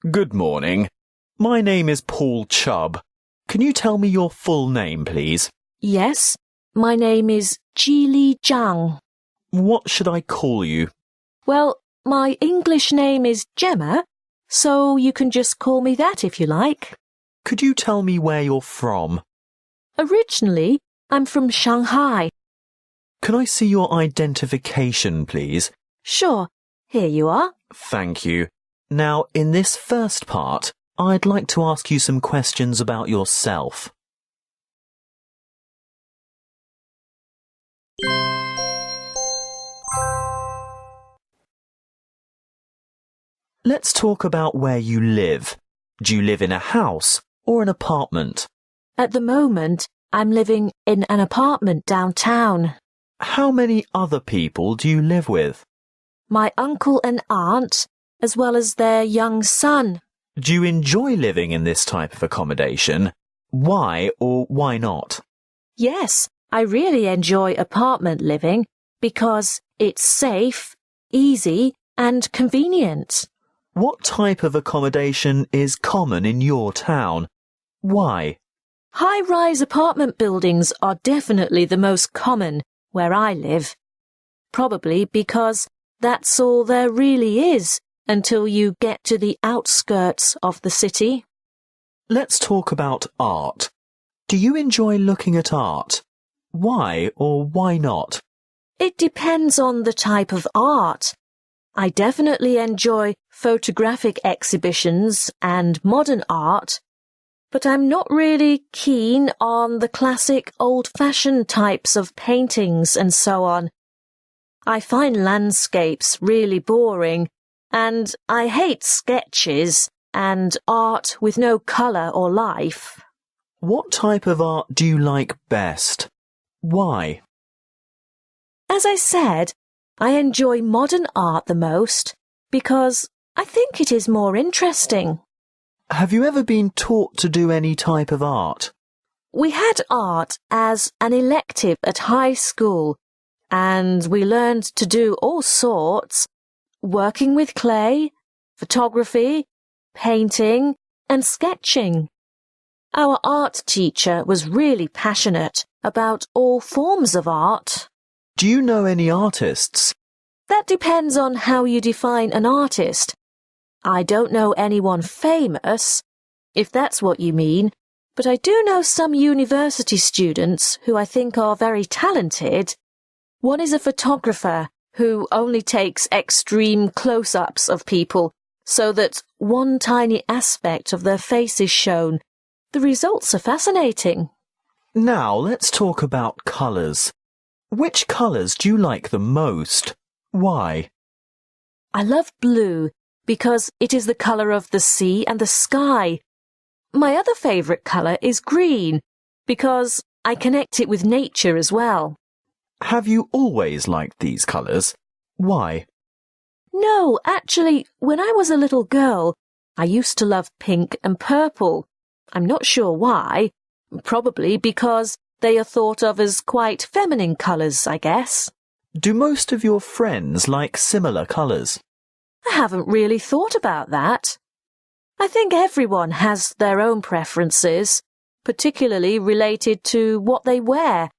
Good morning. My name is Paul Chubb. Can you tell me your full name, please? Yes, my name is Geely Zhang. What should I call you? Well, my English name is Gemma, so you can just call me that if you like. Could you tell me where you're from? Originally, I'm from Shanghai. Can I see your identification, please? Sure, here you are. Thank you. Now, in this first part, I'd like to ask you some questions about yourself. Let's talk about where you live. Do you live in a house or an apartment? At the moment, I'm living in an apartment downtown. How many other people do you live with? My uncle and aunt, as well as their young son. Do you enjoy living in this type of accommodation? Why or why not? Yes, I really enjoy apartment living because it's safe, easy, and convenient. What type of accommodation is common in your town? Why? High-rise apartment buildings are definitely the most common where I live. Probably because that's all there really is until you get to the outskirts of the city. Let's talk about art. Do you enjoy looking at art? Why or why not? It depends on the type of art. I definitely enjoy photographic exhibitions and modern art, but I'm not really keen on the classic old-fashioned types of paintings and so on. I find landscapes really boring, and I hate sketches and art with no colour or life. What type of art do you like best? Why? As I said, I enjoy modern art the most because I think it is more interesting. Have you ever been taught to do any type of art? We had art as an elective at high school, and we learned to do all sorts, working with clay, photography, painting, and sketching. Our art teacher was really passionate about all forms of art. Do you know any artists? That depends on how you define an artist. I don't know anyone famous, if that's what you mean, but I do know some university students who I think are very talented. One is a photographer who only takes extreme close-ups of people so that one tiny aspect of their face is shown. The results are fascinating. Now let's talk about colours. Which colours do you like the most? Why? I love blue because it is the colour of the sea and the sky. My other favourite colour is green because I connect it with nature as well. Have you always liked these colours? Why? No, actually, when I was a little girl, I used to love pink and purple. I'm not sure why. Probably because they are thought of as quite feminine colours, I guess. Do most of your friends like similar colours? I haven't really thought about that. I think everyone has their own preferences, particularly related to what they wear.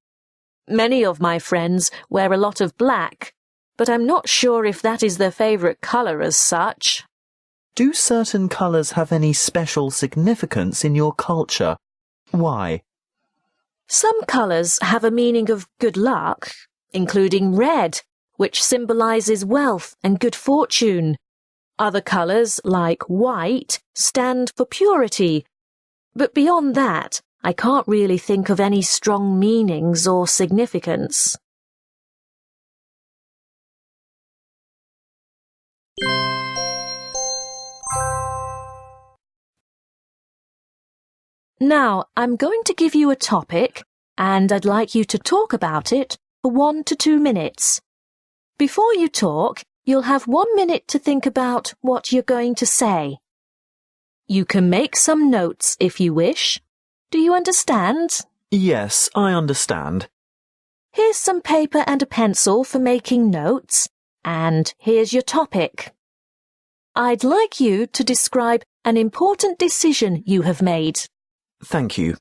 Many of my friends wear a lot of black, but I'm not sure if that is their favourite colour as such. Do certain colours have any special significance in your culture? Why? Some colours have a meaning of good luck, including red, which symbolises wealth and good fortune. Other colours, like white, stand for purity. But beyond that, I can't really think of any strong meanings or significance. Now, I'm going to give you a topic, and I'd like you to talk about it for 1 to 2 minutes. Before you talk, you'll have 1 minute to think about what you're going to say. You can make some notes if you wish. Do you understand? Yes, I understand. Here's some paper and a pencil for making notes, and here's your topic. I'd like you to describe an important decision you have made. Thank you.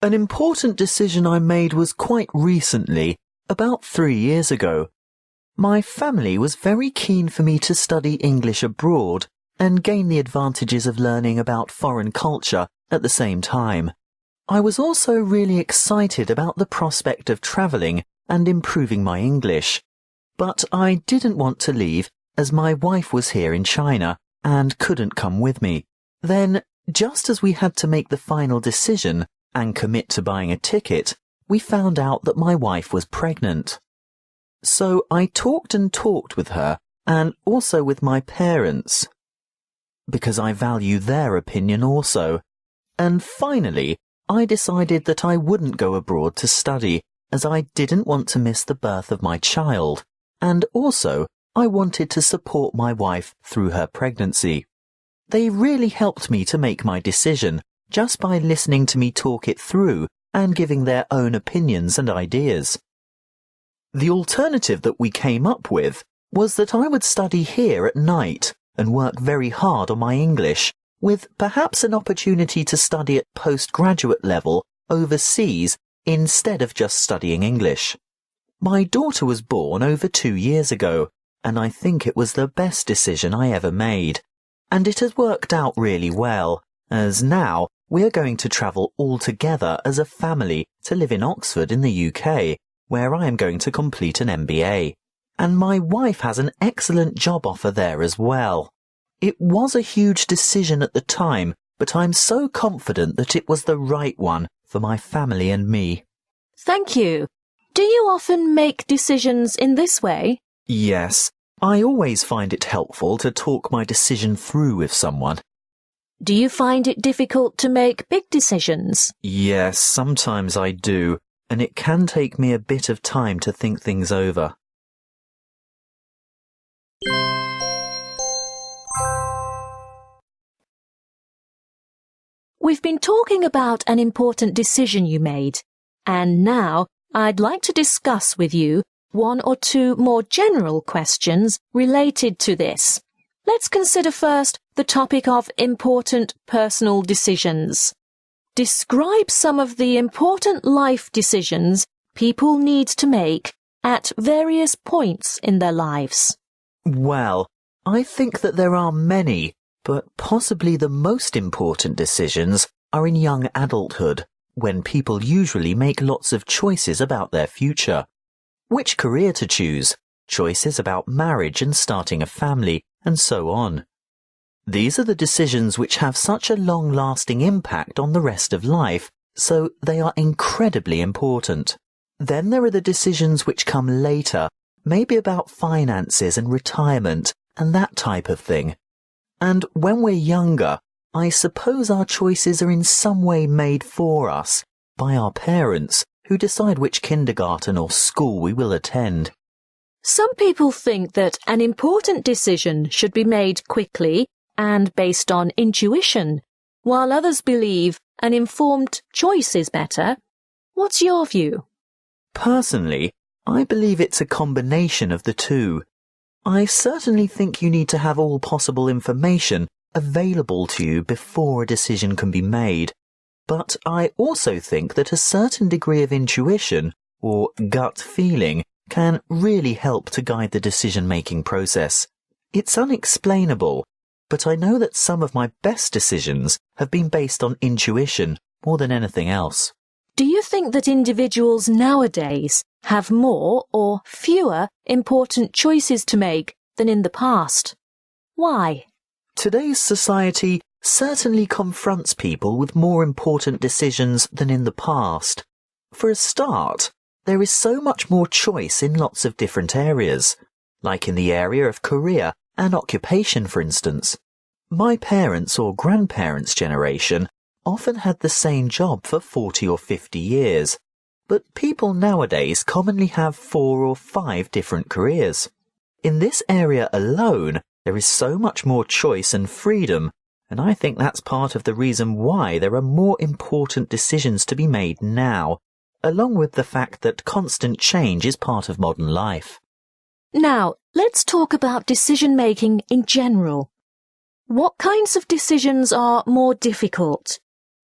An important decision I made was quite recently, about 3 years ago. My family was very keen for me to study English abroad and gain the advantages of learning about foreign culture at the same time. I was also really excited about the prospect of travelling and improving my English. But I didn't want to leave as my wife was here in China and couldn't come with me. Then, just as we had to make the final decision and commit to buying a ticket, we found out that my wife was pregnant. So I talked and talked with her, and also with my parents, because I value their opinion also. And finally, I decided that I wouldn't go abroad to study, as I didn't want to miss the birth of my child, and also I wanted to support my wife through her pregnancy. They really helped me to make my decision, just by listening to me talk it through and giving their own opinions and ideas. The alternative that we came up with was that I would study here at night and work very hard on my English, with perhaps an opportunity to study at postgraduate level overseas instead of just studying English. My daughter was born over 2 years ago, and I think it was the best decision I ever made. And it has worked out really well, as now we are going to travel all together as a family to live in Oxford in the UK, where I am going to complete an MBA. And my wife has an excellent job offer there as well. It was a huge decision at the time, but I'm so confident that it was the right one for my family and me. Thank you. Do you often make decisions in this way? Yes, I always find it helpful to talk my decision through with someone. Do you find it difficult to make big decisions? Yes, sometimes I do, and it can take me a bit of time to think things over. We've been talking about an important decision you made, and now I'd like to discuss with you 1 or 2 more general questions related to this. Let's consider first the topic of important personal decisions. Describe some of the important life decisions people need to make at various points in their lives. Well, I think that there are many, but possibly the most important decisions are in young adulthood, when people usually make lots of choices about their future. Which career to choose, choices about marriage and starting a family, and so on. These are the decisions which have such a long-lasting impact on the rest of life, so they are incredibly important. Then there are the decisions which come later, maybe about finances and retirement and that type of thing. And when we're younger, I suppose our choices are in some way made for us by our parents, who decide which kindergarten or school we will attend. Some people think that an important decision should be made quickly and based on intuition, while others believe an informed choice is better. What's your view? Personally, I believe it's a combination of the two. I certainly think you need to have all possible information available to you before a decision can be made. But I also think that a certain degree of intuition, or gut feeling, can really help to guide the decision-making process. It's unexplainable, but I know that some of my best decisions have been based on intuition more than anything else. Do you think that individuals nowadays have more or fewer important choices to make than in the past? Why? Today's society certainly confronts people with more important decisions than in the past. For a start, there is so much more choice in lots of different areas, like in the area of career and occupation, for instance. My parents' or grandparents' generation often had the same job for 40 or 50 years, but people nowadays commonly have 4 or 5 different careers. In this area alone, there is so much more choice and freedom, and I think that's part of the reason why there are more important decisions to be made now, along with the fact that constant change is part of modern life. Now, let's talk about decision-making in general. What kinds of decisions are more difficult?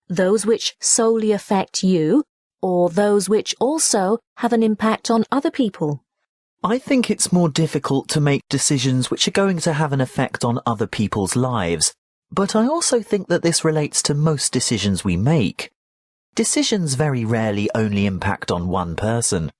Those which solely affect you, or those which also have an impact on other people? I think it's more difficult to make decisions which are going to have an effect on other people's lives, but I also think that this relates to most decisions we make. Decisions very rarely only impact on one person.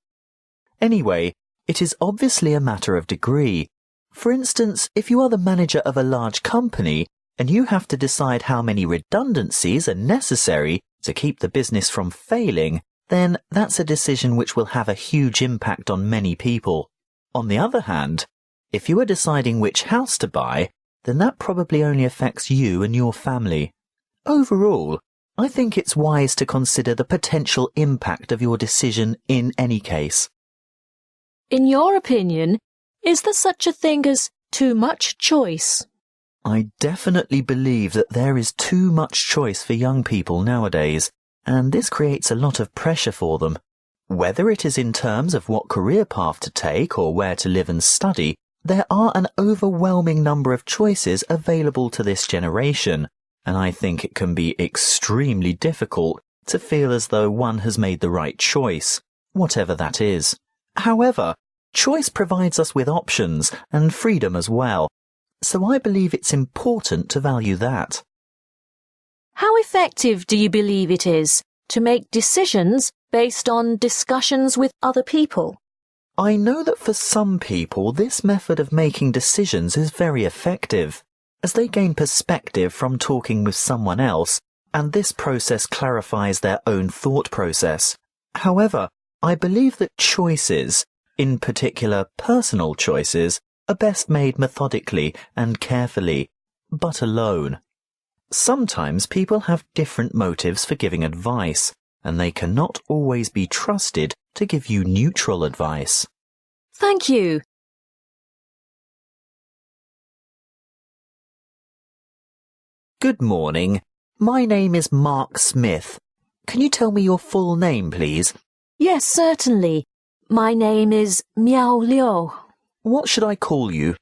Anyway, it is obviously a matter of degree. For instance, if you are the manager of a large company and you have to decide how many redundancies are necessary to keep the business from failing, then that's a decision which will have a huge impact on many people. On the other hand, if you are deciding which house to buy, then that probably only affects you and your family. Overall, I think it's wise to consider the potential impact of your decision in any case. In your opinion, is there such a thing as too much choice? I definitely believe that there is too much choice for young people nowadays, and this creates a lot of pressure for them. Whether it is in terms of what career path to take or where to live and study, there are an overwhelming number of choices available to this generation, and I think it can be extremely difficult to feel as though one has made the right choice, whatever that is. However, choice provides us with options and freedom as well, so I believe it's important to value that. How effective do you believe it is to make decisions based on discussions with other people? I know that for some people this method of making decisions is very effective, as they gain perspective from talking with someone else, and this process clarifies their own thought process. However, I believe that choices, in particular personal choices, are best made methodically and carefully, but alone. Sometimes people have different motives for giving advice, and they cannot always be trusted to give you neutral advice. Thank you. Good morning. My name is Mark Smith. Can you tell me your full name, please? Yes, certainly. My name is Miao Liu. What should I call you?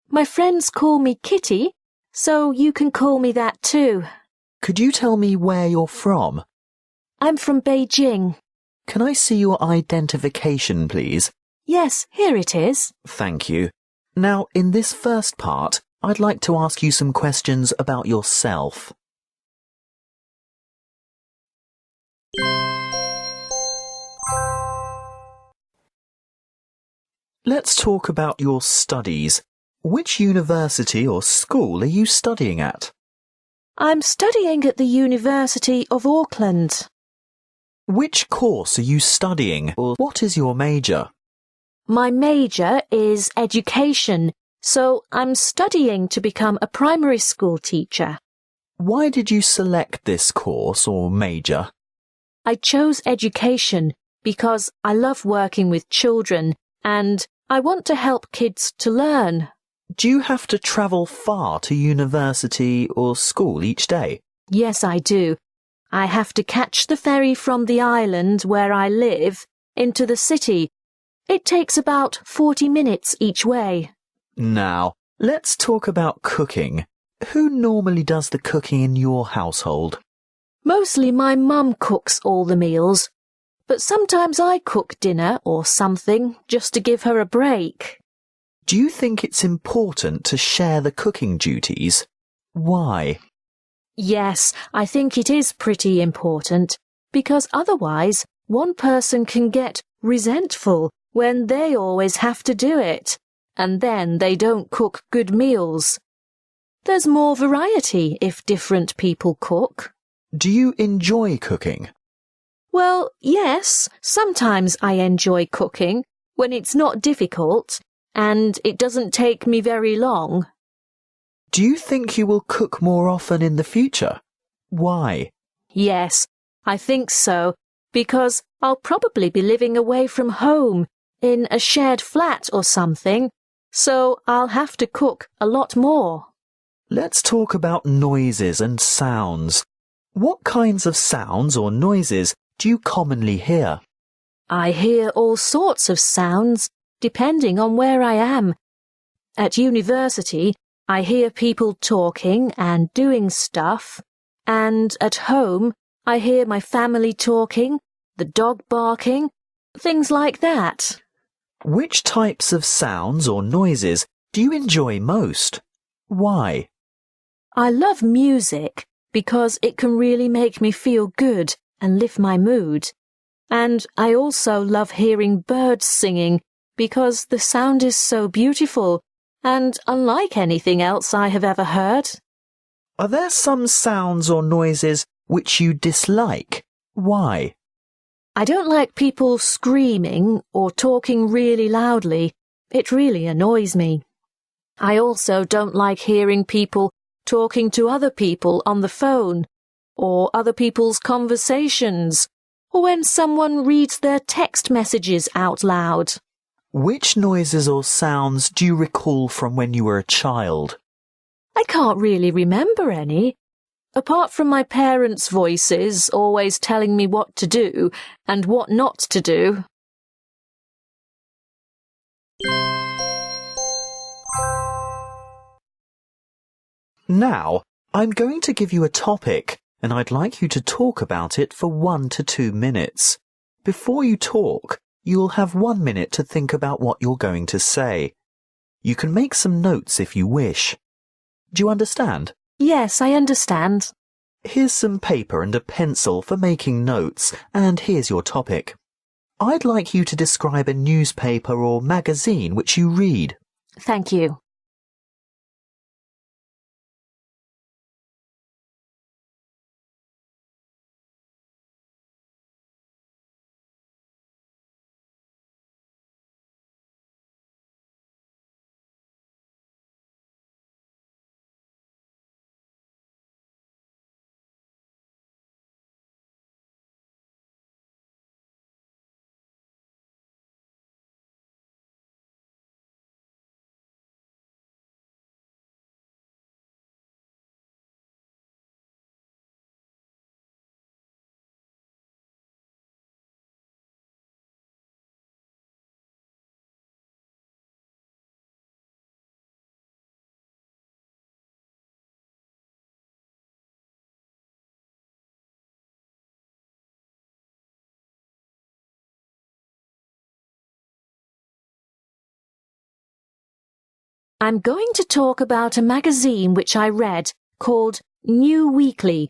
My friends call me Kitty, so you can call me that too. Could you tell me where you're from? I'm from Beijing. Can I see your identification, please? Yes, here it is. Thank you. Now, in this first part, I'd like to ask you some questions about yourself. Let's talk about your studies. Which university or school are you studying at? I'm studying at the University of Auckland. Which course are you studying, or what is your major? My major is education, so I'm studying to become a primary school teacher. Why did you select this course or major? I chose education because I love working with children and I want to help kids to learn. Do you have to travel far to university or school each day? Yes, I do. I have to catch the ferry from the island where I live into the city. It takes about 40 minutes each way. Now, let's talk about cooking. Who normally does the cooking in your household? Mostly my mum cooks all the meals, but sometimes I cook dinner or something just to give her a break. Do you think it's important to share the cooking duties? Why? Yes, I think it is pretty important, because otherwise one person can get resentful when they always have to do it, and then they don't cook good meals. There's more variety if different people cook. Do you enjoy cooking? Well, yes, sometimes I enjoy cooking when it's not difficult and it doesn't take me very long. Do you think you will cook more often in the future? Why? Yes, I think so, because I'll probably be living away from home in a shared flat or something, so I'll have to cook a lot more. Let's talk about noises and sounds. What kinds of sounds or noises do you commonly hear? I hear all sorts of sounds, depending on where I am. At university, I hear people talking and doing stuff, and at home, I hear my family talking, the dog barking, things like that. Which types of sounds or noises do you enjoy most? Why? I love music because it can really make me feel good and lift my mood. And I also love hearing birds singing because the sound is so beautiful and unlike anything else I have ever heard. Are there some sounds or noises which you dislike? Why? I don't like people screaming or talking really loudly. It really annoys me. I also don't like hearing people talking to other people on the phone, or other people's conversations, or when someone reads their text messages out loud. Which noises or sounds do you recall from when you were a child? I can't really remember any, apart from my parents' voices always telling me what to do and what not to do. Now, I'm going to give you a topic, and I'd like you to talk about it for 1 to 2 minutes. Before you talk, you'll have 1 minute to think about what you're going to say. You can make some notes if you wish. Do you understand? Yes, I understand. Here's some paper and a pencil for making notes, and here's your topic. I'd like you to describe a newspaper or magazine which you read. Thank you. I'm going to talk about a magazine which I read called New Weekly.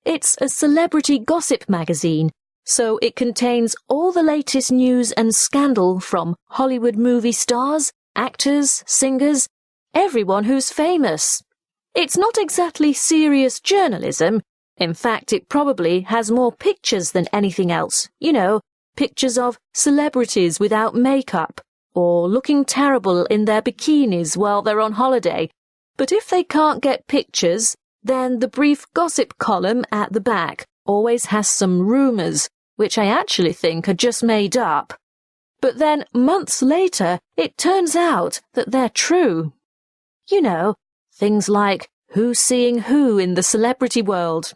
It's a celebrity gossip magazine, so it contains all the latest news and scandal from Hollywood movie stars, actors, singers, everyone who's famous. It's not exactly serious journalism. In fact, it probably has more pictures than anything else. You know, pictures of celebrities without makeup, or looking terrible in their bikinis while they're on holiday. But if they can't get pictures, then the brief gossip column at the back always has some rumours, which I actually think are just made up. But then, months later, it turns out that they're true. You know, things like who's seeing who in the celebrity world.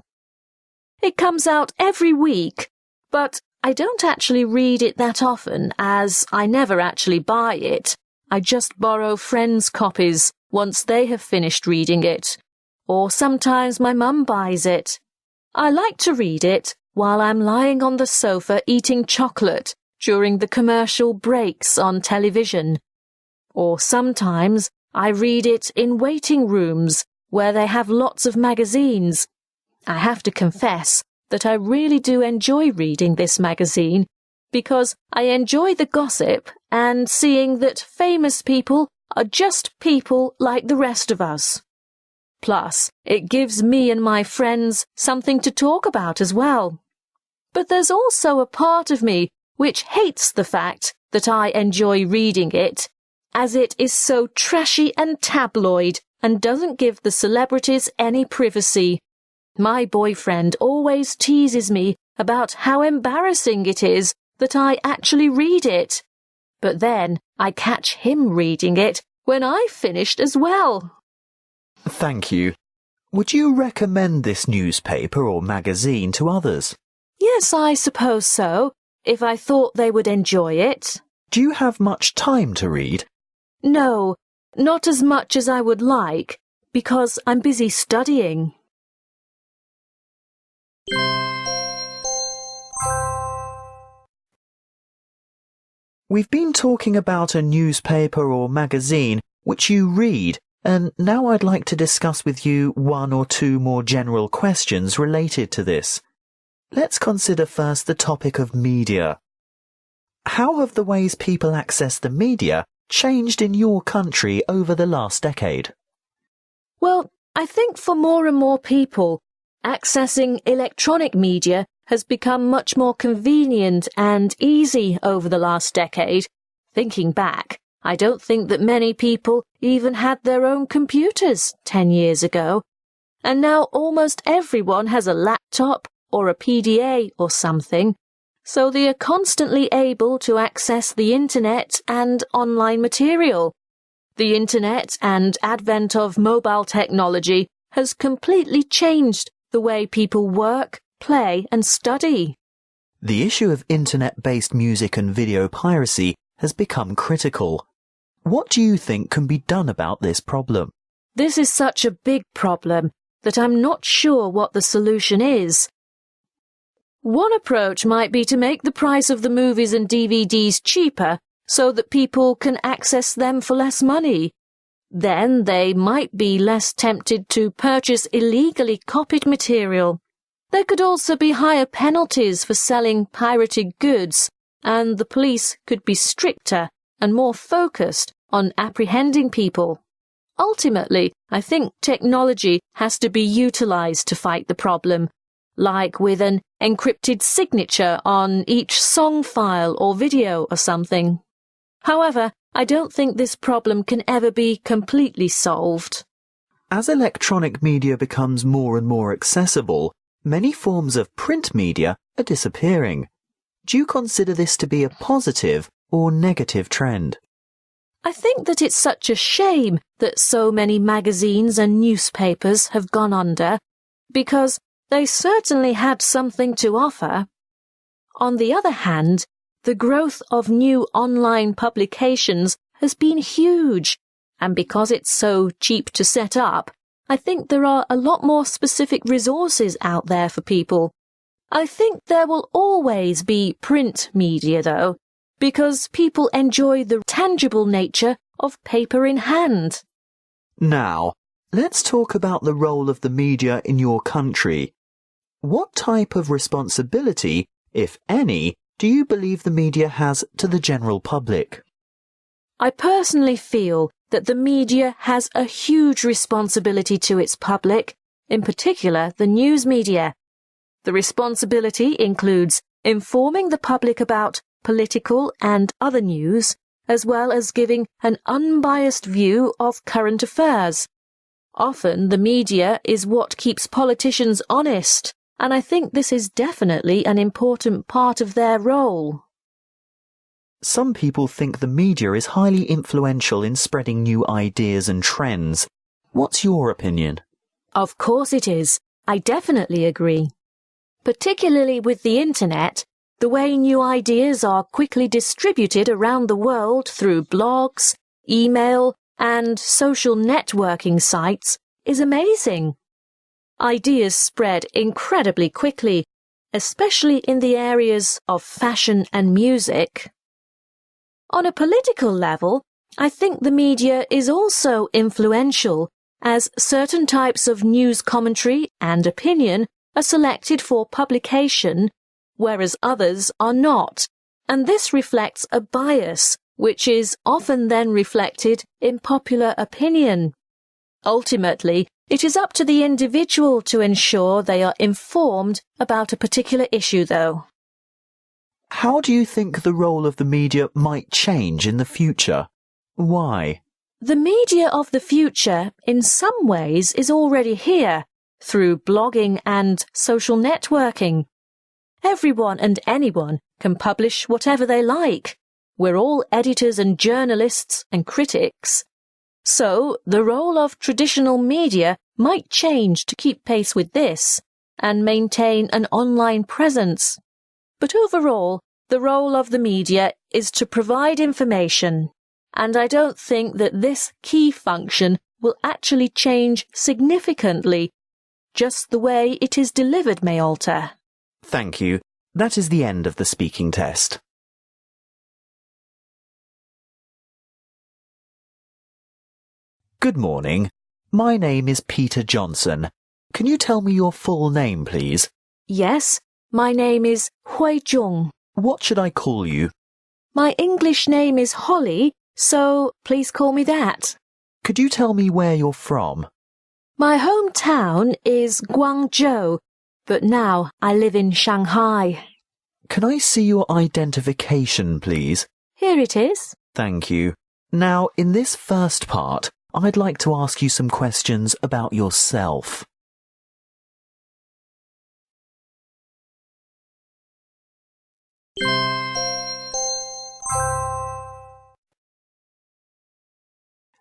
It comes out every week, but I don't actually read it that often, as I never actually buy it. I just borrow friends' copies once they have finished reading it, or sometimes my mum buys it. I like to read it while I'm lying on the sofa eating chocolate during the commercial breaks on television. Or sometimes I read it in waiting rooms where they have lots of magazines. I have to confess that I really do enjoy reading this magazine because I enjoy the gossip and seeing that famous people are just people like the rest of us. Plus, it gives me and my friends something to talk about as well. But there's also a part of me which hates the fact that I enjoy reading it, as it is so trashy and tabloid and doesn't give the celebrities any privacy. My boyfriend always teases me about how embarrassing it is that I actually read it. But then I catch him reading it when I've finished as well. Thank you. Would you recommend this newspaper or magazine to others? Yes, I suppose so, if I thought they would enjoy it. Do you have much time to read? No, not as much as I would like, because I'm busy studying. We've been talking about a newspaper or magazine which you read, and now I'd like to discuss with you one or two more general questions related to this. Let's consider first the topic of media. How have the ways people access the media changed in your country over the last decade? Well, I think for more and more people, accessing electronic media has become much more convenient and easy over the last decade. Thinking back, I don't think that many people even had their own computers 10 years ago. And now almost everyone has a laptop or a PDA or something, so they are constantly able to access the internet and online material. The internet and advent of mobile technology has completely changed the way people work, play and study. The issue of internet-based music and video piracy has become critical. What do you think can be done about this problem? This is such a big problem that I'm not sure what the solution is. One approach might be to make the price of the movies and DVDs cheaper so that people can access them for less money. Then they might be less tempted to purchase illegally copied material. There could also be higher penalties for selling pirated goods, and the police could be stricter and more focused on apprehending people. Ultimately, I think technology has to be utilized to fight the problem, like with an encrypted signature on each song file or video or something. However, I don't think this problem can ever be completely solved. As electronic media becomes more and more accessible, many forms of print media are disappearing. Do you consider this to be a positive or negative trend? I think that it's such a shame that so many magazines and newspapers have gone under, because they certainly had something to offer. On the other hand, the growth of new online publications has been huge, and because it's so cheap to set up, I think there are a lot more specific resources out there for people. I think there will always be print media, though, because people enjoy the tangible nature of paper in hand. Now, let's talk about the role of the media in your country. What type of responsibility, if any, do you believe the media has to the general public? I personally feel that the media has a huge responsibility to its public, in particular the news media. The responsibility includes informing the public about political and other news, as well as giving an unbiased view of current affairs. Often the media is what keeps politicians honest, and I think this is definitely an important part of their role. Some people think the media is highly influential in spreading new ideas and trends. What's your opinion? Of course it is. I definitely agree. Particularly with the internet, the way new ideas are quickly distributed around the world through blogs, email, and social networking sites is amazing. Ideas spread incredibly quickly, especially in the areas of fashion and music. On a political level, I think the media is also influential as certain types of news commentary and opinion are selected for publication, whereas others are not, and this reflects a bias, which is often then reflected in popular opinion. Ultimately, it is up to the individual to ensure they are informed about a particular issue, though. How do you think the role of the media might change in the future? Why? The media of the future, in some ways, is already here, through blogging and social networking. Everyone and anyone can publish whatever they like. We're all editors and journalists and critics. So, the role of traditional media might change to keep pace with this and maintain an online presence. But overall, the role of the media is to provide information, and I don't think that this key function will actually change significantly. Just the way it is delivered may alter. Thank you. That is the end of the speaking test. Good morning. My name is Peter Johnson. Can you tell me your full name, please? Yes, my name is Hui Zhong. What should I call you? My English name is Holly, so please call me that. Could you tell me where you're from? My hometown is Guangzhou, but now I live in Shanghai. Can I see your identification, please? Here it is. Thank you. Now, in this first part, I'd like to ask you some questions about yourself.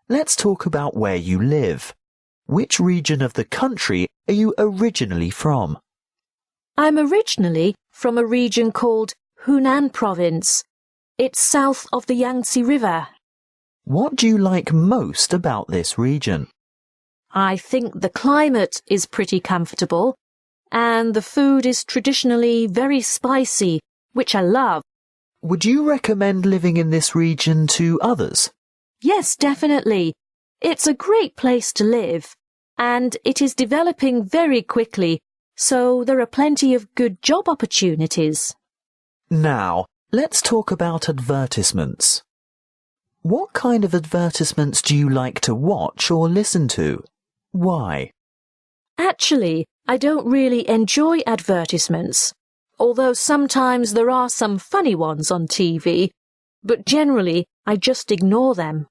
Let's talk about where you live. Which region of the country are you originally from? I'm originally from a region called Hunan Province. It's south of the Yangtze River. What do you like most about this region? I think the climate is pretty comfortable, and the food is traditionally very spicy, which I love. Would you recommend living in this region to others? Yes, definitely. It's a great place to live, and it is developing very quickly, so there are plenty of good job opportunities. Now, let's talk about advertisements. What kind of advertisements do you like to watch or listen to? Why? Actually, I don't really enjoy advertisements, although sometimes there are some funny ones on TV, but generally I just ignore them.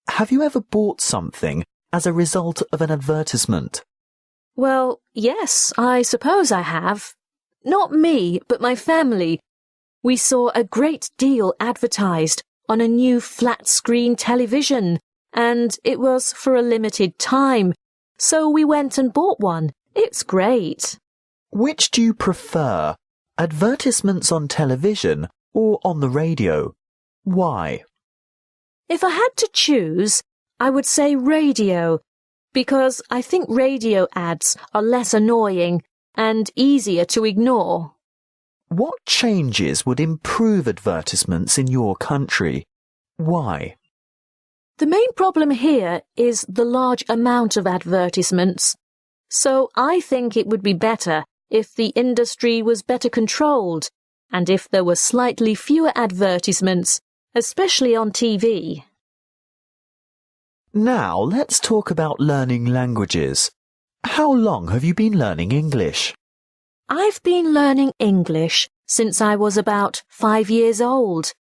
Have you ever bought something as a result of an advertisement? Well, yes, I suppose I have. Not me, but my family. We saw a great deal advertised on a new flat-screen television, and it was for a limited time, so we went and bought one. It's great. Which do you prefer, advertisements on television or on the radio? Why? If I had to choose, I would say radio, because I think radio ads are less annoying and easier to ignore. What changes would improve advertisements in your country? Why? The main problem here is the large amount of advertisements, so I think it would be better if the industry was better controlled and if there were slightly fewer advertisements, especially on TV. Now let's talk about learning languages. How long have you been learning English? I've been learning English since I was about 5 years old.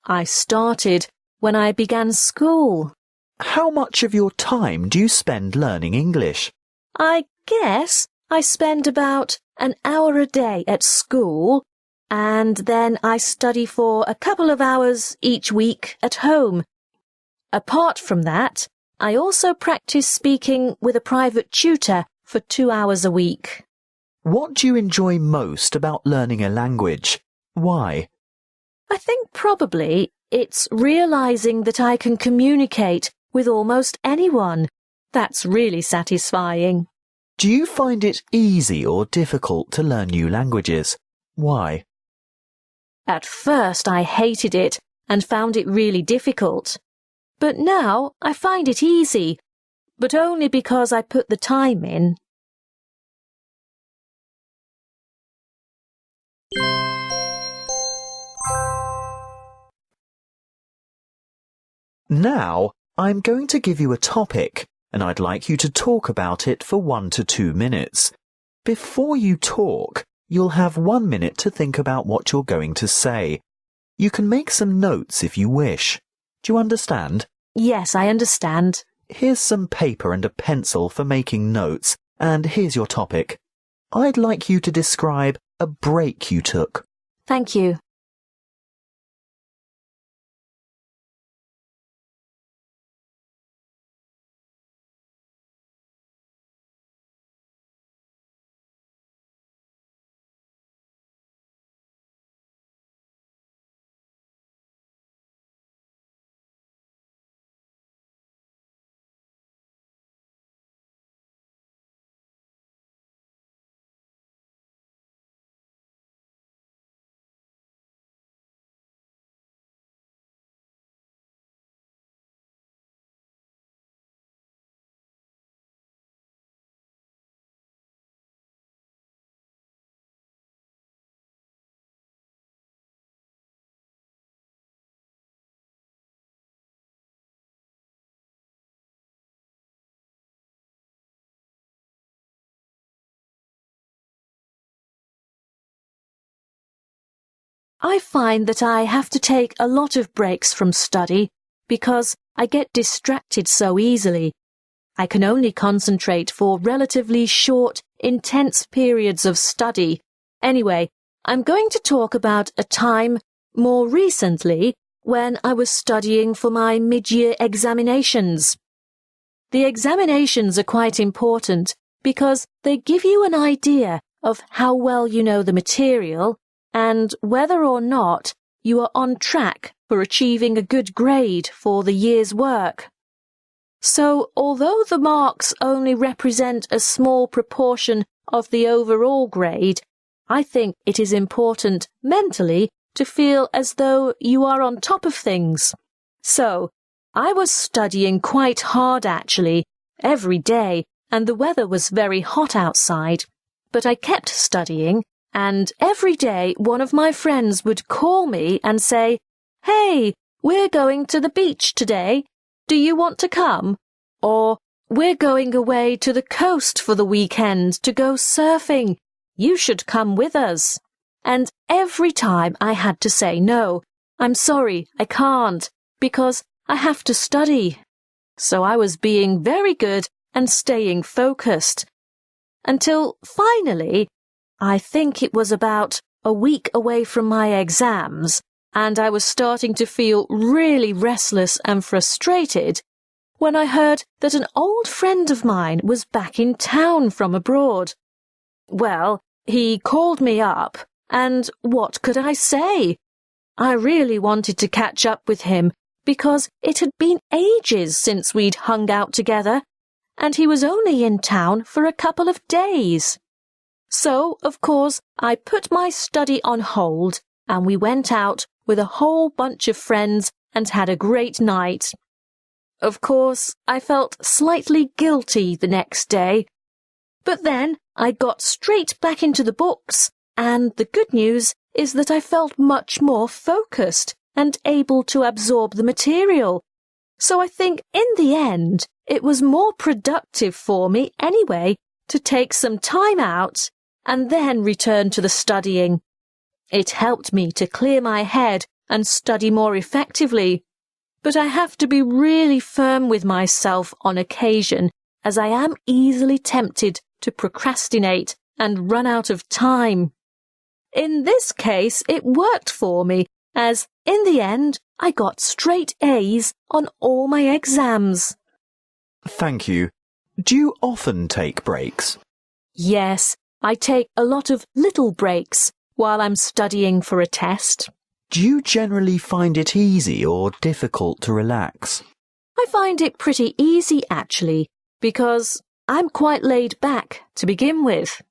I started when I began school. How much of your time do you spend learning English? I guess I spend about an hour a day at school, and then I study for a couple of hours each week at home. Apart from that, I also practice speaking with a private tutor for 2 hours a week. What do you enjoy most about learning a language? Why? I think probably it's realizing that I can communicate with almost anyone. That's really satisfying. Do you find it easy or difficult to learn new languages? Why? At first I hated it and found it really difficult. But now I find it easy. but only because I put the time in. Now, I'm going to give you a topic, and I'd like you to talk about it for 1 to 2 minutes. Before you talk, you'll have 1 minute to think about what you're going to say. You can make some notes if you wish. Do you understand? Yes, I understand. Here's some paper and a pencil for making notes, and here's your topic. I'd like you to describe a break you took. Thank you. I find that I have to take a lot of breaks from study because I get distracted so easily. I can only concentrate for relatively short, intense periods of study. Anyway, I'm going to talk about a time more recently when I was studying for my mid-year examinations. The examinations are quite important because they give you an idea of how well you know the material and whether or not you are on track for achieving a good grade for the year's work. So, although the marks only represent a small proportion of the overall grade, I think it is important mentally to feel as though you are on top of things. So, I was studying quite hard actually, every day, and the weather was very hot outside. But I kept studying, and every day one of my friends would call me and say, "Hey, we're going to the beach today. Do you want to come?" Or, "We're going away to the coast for the weekend to go surfing. You should come with us." And every time I had to say no, "I'm sorry, I can't, because I have to study." So I was being very good and staying focused. Until finally, I think it was about a week away from my exams, and I was starting to feel really restless and frustrated when I heard that an old friend of mine was back in town from abroad. Well, he called me up, and what could I say? I really wanted to catch up with him because it had been ages since we'd hung out together, and he was only in town for a couple of days. So, of course, I put my study on hold, and we went out with a whole bunch of friends and had a great night. Of course, I felt slightly guilty the next day. But then I got straight back into the books, and the good news is that I felt much more focused and able to absorb the material. So I think in the end, it was more productive for me anyway to take some time out and then return to the studying. It helped me to clear my head and study more effectively. But I have to be really firm with myself on occasion, as I am easily tempted to procrastinate and run out of time. In this case, it worked for me, as in the end, I got straight A's on all my exams. Thank you. Do you often take breaks? Yes, I take a lot of little breaks while I'm studying for a test. Do you generally find it easy or difficult to relax? I find it pretty easy, actually, because I'm quite laid back to begin with.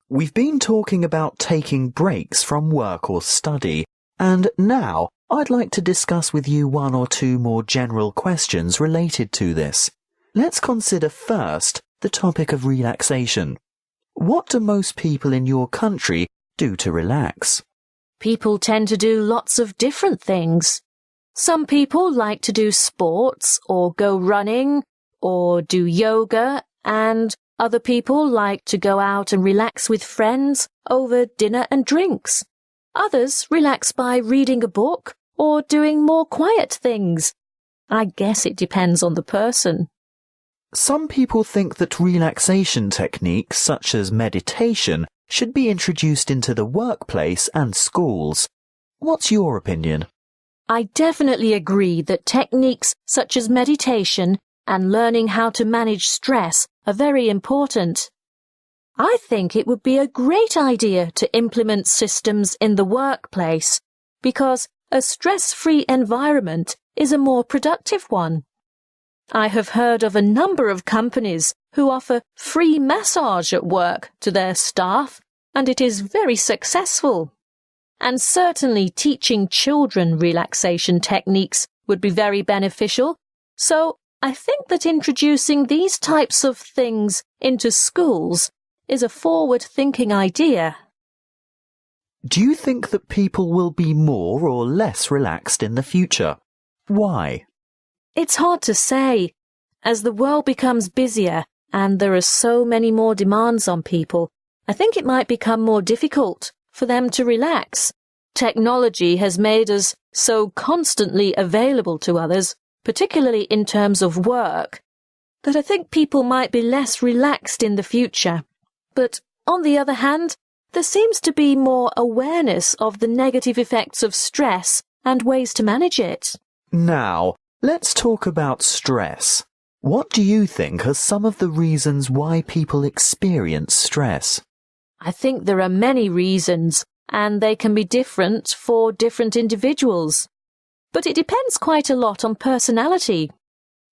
We've been talking about taking breaks from work or study, And now I'd like to discuss with you one or two more general questions related to this. Let's consider first the topic of relaxation. What do most people in your country do to relax? People tend to do lots of different things. Some people like to do sports or go running or do yoga, and other people like to go out and relax with friends over dinner and drinks. Others relax by reading a book or doing more quiet things. I guess it depends on the person. Some people think that relaxation techniques such as meditation should be introduced into the workplace and schools. What's your opinion? I definitely agree that techniques such as meditation and learning how to manage stress are very important. I think it would be a great idea to implement systems in the workplace because a stress-free environment is a more productive one. I have heard of a number of companies who offer free massage at work to their staff, and it is very successful. And certainly teaching children relaxation techniques would be very beneficial, so I think that introducing these types of things into schools is a forward-thinking idea. Do you think that people will be more or less relaxed in the future? Why? It's hard to say. As the world becomes busier and there are so many more demands on people, I think it might become more difficult for them to relax. Technology has made us so constantly available to others, particularly in terms of work, that I think people might be less relaxed in the future. But on the other hand, there seems to be more awareness of the negative effects of stress and ways to manage it. Now, let's talk about stress. What do you think are some of the reasons why people experience stress? I think there are many reasons, and they can be different for different individuals. But it depends quite a lot on personality.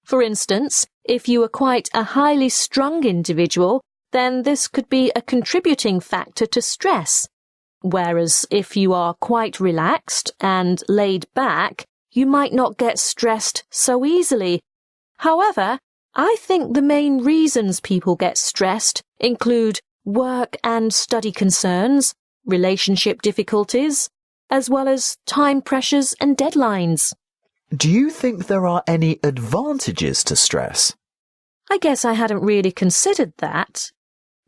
For instance, if you are quite a highly strung individual, then this could be a contributing factor to stress. Whereas if you are quite relaxed and laid back, you might not get stressed so easily. However, I think the main reasons people get stressed include work and study concerns, relationship difficulties, as well as time pressures and deadlines. Do you think there are any advantages to stress? I guess I hadn't really considered that.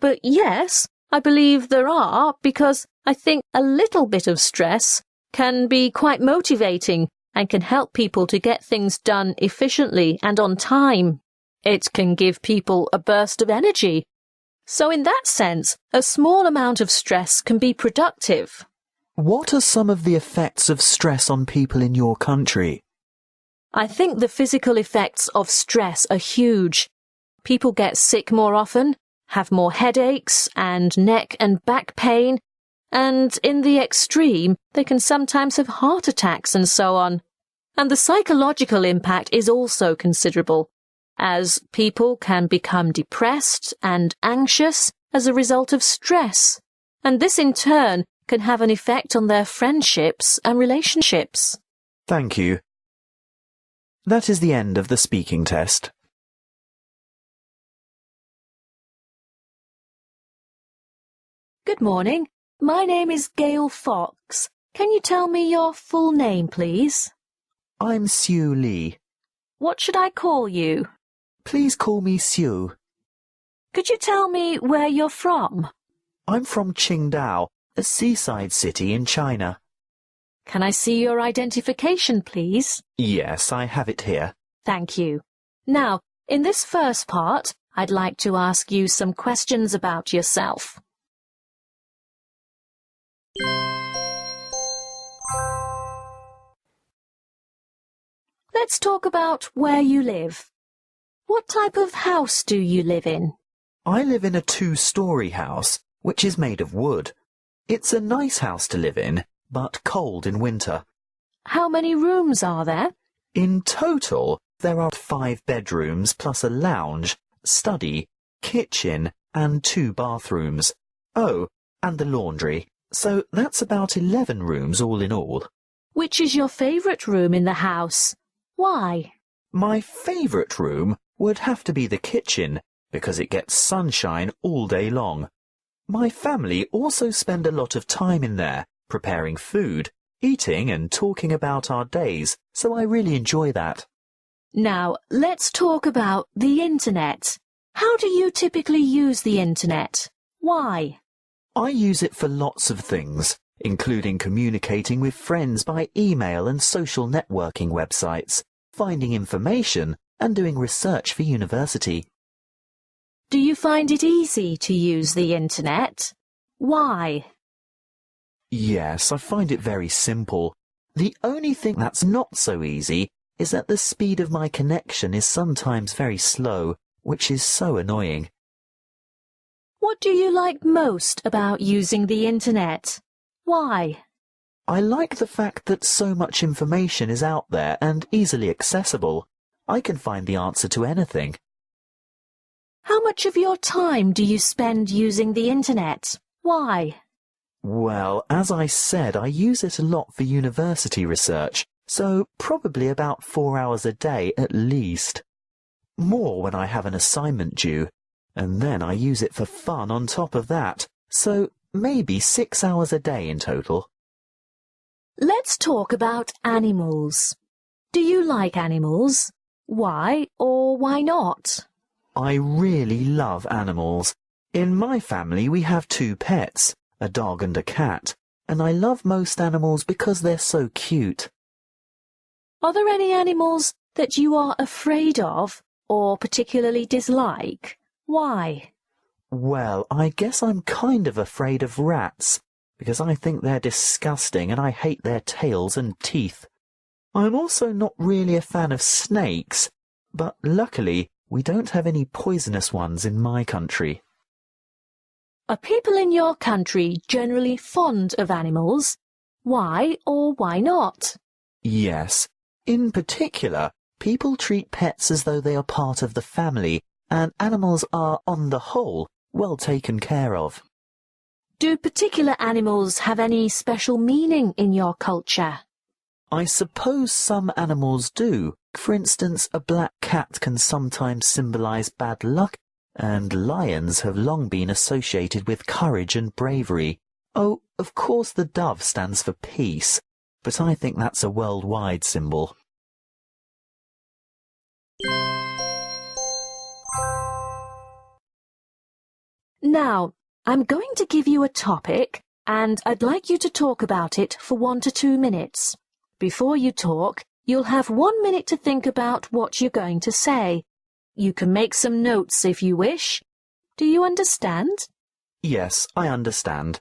But yes, I believe there are, because I think a little bit of stress can be quite motivating and can help people to get things done efficiently and on time. It can give people a burst of energy. So in that sense, a small amount of stress can be productive. What are some of the effects of stress on people in your country? I think the physical effects of stress are huge. People get sick more often, have more headaches and neck and back pain, and in the extreme, they can sometimes have heart attacks and so on. And the psychological impact is also considerable, as people can become depressed and anxious as a result of stress, and this in turn can have an effect on their friendships and relationships. Thank you. That is the end of the speaking test. Good morning. My name is Gail Fox. Can you tell me your full name, please? I'm Sue Lee. What should I call you? Please call me Sue. Could you tell me where you're from? I'm from Qingdao, a seaside city in China. Can I see your identification, please? Yes, I have it here. Thank you. Now, in this first part, I'd like to ask you some questions about yourself. Let's talk about where you live. What type of house do you live in? I live in a 2-story house, which is made of wood. It's a nice house to live in, but cold in winter. How many rooms are there? In total, there are 5 bedrooms plus a lounge, study, kitchen, and 2 bathrooms. Oh, and the laundry. So that's about 11 rooms all in all. Which is your favourite room in the house? Why? My favourite room would have to be the kitchen, because it gets sunshine all day long. My family also spend a lot of time in there, preparing food, eating and talking about our days, so I really enjoy that. Now, let's talk about the internet. How do you typically use the internet? Why? I use it for lots of things, including communicating with friends by email and social networking websites, finding information and doing research for university. Do you find it easy to use the internet? Why? Yes, I find it very simple. The only thing that's not so easy is that the speed of my connection is sometimes very slow, which is so annoying. What do you like most about using the internet? Why? I like the fact that so much information is out there and easily accessible. I can find the answer to anything. How much of your time do you spend using the internet? Why? Well, as I said, I use it a lot for university research, so probably about 4 hours a day at least. More when I have an assignment due, and then I use it for fun on top of that, so maybe 6 hours a day in total. Let's talk about animals. Do you like animals? Why or why not? I really love animals. In my family we have 2 pets, a dog and a cat, and I love most animals because they're so cute. Are there any animals that you are afraid of or particularly dislike? Why? Well, I guess I'm kind of afraid of rats, because I think they're disgusting and I hate their tails and teeth. I'm also not really a fan of snakes, but luckily we don't have any poisonous ones in my country. Are people in your country generally fond of animals? Why or why not? Yes. In particular, people treat pets as though they are part of the family, and animals are, on the whole, well taken care of. Do particular animals have any special meaning in your culture? I suppose some animals do. For instance, a black cat can sometimes symbolize bad luck, and lions have long been associated with courage and bravery. Oh, of course the dove stands for peace, but I think that's a worldwide symbol. Now, I'm going to give you a topic, and I'd like you to talk about it for 1 to 2 minutes. Before you talk, you'll have 1 minute to think about what you're going to say. You can make some notes if you wish. Do you understand? Yes, I understand.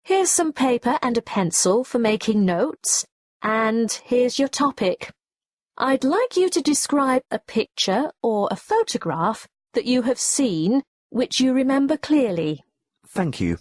Here's some paper and a pencil for making notes, and here's your topic. I'd like you to describe a picture or a photograph that you have seen which you remember clearly. Thank you.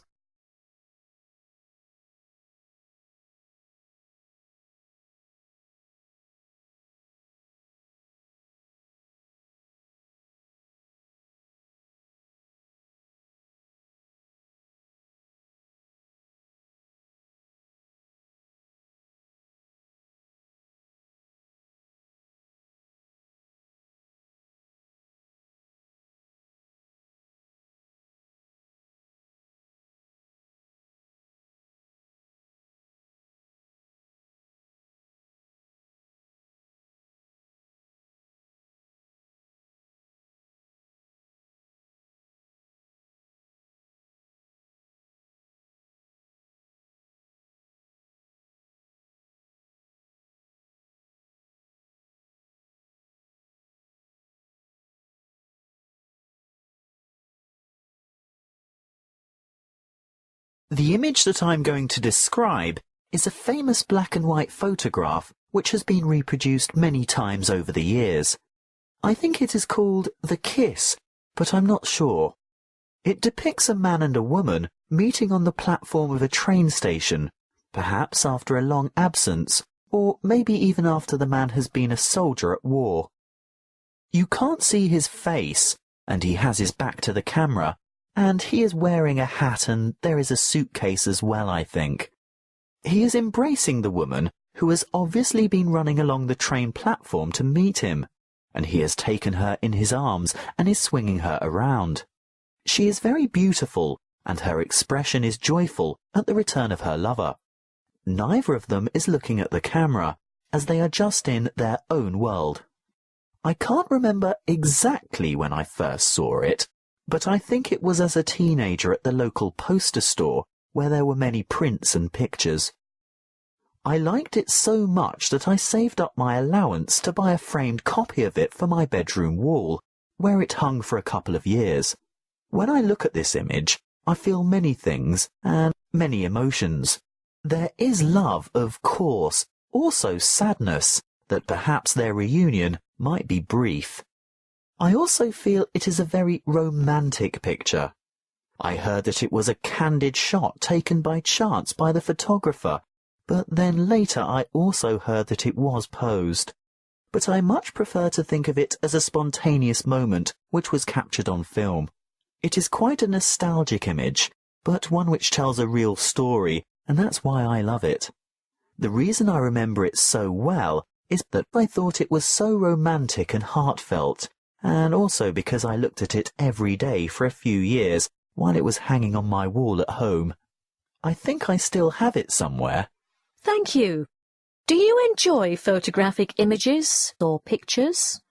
The image that I'm going to describe is a famous black and white photograph which has been reproduced many times over the years. I think it is called The Kiss, but I'm not sure. It depicts a man and a woman meeting on the platform of a train station, perhaps after a long absence, or maybe even after the man has been a soldier at war. You can't see his face, and he has his back to the camera, and he is wearing a hat and there is a suitcase as well, I think. He is embracing the woman, who has obviously been running along the train platform to meet him, and he has taken her in his arms and is swinging her around. She is very beautiful, and her expression is joyful at the return of her lover. Neither of them is looking at the camera, as they are just in their own world. I can't remember exactly when I first saw it, but I think it was as a teenager at the local poster store, where there were many prints and pictures. I liked it so much that I saved up my allowance to buy a framed copy of it for my bedroom wall, where it hung for a couple of years. When I look at this image, I feel many things and many emotions. There is love, of course, also sadness, that perhaps their reunion might be brief. I also feel it is a very romantic picture. I heard that it was a candid shot taken by chance by the photographer, but then later I also heard that it was posed. But I much prefer to think of it as a spontaneous moment which was captured on film. It is quite a nostalgic image, but one which tells a real story, and that's why I love it. The reason I remember it so well is that I thought it was so romantic and heartfelt, and also because I looked at it every day for a few years while it was hanging on my wall at home. I think I still have it somewhere. Thank you. Do you enjoy photographic images or pictures?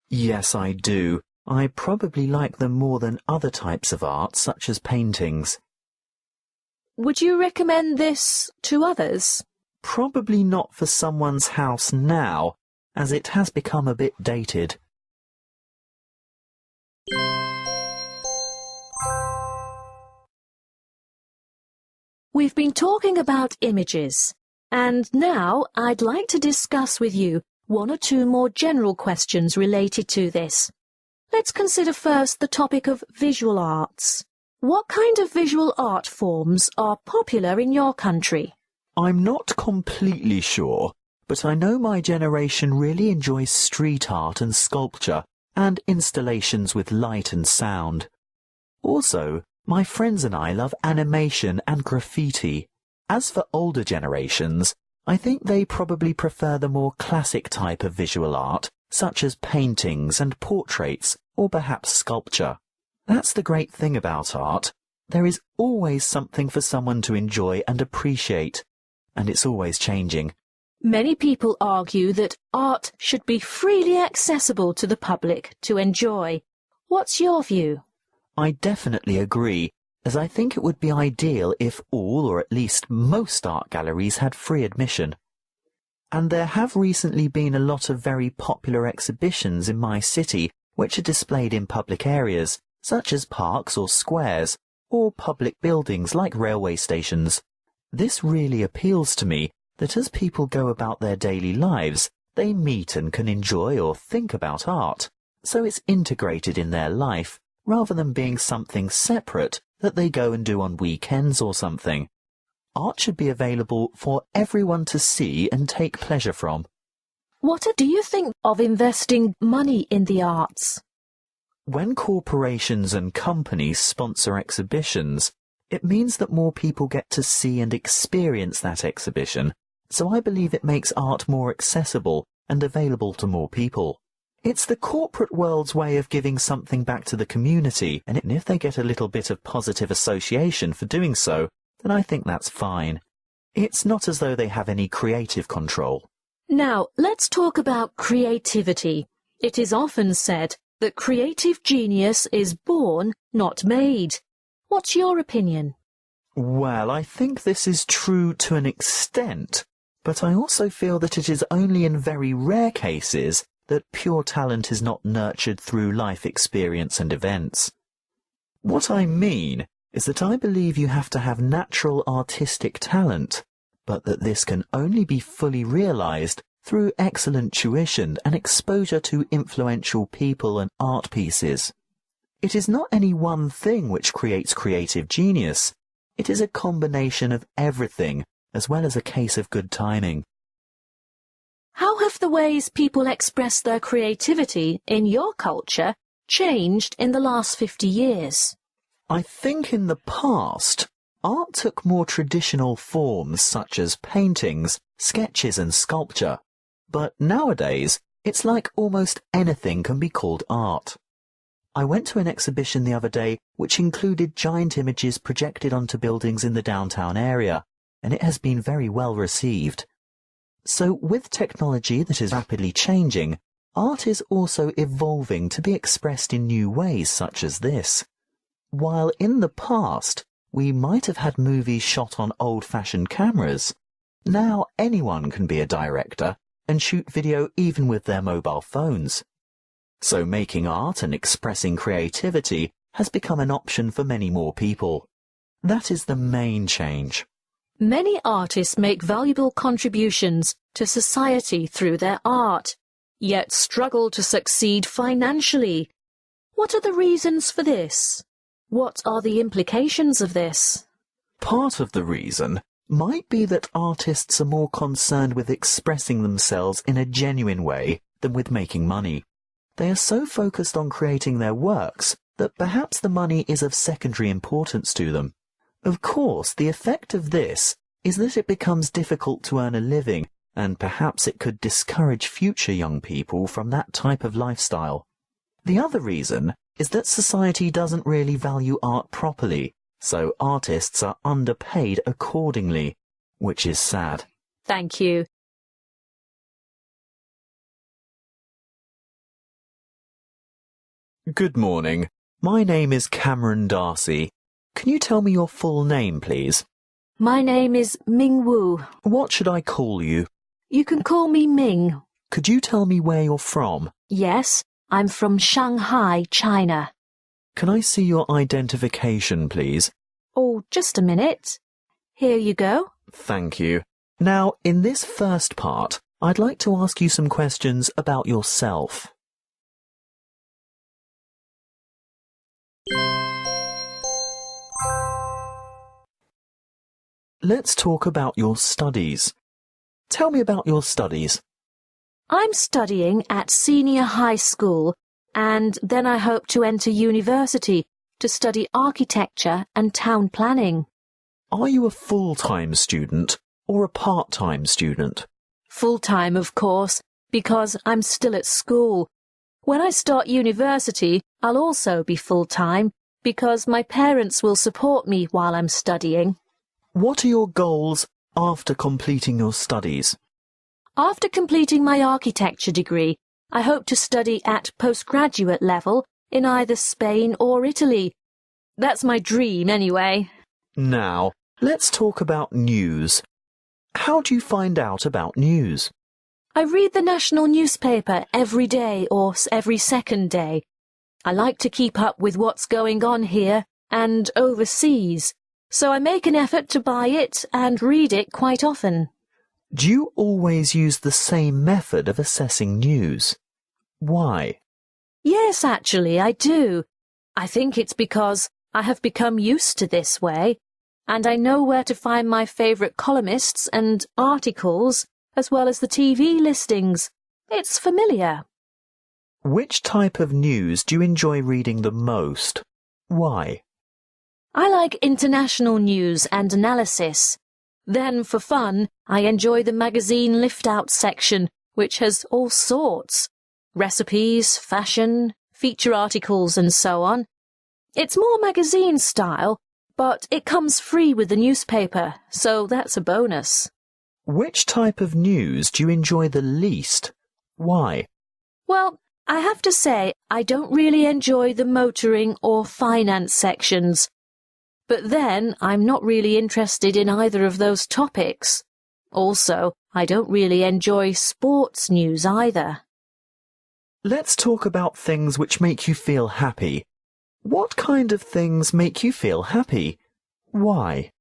Yes, I do. I probably like them more than other types of art, such as paintings. Would you recommend this to others? Probably not for someone's house now, as it has become a bit dated. We've been talking about images, and now I'd like to discuss with you one or two more general questions related to this. Let's consider first the topic of visual arts. What kind of visual art forms are popular in your country? I'm not completely sure, but I know my generation really enjoys street art and sculpture, and installations with light and sound. Also, my friends and I love animation and graffiti. As for older generations, I think they probably prefer the more classic type of visual art, such as paintings and portraits, or perhaps sculpture. That's the great thing about art. There is always something for someone to enjoy and appreciate, and it's always changing. Many people argue that art should be freely accessible to the public to enjoy. What's your view? I definitely agree, as I think it would be ideal if all or at least most art galleries had free admission. And there have recently been a lot of very popular exhibitions in my city which are displayed in public areas, such as parks or squares, or public buildings like railway stations. This really appeals to me, that as people go about their daily lives, they meet and can enjoy or think about art, so it's integrated in their life, rather than being something separate that they go and do on weekends or something. Art should be available for everyone to see and take pleasure from. What do you think of investing money in the arts? When corporations and companies sponsor exhibitions, it means that more people get to see and experience that exhibition, so I believe it makes art more accessible and available to more people. It's the corporate world's way of giving something back to the community, and if they get a little bit of positive association for doing so, then I think that's fine. It's not as though they have any creative control. Now, let's talk about creativity. It is often said that creative genius is born, not made. What's your opinion? Well, I think this is true to an extent, but I also feel that it is only in very rare cases that pure talent is not nurtured through life experience and events. What I mean is that I believe you have to have natural artistic talent, but that this can only be fully realized through excellent tuition and exposure to influential people and art pieces. It is not any one thing which creates creative genius. It is a combination of everything, as well as a case of good timing. How have the ways people express their creativity in your culture changed in the last 50 years? I think in the past, art took more traditional forms such as paintings, sketches and sculpture. But nowadays, it's like almost anything can be called art. I went to an exhibition the other day which included giant images projected onto buildings in the downtown area, and it has been very well received. So with technology that is rapidly changing, art is also evolving to be expressed in new ways such as this. While in the past, we might have had movies shot on old-fashioned cameras, now anyone can be a director and shoot video even with their mobile phones. So making art and expressing creativity has become an option for many more people. That is the main change. Many artists make valuable contributions to society through their art, yet struggle to succeed financially. What are the reasons for this? What are the implications of this? Part of the reason might be that artists are more concerned with expressing themselves in a genuine way than with making money. They are so focused on creating their works that perhaps the money is of secondary importance to them. Of course, the effect of this is that it becomes difficult to earn a living, and perhaps it could discourage future young people from that type of lifestyle. The other reason is that society doesn't really value art properly, so artists are underpaid accordingly, which is sad. Thank you. Good morning. My name is Cameron Darcy. Can you tell me your full name, please? My name is Ming Wu. What should I call you? You can call me Ming. Could you tell me where you're from? Yes, I'm from Shanghai, China. Can I see your identification, please? Oh, just a minute. Here you go. Thank you. Now, in this first part, I'd like to ask you some questions about yourself. Let's talk about your studies. Tell me about your studies. I'm studying at senior high school, and then I hope to enter university to study architecture and town planning. Are you a full-time student or a part-time student? Full-time, of course, because I'm still at school. When I start university, I'll also be full-time because my parents will support me while I'm studying. What are your goals after completing your studies? After completing my architecture degree, I hope to study at postgraduate level in either Spain or Italy. That's my dream, anyway. Now, let's talk about news. How do you find out about news? I read the national newspaper every day or every second day. I like to keep up with what's going on here and overseas, so I make an effort to buy it and read it quite often. Do you always use the same method of assessing news? Why? Yes, actually, I do. I think it's because I have become used to this way, and I know where to find my favourite columnists and articles, as well as the TV listings. It's familiar. Which type of news do you enjoy reading the most? Why? I like international news and analysis. Then, for fun, I enjoy the magazine lift-out section, which has all sorts. Recipes, fashion, feature articles and so on. It's more magazine style, but it comes free with the newspaper, so that's a bonus. Which type of news do you enjoy the least? Why? Well, I have to say I don't really enjoy the motoring or finance sections. But then I'm not really interested in either of those topics. Also, I don't really enjoy sports news either. Let's talk about things which make you feel happy. What kind of things make you feel happy? Why?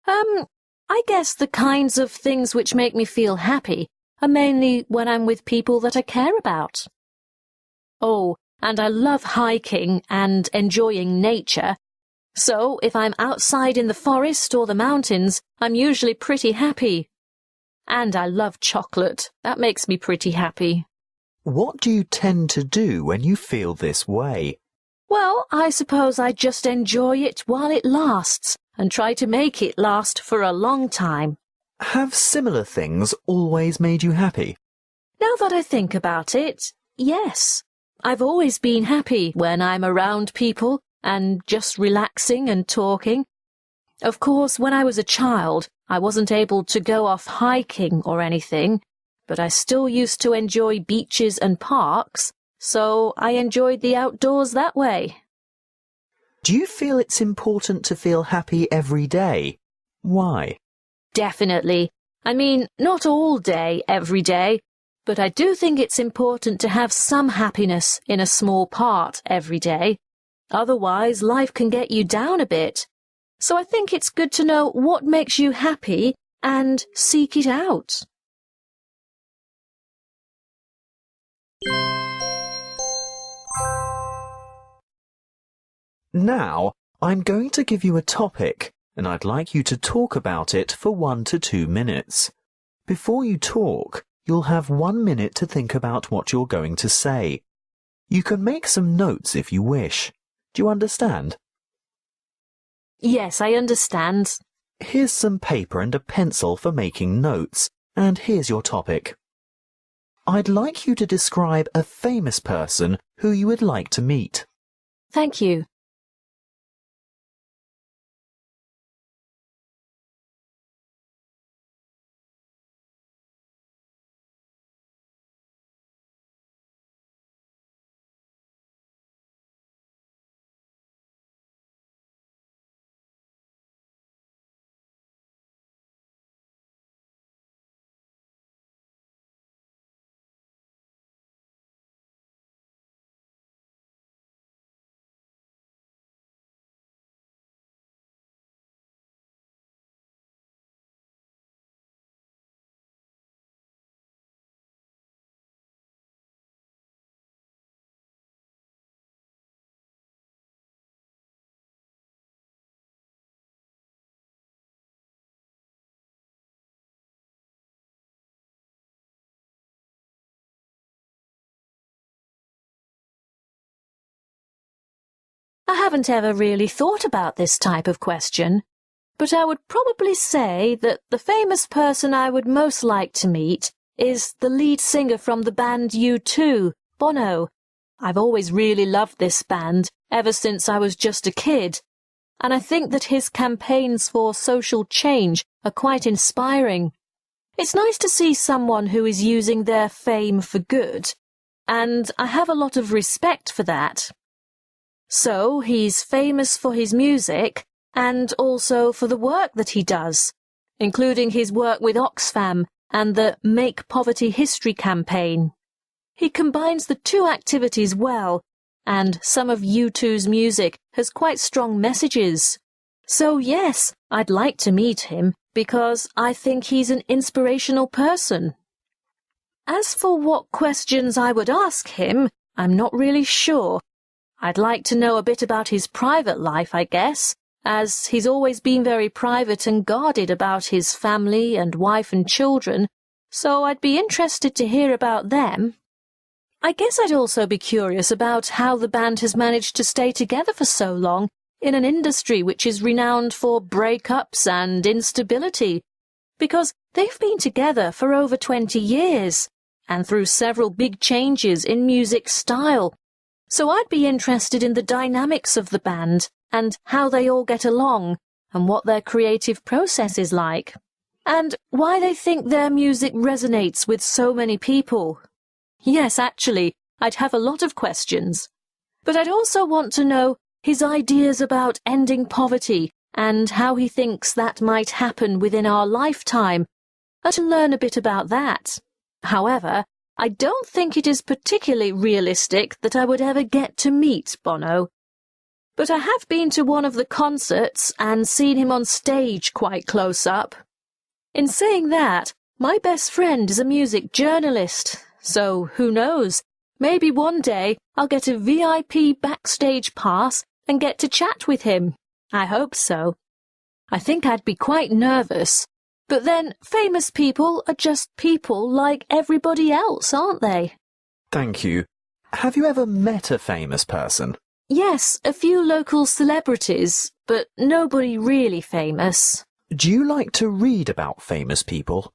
I guess the kinds of things which make me feel happy are mainly when I'm with people that I care about. Oh, and I love hiking and enjoying nature. So, if I'm outside in the forest or the mountains, I'm usually pretty happy. And I love chocolate. That makes me pretty happy. What do you tend to do when you feel this way? Well, I suppose I just enjoy it while it lasts, and try to make it last for a long time. Have similar things always made you happy? Now that I think about it, yes. I've always been happy when I'm around people and just relaxing and talking. Of course, when I was a child, I wasn't able to go off hiking or anything, but I still used to enjoy beaches and parks, so I enjoyed the outdoors that way. Do you feel it's important to feel happy every day? Why? Definitely. I mean, not all day, every day, but I do think it's important to have some happiness in a small part every day. Otherwise, life can get you down a bit. So I think it's good to know what makes you happy and seek it out. Now, I'm going to give you a topic, and I'd like you to talk about it for 1 to 2 minutes. Before you talk, you'll have 1 minute to think about what you're going to say. You can make some notes if you wish. Do you understand? Yes, I understand. Here's some paper and a pencil for making notes, and here's your topic. I'd like you to describe a famous person who you would like to meet. Thank you. I haven't ever really thought about this type of question, but I would probably say that the famous person I would most like to meet is the lead singer from the band U2, Bono. I've always really loved this band ever since I was just a kid, and I think that his campaigns for social change are quite inspiring. It's nice to see someone who is using their fame for good, and I have a lot of respect for that. So he's famous for his music and also for the work that he does, including his work with Oxfam and the Make Poverty History campaign. He combines the two activities well, and some of U2's music has quite strong messages. So yes, I'd like to meet him because I think he's an inspirational person. As for what questions I would ask him, I'm not really sure. I'd like to know a bit about his private life, I guess, as he's always been very private and guarded about his family and wife and children, so I'd be interested to hear about them. I guess I'd also be curious about how the band has managed to stay together for so long in an industry which is renowned for breakups and instability, because they've been together for over 20 years, and through several big changes in music style. So I'd be interested in the dynamics of the band and how they all get along and what their creative process is like, and why they think their music resonates with so many people. Yes, actually, I'd have a lot of questions. But I'd also want to know his ideas about ending poverty and how he thinks that might happen within our lifetime, and to learn a bit about that. However, I don't think it is particularly realistic that I would ever get to meet Bono. But I have been to one of the concerts and seen him on stage quite close up. In saying that, my best friend is a music journalist, so who knows, maybe one day I'll get a VIP backstage pass and get to chat with him. I hope so. I think I'd be quite nervous. But then, famous people are just people like everybody else, aren't they? Thank you. Have you ever met a famous person? Yes, a few local celebrities, but nobody really famous. Do you like to read about famous people?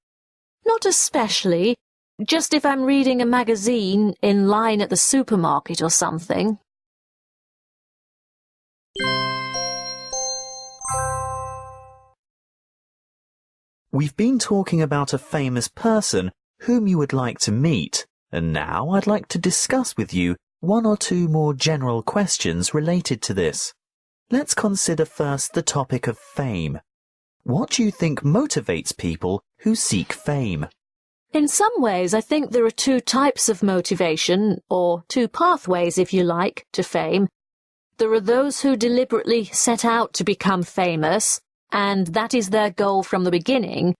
Not especially, just if I'm reading a magazine in line at the supermarket or something. We've been talking about a famous person whom you would like to meet, and now I'd like to discuss with you one or two more general questions related to this. Let's consider first the topic of fame. What do you think motivates people who seek fame? In some ways, I think there are two types of motivation, or two pathways, if you like, to fame. There are those who deliberately set out to become famous, and that is their goal from the beginning.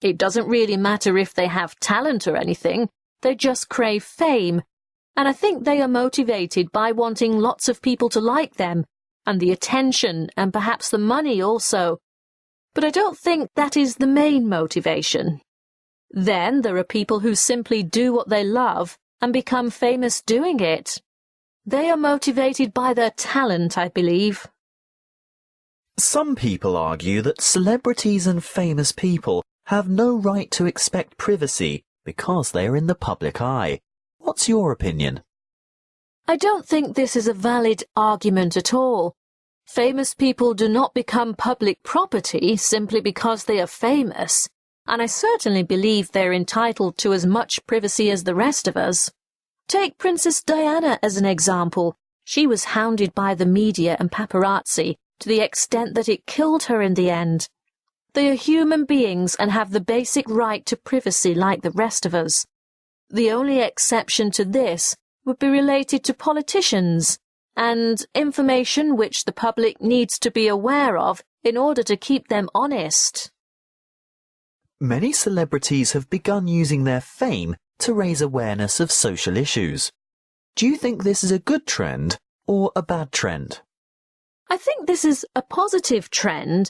It doesn't really matter if they have talent or anything, they just crave fame. And I think they are motivated by wanting lots of people to like them, and the attention, and perhaps the money also. But I don't think that is the main motivation. Then there are people who simply do what they love and become famous doing it. They are motivated by their talent, I believe. Some people argue that celebrities and famous people have no right to expect privacy because they are in the public eye. What's your opinion? I don't think this is a valid argument at all. Famous people do not become public property simply because they are famous, and I certainly believe they're entitled to as much privacy as the rest of us. Take Princess Diana as an example. She was hounded by the media and paparazzi to the extent that it killed her in the end. They are human beings and have the basic right to privacy like the rest of us. The only exception to this would be related to politicians and information which the public needs to be aware of in order to keep them honest. Many celebrities have begun using their fame to raise awareness of social issues. Do you think this is a good trend or a bad trend? I think this is a positive trend,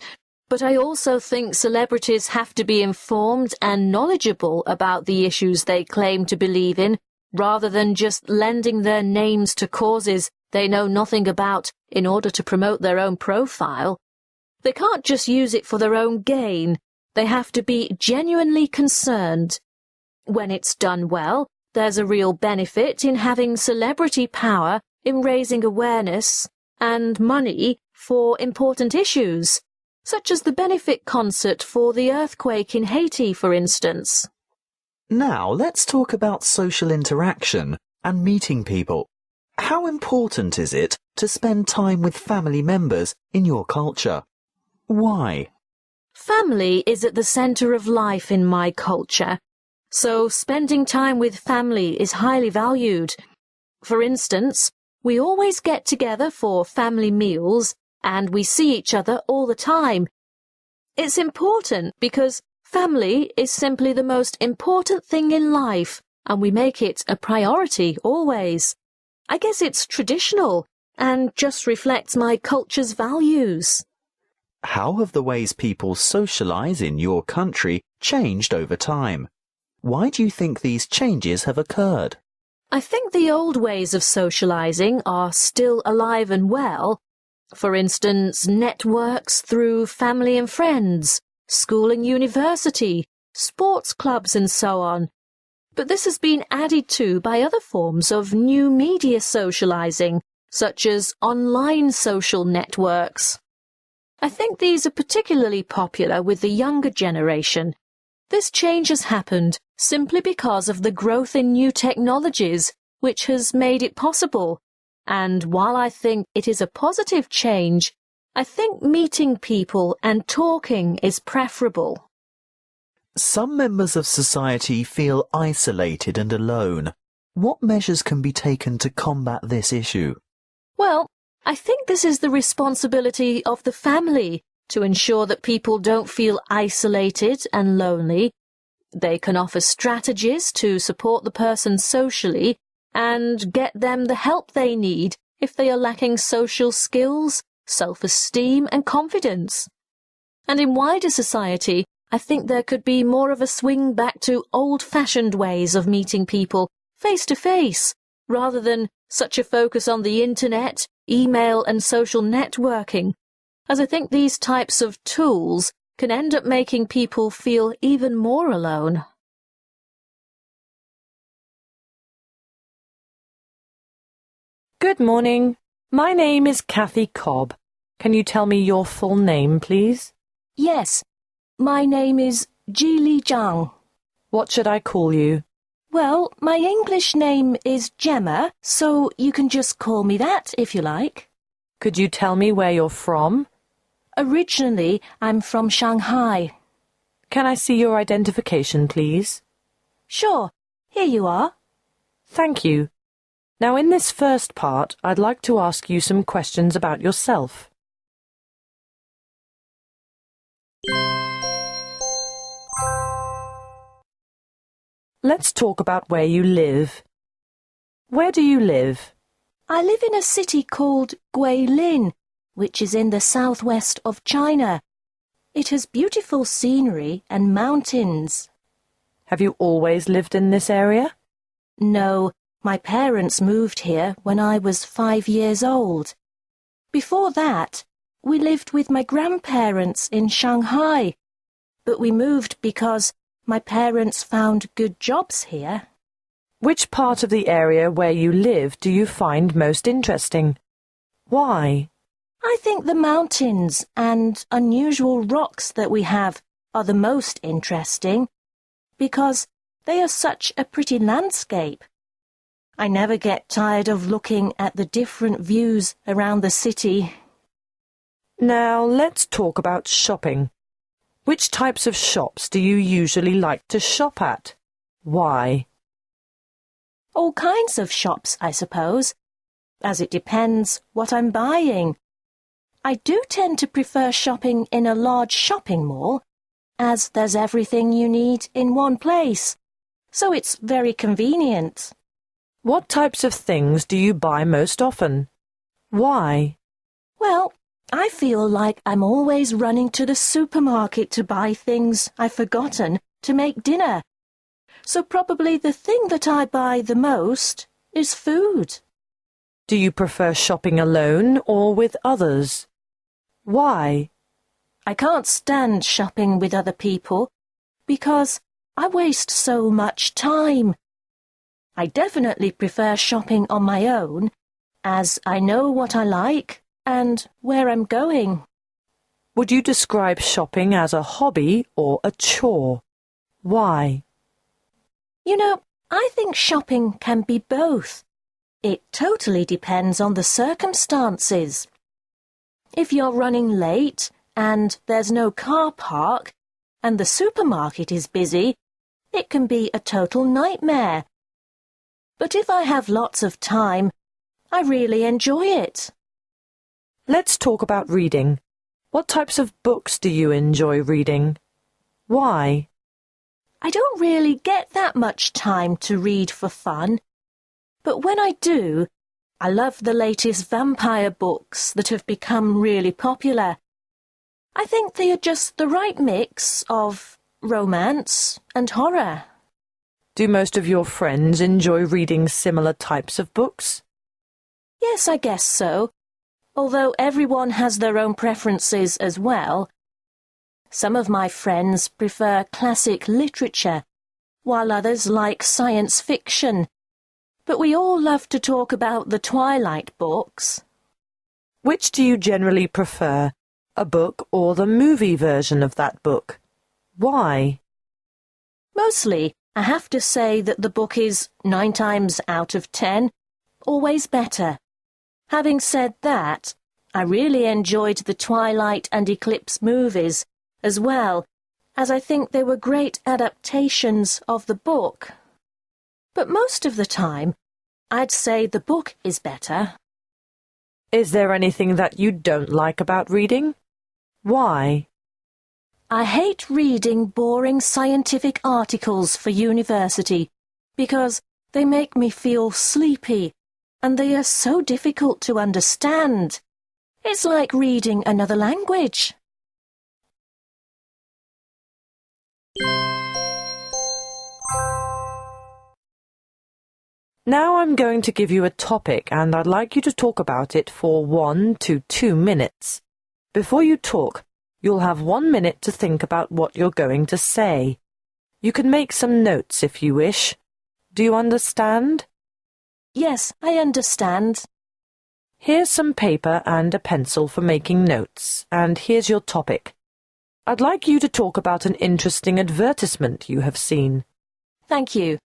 but I also think celebrities have to be informed and knowledgeable about the issues they claim to believe in, rather than just lending their names to causes they know nothing about in order to promote their own profile. They can't just use it for their own gain. They have to be genuinely concerned. When it's done well, there's a real benefit in having celebrity power in raising awareness and money for important issues, such as the benefit concert for the earthquake in Haiti, for instance. Now let's talk about social interaction and meeting people. How important is it to spend time with family members in your culture? Why? Family is at the center of life in my culture, so spending time with family is highly valued. For instance, we always get together for family meals and we see each other all the time. It's important because family is simply the most important thing in life and we make it a priority always. I guess it's traditional and just reflects my culture's values. How have the ways people socialize in your country changed over time? Why do you think these changes have occurred? I think the old ways of socializing are still alive and well. For instance, networks through family and friends, school and university, sports clubs and so on. But this has been added to by other forms of new media socializing, such as online social networks. I think these are particularly popular with the younger generation. This change has happened simply because of the growth in new technologies, which has made it possible. And while I think it is a positive change, I think meeting people and talking is preferable. Some members of society feel isolated and alone. What measures can be taken to combat this issue? Well, I think this is the responsibility of the family to ensure that people don't feel isolated and lonely. They can offer strategies to support the person socially and get them the help they need if they are lacking social skills, self-esteem and confidence. And in wider society, I think there could be more of a swing back to old-fashioned ways of meeting people face-to-face, rather than such a focus on the internet, email and social networking, as I think these types of tools can end up making people feel even more alone. Good morning. My name is Kathy Cobb. Can you tell me your full name, please? Yes, my name is Jili Zhang. What should I call you? Well, my English name is Gemma, so you can just call me that if you like. Could you tell me where you're from? Originally, I'm from Shanghai. Can I see your identification, please? Sure, here you are. Thank you. Now, in this first part, I'd like to ask you some questions about yourself. Let's talk about where you live. Where do you live? I live in a city called Guilin, which is in the southwest of China. It has beautiful scenery and mountains. Have you always lived in this area? No, my parents moved here when I was 5 years old. Before that, we lived with my grandparents in Shanghai, but we moved because my parents found good jobs here. Which part of the area where you live do you find most interesting? Why? I think the mountains and unusual rocks that we have are the most interesting, because they are such a pretty landscape. I never get tired of looking at the different views around the city. Now, let's talk about shopping. Which types of shops do you usually like to shop at? Why? All kinds of shops, I suppose, as it depends what I'm buying. I do tend to prefer shopping in a large shopping mall, as there's everything you need in one place, so it's very convenient. What types of things do you buy most often? Why? Well, I feel like I'm always running to the supermarket to buy things I've forgotten to make dinner. So probably the thing that I buy the most is food. Do you prefer shopping alone or with others? Why? I can't stand shopping with other people because I waste so much time. I definitely prefer shopping on my own, as I know what I like and where I'm going. Would you describe shopping as a hobby or a chore? Why? You know, I think shopping can be both. It totally depends on the circumstances. If you're running late and there's no car park and the supermarket is busy, it can be a total nightmare. But if I have lots of time, I really enjoy it. Let's talk about reading. What types of books do you enjoy reading? Why? I don't really get that much time to read for fun, but when I do, I love the latest vampire books that have become really popular. I think they are just the right mix of romance and horror. Do most of your friends enjoy reading similar types of books? Yes, I guess so, although everyone has their own preferences as well. Some of my friends prefer classic literature, while others like science fiction. But we all love to talk about the Twilight books. Which do you generally prefer, a book or the movie version of that book? Why? Mostly, I have to say that the book is 9 times out of 10, always better. Having said that, I really enjoyed the Twilight and Eclipse movies, as well, as I think they were great adaptations of the book. But most of the time, I'd say the book is better. Is there anything that you don't like about reading? Why? I hate reading boring scientific articles for university because they make me feel sleepy and they are so difficult to understand. It's like reading another language. Now I'm going to give you a topic and I'd like you to talk about it for 1 to 2 minutes. Before you talk, you'll have 1 minute to think about what you're going to say. You can make some notes if you wish. Do you understand? Yes, I understand. Here's some paper and a pencil for making notes, and here's your topic. I'd like you to talk about an interesting advertisement you have seen. Thank you.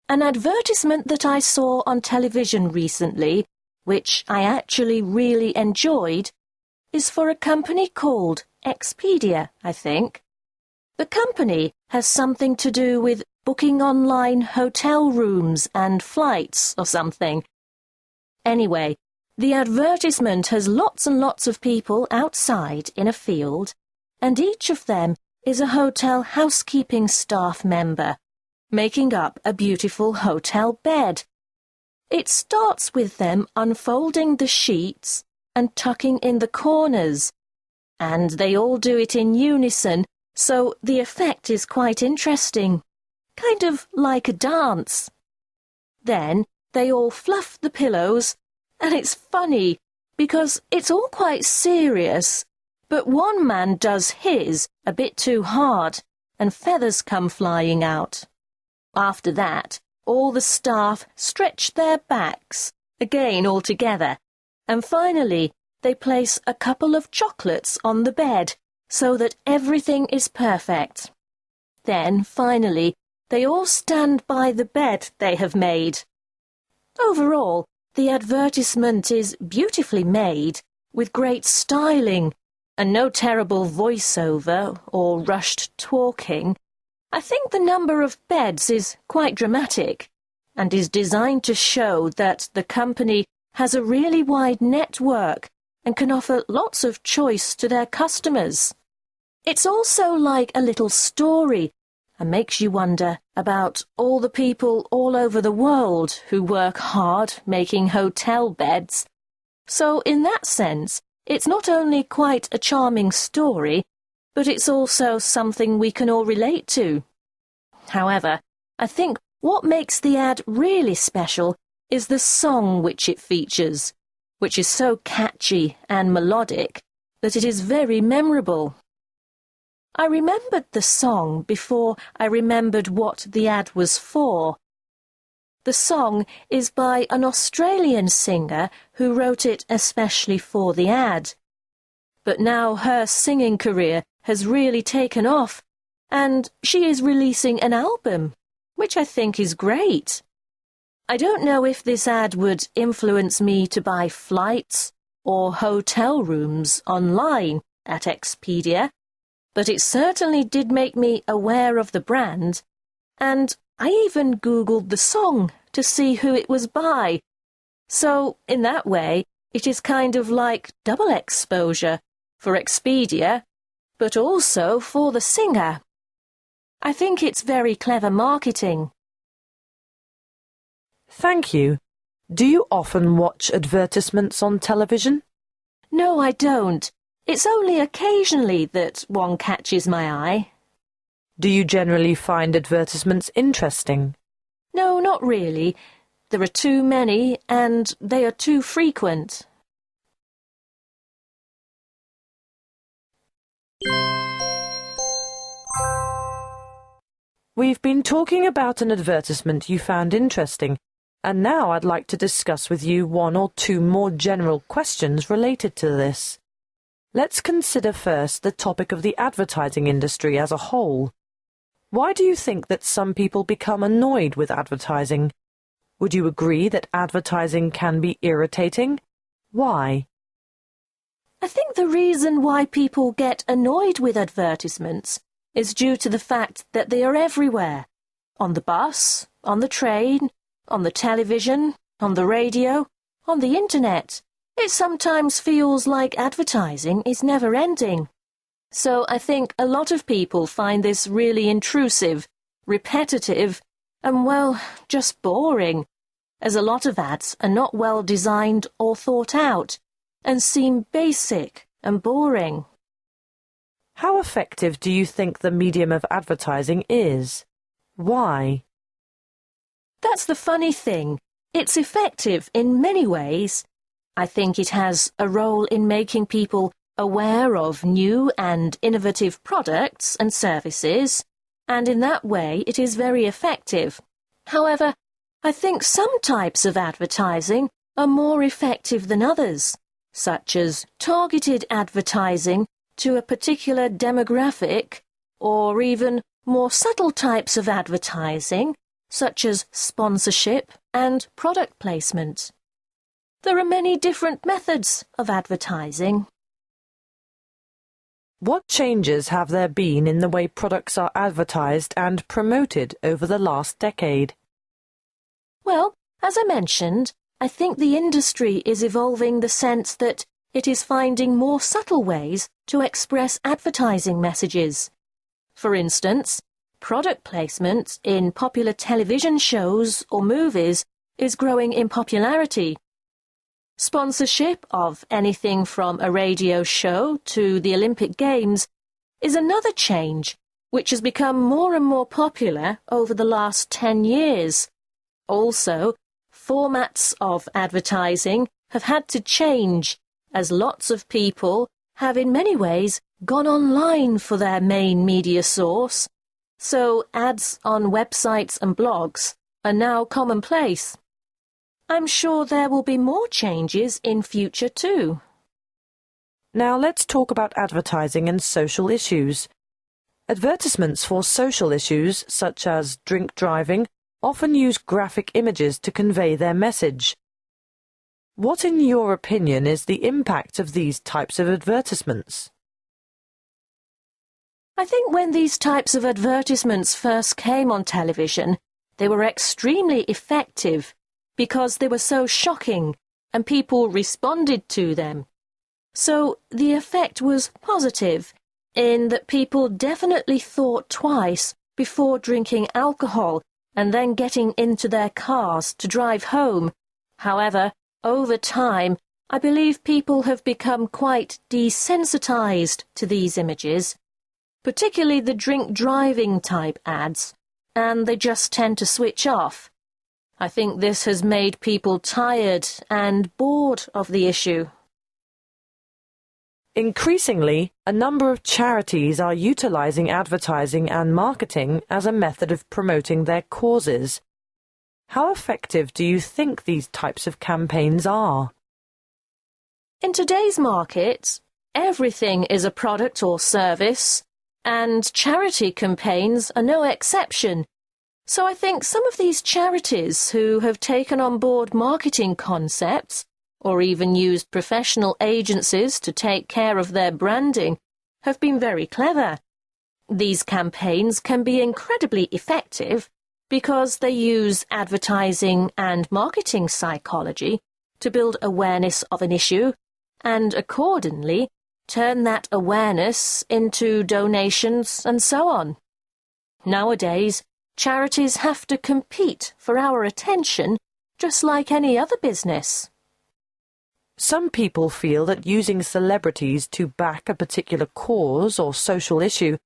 An advertisement that I saw on television recently, which I actually really enjoyed, is for a company called Expedia, I think. The company has something to do with booking online hotel rooms and flights or something. Anyway, the advertisement has lots and lots of people outside in a field, and each of them is a hotel housekeeping staff member, making up a beautiful hotel bed. It starts with them unfolding the sheets and tucking in the corners, and they all do it in unison, so the effect is quite interesting, kind of like a dance. Then they all fluff the pillows, and it's funny because it's all quite serious, but one man does his a bit too hard, and feathers come flying out. After that, all the staff stretch their backs, again all together, and finally they place a couple of chocolates on the bed so that everything is perfect. Then, finally, they all stand by the bed they have made. Overall, the advertisement is beautifully made, with great styling, and no terrible voiceover or rushed talking. I think the number of beds is quite dramatic and is designed to show that the company has a really wide network and can offer lots of choice to their customers. It's also like a little story and makes you wonder about all the people all over the world who work hard making hotel beds. So in that sense, it's not only quite a charming story, but it's also something we can all relate to. However, I think what makes the ad really special is the song which it features, which is so catchy and melodic that it is very memorable. I remembered the song before I remembered what the ad was for. The song is by an Australian singer who wrote it especially for the ad. But now her singing career has really taken off, and she is releasing an album, which I think is great. I don't know if this ad would influence me to buy flights or hotel rooms online at Expedia, but it certainly did make me aware of the brand, and I even Googled the song to see who it was by. So, in that way, it is kind of like double exposure for Expedia, but also for the singer. I think it's very clever marketing. Thank you. Do you often watch advertisements on television? No, I don't. It's only occasionally that one catches my eye. Do you generally find advertisements interesting? No, not really. There are too many, and they are too frequent. We've been talking about an advertisement you found interesting. And now I'd like to discuss with you one or two more general questions related to this. Let's consider first the topic of the advertising industry as a whole. Why do you think that some people become annoyed with advertising? Would you agree that advertising can be irritating? Why? I think the reason why people get annoyed with advertisements is due to the fact that they are everywhere. On the bus, on the train, on the television, on the radio, on the internet. It sometimes feels like advertising is never ending. So I think a lot of people find this really intrusive, repetitive, and well, just boring, as a lot of ads are not well designed or thought out, and seem basic and boring. How effective do you think the medium of advertising is? Why? That's the funny thing. It's effective in many ways. I think it has a role in making people aware of new and innovative products and services, and in that way it is very effective. However, I think some types of advertising are more effective than others, such as targeted advertising to a particular demographic, or even more subtle types of advertising, such as sponsorship and product placement. There are many different methods of advertising. What changes have there been in the way products are advertised and promoted over the last decade? Well, as I mentioned, I think the industry is evolving the sense that it is finding more subtle ways to express advertising messages. For instance, product placement in popular television shows or movies is growing in popularity. Sponsorship of anything from a radio show to the Olympic Games is another change which has become more and more popular over the last 10 years. Also, formats of advertising have had to change as lots of people have in many ways gone online for their main media source, so ads on websites and blogs are now commonplace. I'm sure there will be more changes in future too. Now let's talk about advertising and social issues. Advertisements for social issues, such as drink driving, often use graphic images to convey their message. What, in your opinion, is the impact of these types of advertisements? I think when these types of advertisements first came on television, they were extremely effective because they were so shocking and people responded to them. So the effect was positive in that people definitely thought twice before drinking alcohol and then getting into their cars to drive home. However, over time, I believe people have become quite desensitized to these images, particularly the drink driving type ads, and they just tend to switch off. I think this has made people tired and bored of the issue. Increasingly, a number of charities are utilizing advertising and marketing as a method of promoting their causes. How effective do you think these types of campaigns are? In today's market, everything is a product or service, and charity campaigns are no exception. So I think some of these charities who have taken on board marketing concepts or even used professional agencies to take care of their branding, have been very clever. These campaigns can be incredibly effective because they use advertising and marketing psychology to build awareness of an issue and accordingly turn that awareness into donations and so on. Nowadays, charities have to compete for our attention just like any other business. Some people feel that using celebrities to back a particular cause or social issue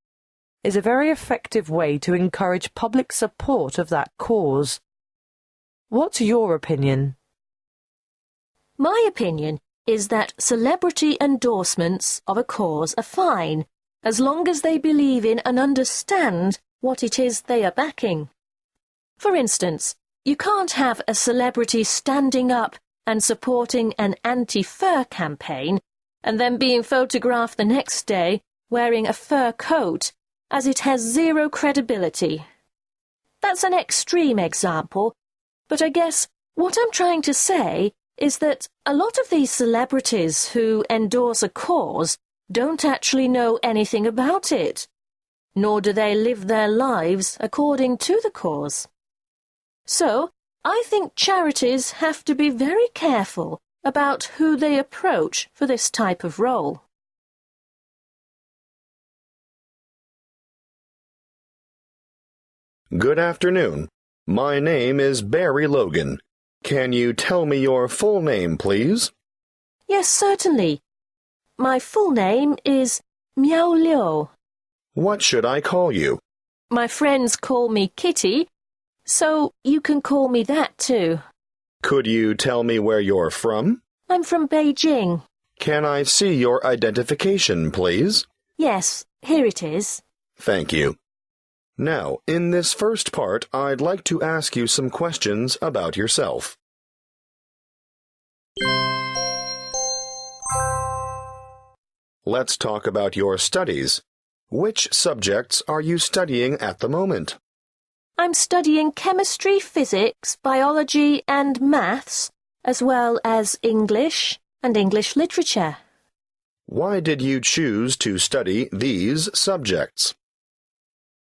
is a very effective way to encourage public support of that cause. What's your opinion? My opinion is that celebrity endorsements of a cause are fine, as long as they believe in and understand what it is they are backing. For instance, You can't have a celebrity standing up and supporting an anti-fur campaign and then being photographed the next day wearing a fur coat, as it has zero credibility. That's an extreme example, but I guess what I'm trying to say is that a lot of these celebrities who endorse a cause don't actually know anything about it, nor do they live their lives according to the cause. So, I think charities have to be very careful about who they approach for this type of role. Good afternoon. My name is Barry Logan. Can you tell me your full name, please? Yes, certainly. My full name is Miao Liu. What should I call you? My friends call me Kitty, so you can call me that too. Could you tell me where you're from? I'm from Beijing. Can I see your identification, please? Yes, here it is. Thank you. Now, in this first part, I'd like to ask you some questions about yourself. Let's talk about your studies. Which subjects are you studying at the moment? I'm studying chemistry, physics, biology and maths, as well as English and English literature. Why did you choose to study these subjects?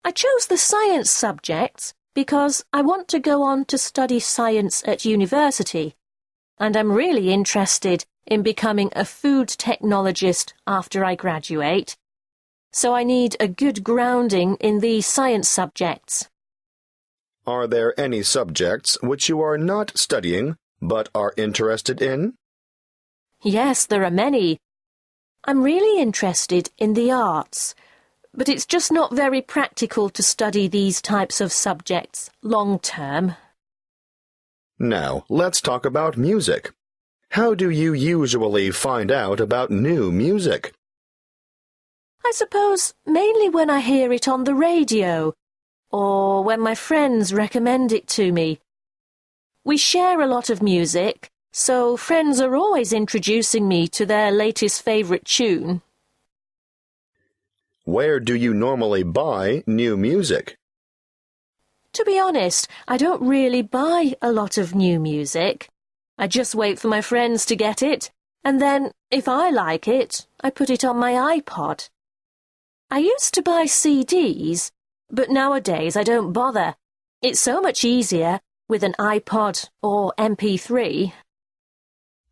I chose the science subjects because I want to go on to study science at university, and I'm really interested in becoming a food technologist after I graduate, so I need a good grounding in these science subjects. Are there any subjects which you are not studying but are interested in? Yes, there are many. I'm really interested in the arts, but it's just not very practical to study these types of subjects long term. Now, let's talk about music. How do you usually find out about new music? I suppose mainly when I hear it on the radio, or when my friends recommend it to me. We share a lot of music, so friends are always introducing me to their latest favourite tune. Where do you normally buy new music? To be honest, I don't really buy a lot of new music. I just wait for my friends to get it, and then, if I like it, I put it on my iPod. I used to buy CDs, but nowadays I don't bother. It's so much easier with an iPod or MP3.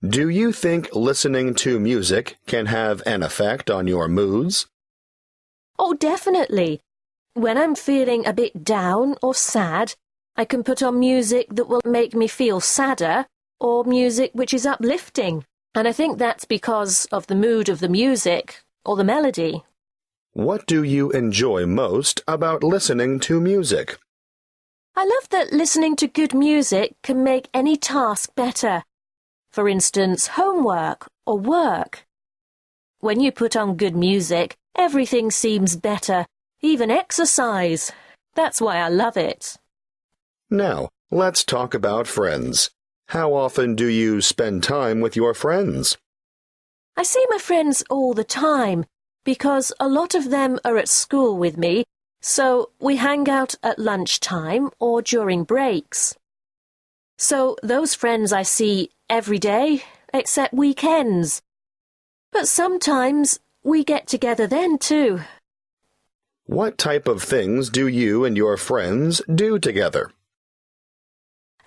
Do you think listening to music can have an effect on your moods? Oh, definitely. When I'm feeling a bit down or sad, I can put on music that will make me feel sadder, or music which is uplifting. And I think that's because of the mood of the music or the melody. What do you enjoy most about listening to music? I love that listening to good music can make any task better. For instance, homework or work. When you put on good music, everything seems better, even exercise. That's why I love it. Now, let's talk about friends. How often do you spend time with your friends? I see my friends all the time, because a lot of them are at school with me, so we hang out at lunchtime or during breaks. So those friends I see every day, except weekends. But sometimes we get together then too. What type of things do you and your friends do together?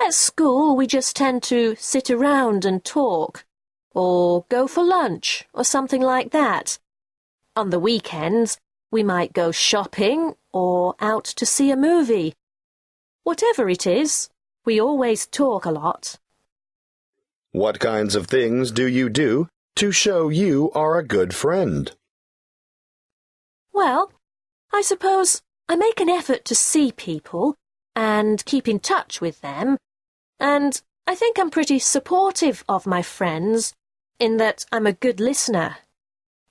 At school, we just tend to sit around and talk, or go for lunch, or something like that. On the weekends, we might go shopping or out to see a movie. Whatever it is, we always talk a lot. What kinds of things do you do to show you are a good friend? Well, I suppose I make an effort to see people and keep in touch with them, and I think I'm pretty supportive of my friends in that I'm a good listener.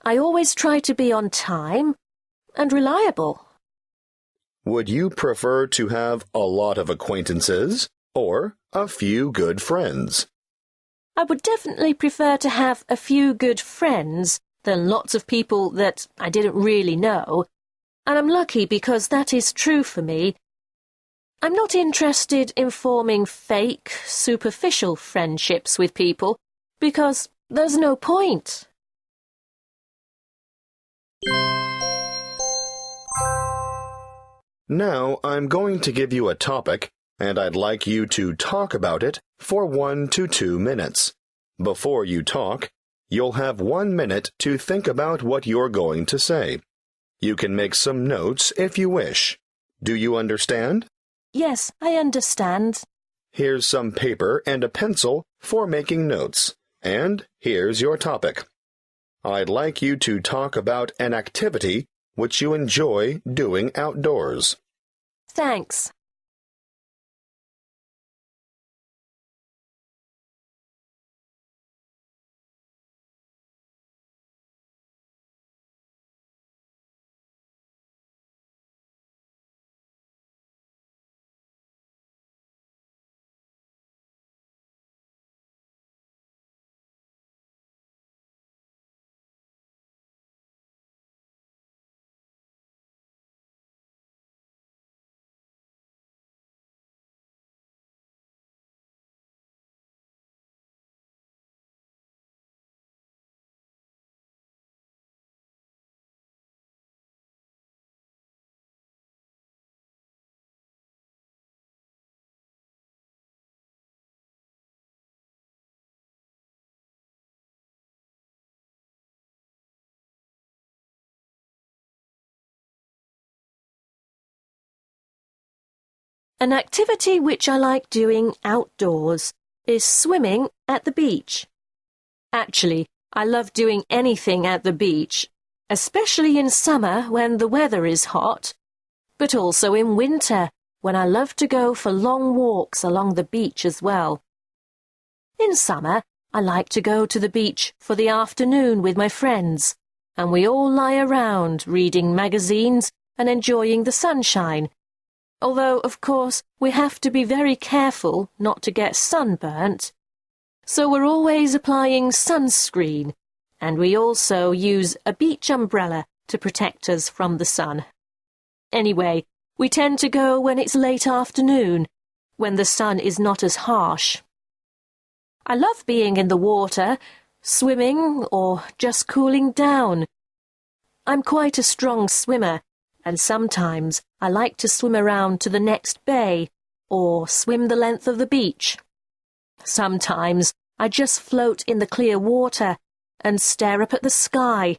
I always try to be on time and reliable. Would you prefer to have a lot of acquaintances or a few good friends. I would definitely prefer to have a few good friends than lots of people that I didn't really know, and I'm lucky because that is true for me. I'm not interested in forming fake, superficial friendships with people because there's no point. Now I'm going to give you a topic, and I'd like you to talk about it for 1 to 2 minutes. Before you talk, you'll have 1 minute to think about what you're going to say. You can make some notes if you wish. Do you understand? Yes, I understand. Here's some paper and a pencil for making notes. And here's your topic. I'd like you to talk about an activity which you enjoy doing outdoors. Thanks. An activity which I like doing outdoors is swimming at the beach. Actually, I love doing anything at the beach, especially in summer when the weather is hot, but also in winter when I love to go for long walks along the beach as well. In summer, I like to go to the beach for the afternoon with my friends, and we all lie around reading magazines and enjoying the sunshine. Although, of course, we have to be very careful not to get sunburnt. So we're always applying sunscreen, and we also use a beach umbrella to protect us from the sun. Anyway, we tend to go when it's late afternoon, when the sun is not as harsh. I love being in the water, swimming, or just cooling down. I'm quite a strong swimmer, and sometimes I like to swim around to the next bay or swim the length of the beach. Sometimes I just float in the clear water and stare up at the sky.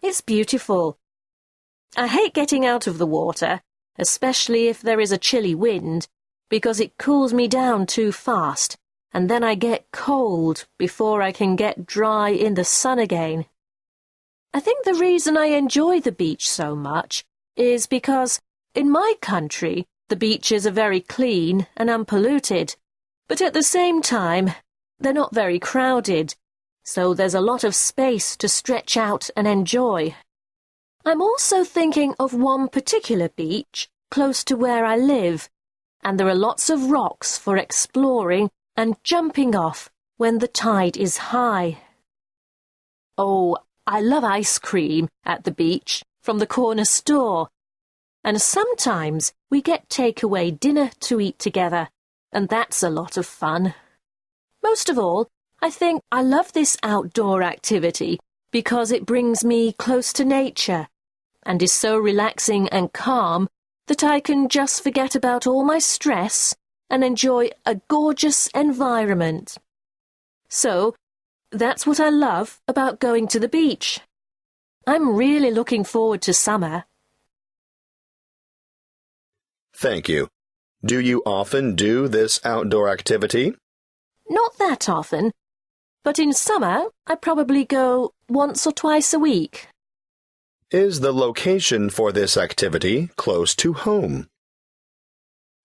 It's beautiful. I hate getting out of the water, especially if there is a chilly wind, because it cools me down too fast, and then I get cold before I can get dry in the sun again. I think the reason I enjoy the beach so much is because, in my country, the beaches are very clean and unpolluted, but at the same time, they're not very crowded, so there's a lot of space to stretch out and enjoy. I'm also thinking of one particular beach close to where I live, and there are lots of rocks for exploring and jumping off when the tide is high. Oh, I love ice cream at the beach from the corner store, and sometimes we get takeaway dinner to eat together, and that's a lot of fun. Most of all, I think I love this outdoor activity because it brings me close to nature and is so relaxing and calm that I can just forget about all my stress and enjoy a gorgeous environment. So, that's what I love about going to the beach. I'm really looking forward to summer. Thank you. Do you often do this outdoor activity? Not that often, but in summer I probably go once or twice a week. Is the location for this activity close to home?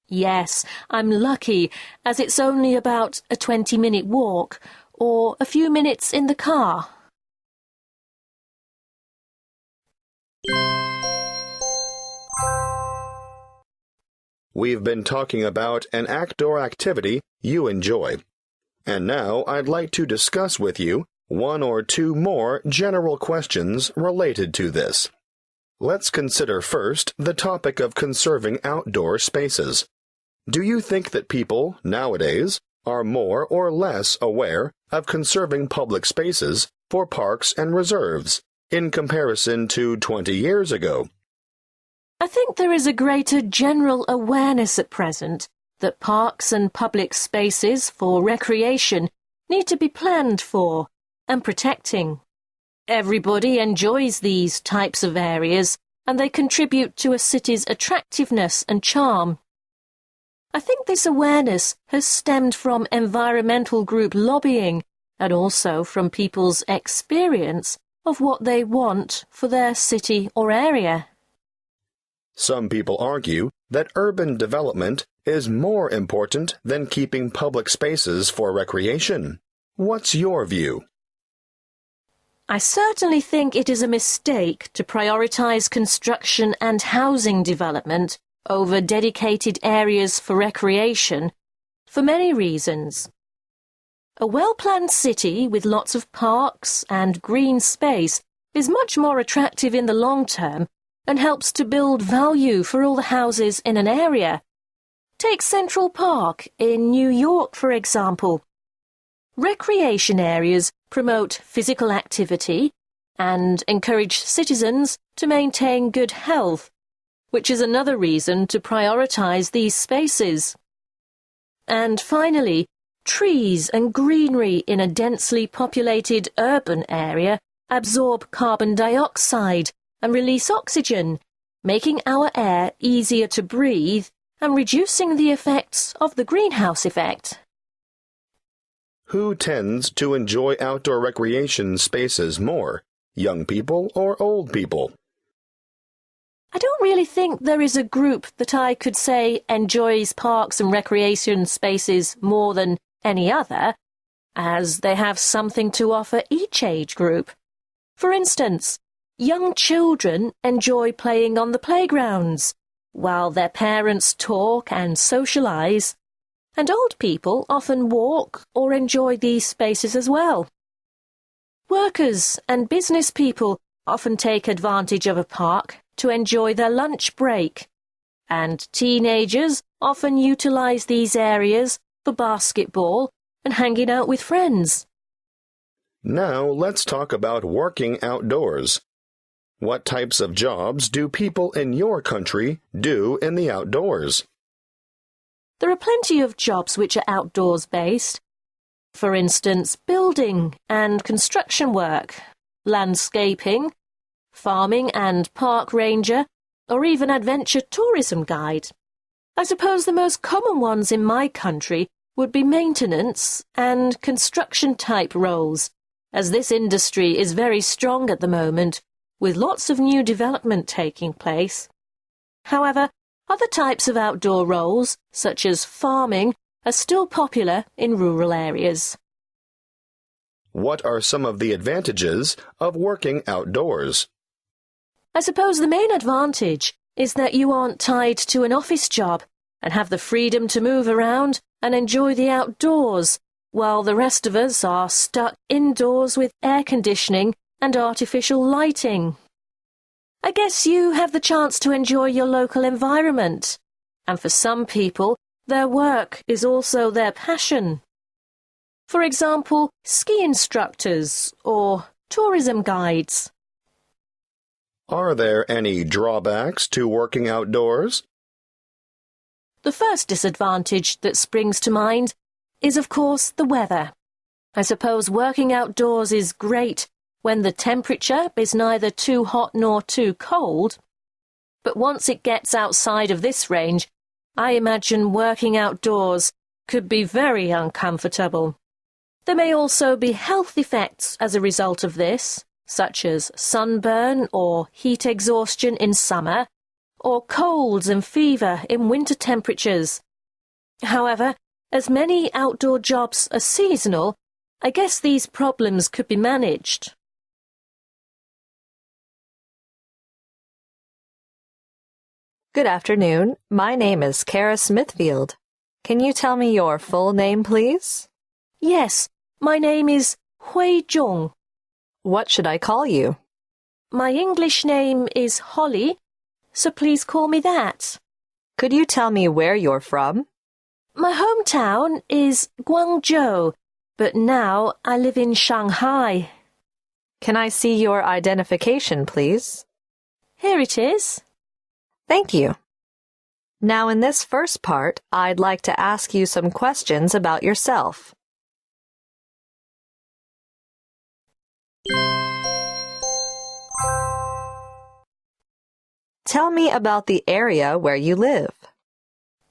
Yes, I'm lucky, as it's only about a 20-minute walk or a few minutes in the car. We've been talking about an outdoor activity you enjoy. And now I'd like to discuss with you one or two more general questions related to this. Let's consider first the topic of conserving outdoor spaces. Do you think that people, nowadays, are more or less aware of conserving public spaces for parks and reserves in comparison to 20 years ago? I think there is a greater general awareness at present that parks and public spaces for recreation need to be planned for and protecting. Everybody enjoys these types of areas, and they contribute to a city's attractiveness and charm. I think this awareness has stemmed from environmental group lobbying and also from people's experience of what they want for their city or area. Some people argue that urban development is more important than keeping public spaces for recreation. What's your view? I certainly think it is a mistake to prioritize construction and housing development over dedicated areas for recreation for many reasons. A well-planned city with lots of parks and green space is much more attractive in the long term and helps to build value for all the houses in an area. Take Central Park in New York, for example. Recreation areas promote physical activity and encourage citizens to maintain good health, which is another reason to prioritize these spaces. And finally, trees and greenery in a densely populated urban area absorb carbon dioxide and release oxygen, making our air easier to breathe and reducing the effects of the greenhouse effect. Who tends to enjoy outdoor recreation spaces more, young people or old people? I don't really think there is a group that I could say enjoys parks and recreation spaces more than any other, as they have something to offer each age group. For instance, young children enjoy playing on the playgrounds, while their parents talk and socialize, and old people often walk or enjoy these spaces as well. Workers and business people often take advantage of a park to enjoy their lunch break, and teenagers often utilize these areas for basketball and hanging out with friends. Now let's talk about working outdoors. What types of jobs do people in your country do in the outdoors? There are plenty of jobs which are outdoors based. For instance, building and construction work, landscaping, farming and park ranger, or even adventure tourism guide. I suppose the most common ones in my country would be maintenance and construction type roles, as this industry is very strong at the moment, with lots of new development taking place. However, other types of outdoor roles, such as farming, are still popular in rural areas. What are some of the advantages of working outdoors? I suppose the main advantage is that you aren't tied to an office job and have the freedom to move around and enjoy the outdoors, while the rest of us are stuck indoors with air conditioning and artificial lighting. I guess you have the chance to enjoy your local environment, and for some people, their work is also their passion. For example, ski instructors or tourism guides. Are there any drawbacks to working outdoors? The first disadvantage that springs to mind is, of course, the weather. I suppose working outdoors is great when the temperature is neither too hot nor too cold, but once it gets outside of this range, I imagine working outdoors could be very uncomfortable. There may also be health effects as a result of this, such as sunburn or heat exhaustion in summer, or colds and fever in winter temperatures. However, as many outdoor jobs are seasonal, I guess these problems could be managed. Good afternoon. My name is Kara Smithfield. Can you tell me your full name, please? Yes, my name is Hui Zhong. What should I call you? My English name is Holly, so please call me that. Could you tell me where you're from? My hometown is Guangzhou, but now I live in Shanghai. Can I see your identification, please? Here it is. Thank you. Now, in this first part, I'd like to ask you some questions about yourself. Tell me about the area where you live.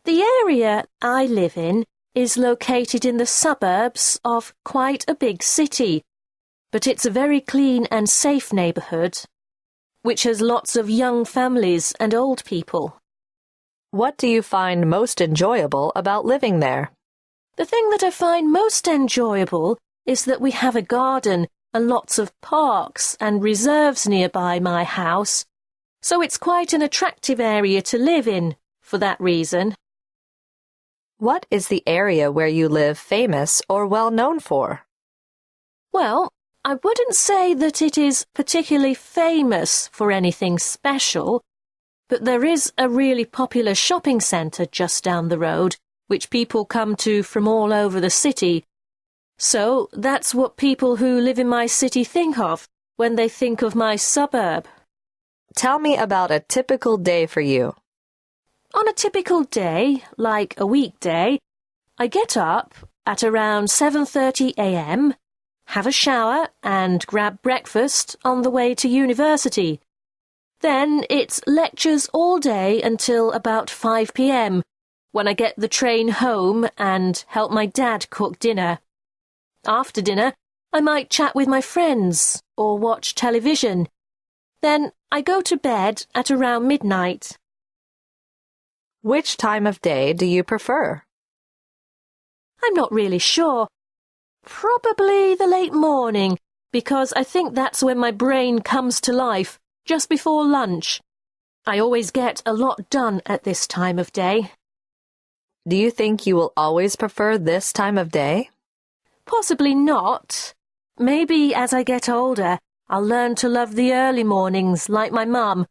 The area I live in is located in the suburbs of quite a big city, but it's a very clean and safe neighbourhood, which has lots of young families and old people. What do you find most enjoyable about living there? The thing that I find most enjoyable is that we have a garden and lots of parks and reserves nearby my house, so it's quite an attractive area to live in for that reason. What is the area where you live famous or well known for? Well, I wouldn't say that it is particularly famous for anything special, but there is a really popular shopping centre just down the road, which people come to from all over the city. So that's what people who live in my city think of when they think of my suburb. Tell me about a typical day for you. On a typical day, like a weekday, I get up at around 7:30 a.m., have a shower and grab breakfast on the way to university. Then it's lectures all day until about 5 p.m, when I get the train home and help my dad cook dinner. After dinner, I might chat with my friends or watch television. Then I go to bed at around midnight. Which time of day do you prefer? I'm not really sure. Probably the late morning, because I think that's when my brain comes to life, just before lunch. I always get a lot done at this time of day. Do you think you will always prefer this time of day? Possibly not. Maybe as I get older, I'll learn to love the early mornings like my mum.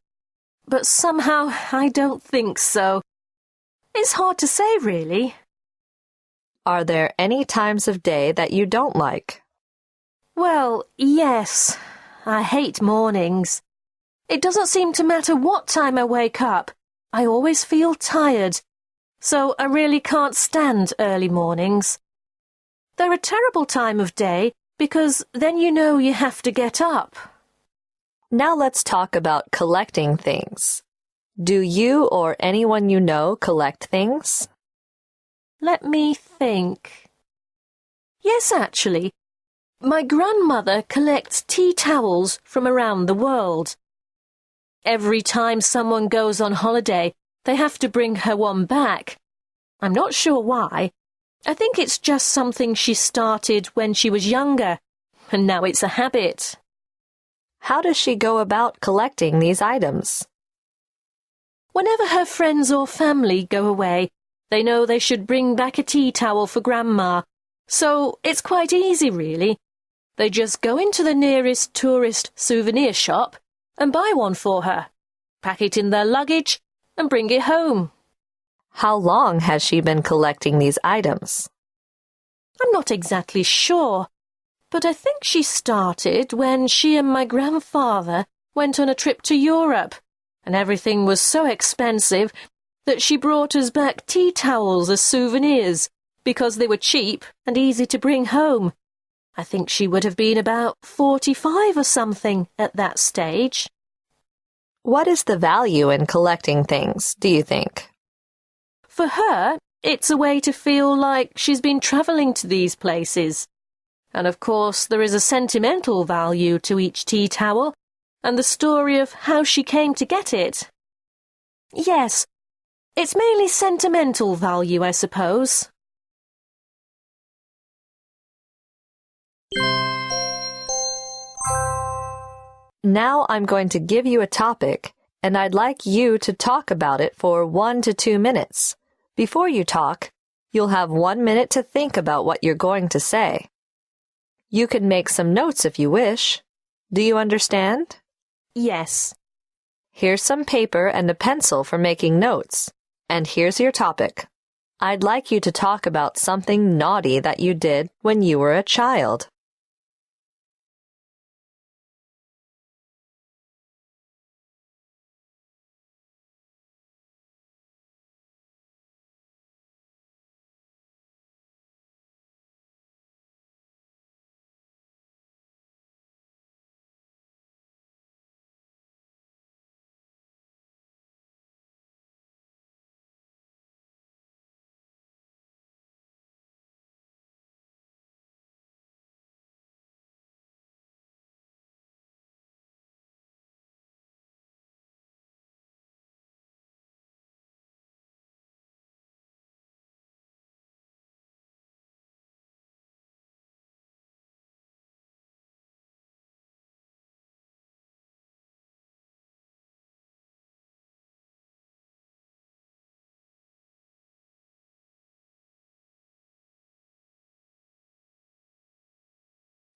But somehow I don't think so. It's hard to say, really. Are there any times of day that you don't like? Well, yes. I hate mornings. It doesn't seem to matter what time I wake up. I always feel tired. So I really can't stand early mornings. They're a terrible time of day because then you know you have to get up. Now let's talk about collecting things. Do you or anyone you know collect things? Let me think. Yes, actually. My grandmother collects tea towels from around the world. Every time someone goes on holiday, they have to bring her one back. I'm not sure why. I think it's just something she started when she was younger, and now it's a habit. How does she go about collecting these items? Whenever her friends or family go away, they know they should bring back a tea towel for Grandma. So it's quite easy, really. They just go into the nearest tourist souvenir shop and buy one for her, pack it in their luggage, and bring it home. How long has she been collecting these items? I'm not exactly sure, but I think she started when she and my grandfather went on a trip to Europe, and everything was so expensive that she brought us back tea towels as souvenirs because they were cheap and easy to bring home. I think she would have been about 45 or something at that stage. What is the value in collecting things, do you think? For her, it's a way to feel like she's been travelling to these places. And of course, there is a sentimental value to each tea towel, and the story of how she came to get it. Yes, it's mainly sentimental value, I suppose. Now I'm going to give you a topic, and I'd like you to talk about it for 1 to 2 minutes. Before you talk, you'll have 1 minute to think about what you're going to say. You can make some notes if you wish. Do you understand? Yes. Here's some paper and a pencil for making notes. And here's your topic. I'd like you to talk about something naughty that you did when you were a child.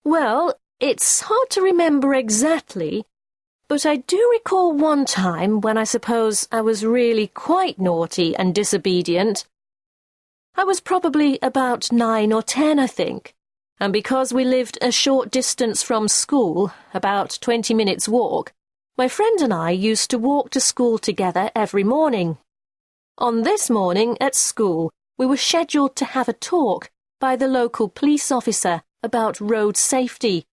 Well, it's hard to remember exactly, but I do recall one time when I suppose I was really quite naughty and disobedient. I was probably about 9 or 10, I think, and because we lived a short distance from school, about 20 minutes' walk, my friend and I used to walk to school together every morning. On this morning at school, we were scheduled to have a talk by the local police officer about road safety,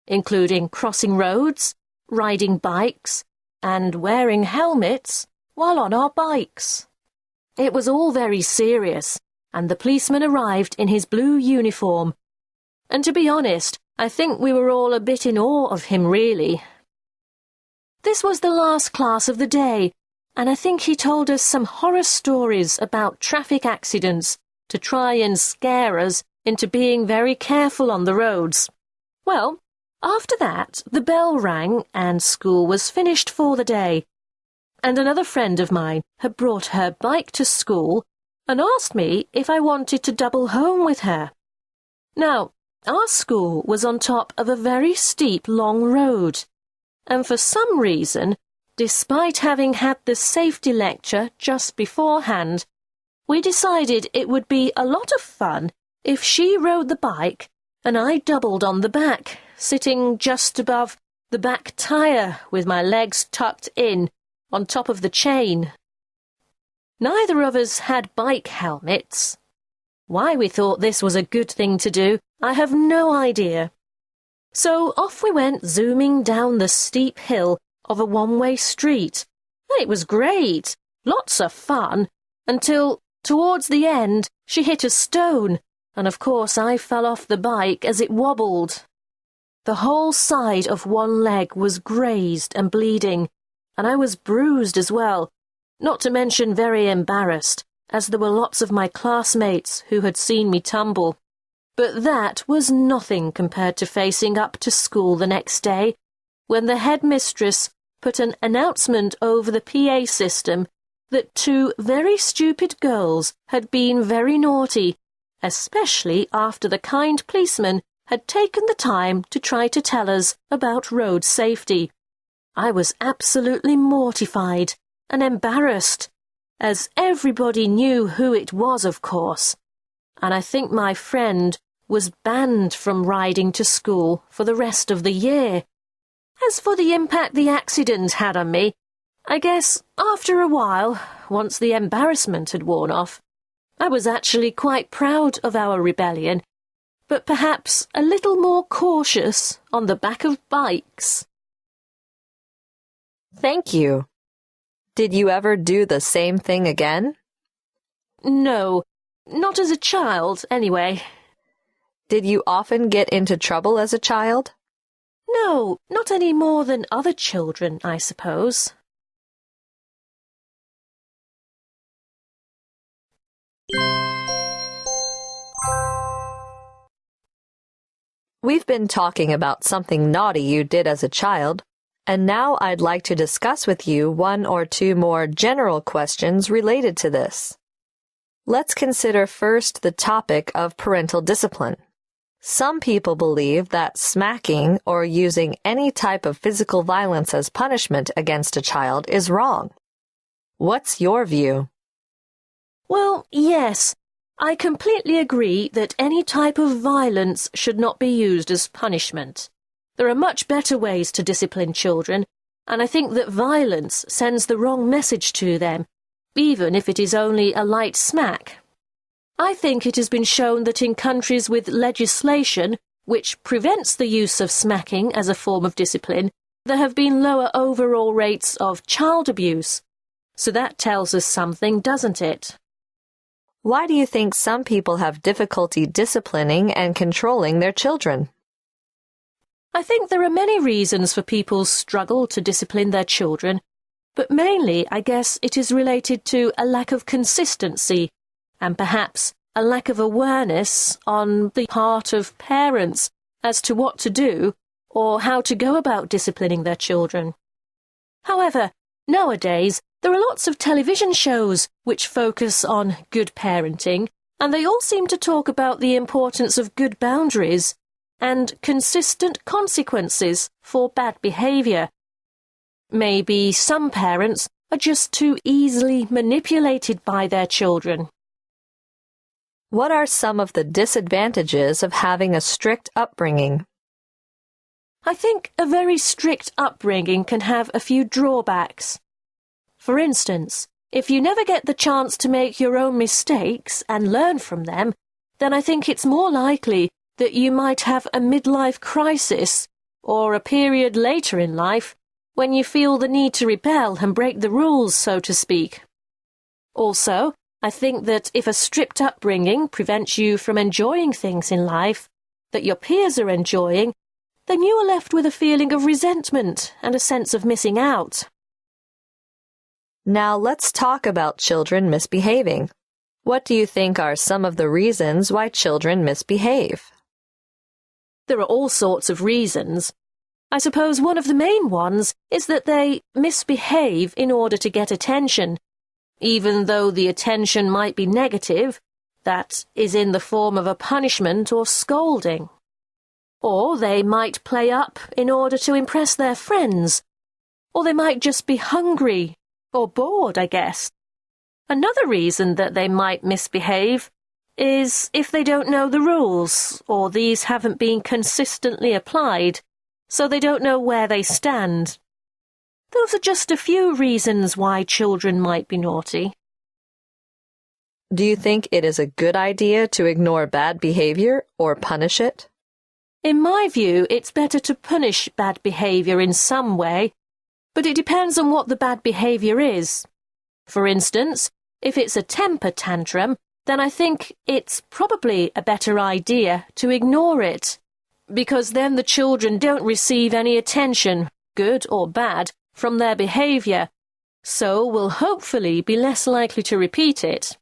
including crossing roads, riding bikes, and wearing helmets while on our bikes. It was all very serious, and the policeman arrived in his blue uniform. And to be honest, I think we were all a bit in awe of him, really. This was the last class of the day, and I think he told us some horror stories about traffic accidents to try and scare us into being very careful on the roads. Well, after that, the bell rang and school was finished for the day. And another friend of mine had brought her bike to school and asked me if I wanted to double home with her. Now, our school was on top of a very steep, long road, and for some reason, despite having had the safety lecture just beforehand, we decided it would be a lot of fun if she rode the bike and I doubled on the back, sitting just above the back tire with my legs tucked in on top of the chain. Neither of us had bike helmets. Why we thought this was a good thing to do, I have no idea. So off we went, zooming down the steep hill of a one-way street. It was great, lots of fun, until, towards the end, she hit a stone, and of course I fell off the bike as it wobbled. The whole side of one leg was grazed and bleeding, and I was bruised as well, not to mention very embarrassed, as there were lots of my classmates who had seen me tumble. But that was nothing compared to facing up to school the next day, when the headmistress put an announcement over the PA system that 2 very stupid girls had been very naughty, especially after the kind policeman had taken the time to try to tell us about road safety. I was absolutely mortified and embarrassed, as everybody knew who it was, of course, and I think my friend was banned from riding to school for the rest of the year. As for the impact the accident had on me, I guess after a while, once the embarrassment had worn off, I was actually quite proud of our rebellion, but perhaps a little more cautious on the back of bikes. Thank you. Did you ever do the same thing again? No, not as a child, anyway. Did you often get into trouble as a child? No, not any more than other children, I suppose. We've been talking about something naughty you did as a child, And now I'd like to discuss with you one or two more general questions related to this. Let's consider first the topic of parental discipline. Some people believe that smacking or using any type of physical violence as punishment against a child is wrong. What's your view? Well, yes, I completely agree that any type of violence should not be used as punishment. There are much better ways to discipline children, and I think that violence sends the wrong message to them, even if it is only a light smack. I think it has been shown that in countries with legislation which prevents the use of smacking as a form of discipline, there have been lower overall rates of child abuse. So that tells us something, doesn't it? Why do you think some people have difficulty disciplining and controlling their children? I think there are many reasons for people's struggle to discipline their children, but mainly I guess it is related to a lack of consistency and perhaps a lack of awareness on the part of parents as to what to do or how to go about disciplining their children. However, nowadays there are lots of television shows which focus on good parenting, and they all seem to talk about the importance of good boundaries and consistent consequences for bad behaviour. Maybe some parents are just too easily manipulated by their children. What are some of the disadvantages of having a strict upbringing? I think a very strict upbringing can have a few drawbacks. For instance, if you never get the chance to make your own mistakes and learn from them, then I think it's more likely that you might have a midlife crisis or a period later in life when you feel the need to rebel and break the rules, so to speak. Also, I think that if a strict upbringing prevents you from enjoying things in life that your peers are enjoying, then you are left with a feeling of resentment and a sense of missing out. Now let's talk about children misbehaving. What do you think are some of the reasons why children misbehave? There are all sorts of reasons. I suppose one of the main ones is that they misbehave in order to get attention, even though the attention might be negative, that is in the form of a punishment or scolding. Or they might play up in order to impress their friends. Or they might just be hungry or bored, I guess. Another reason that they might misbehave is if they don't know the rules, or these haven't been consistently applied, so they don't know where they stand. Those are just a few reasons why children might be naughty. Do you think it is a good idea to ignore bad behavior or punish it? In my view, it's better to punish bad behavior in some way, but it depends on what the bad behavior is. For instance, if it's a temper tantrum, then I think it's probably a better idea to ignore it, because then the children don't receive any attention, good or bad, from their behaviour, so will hopefully be less likely to repeat it.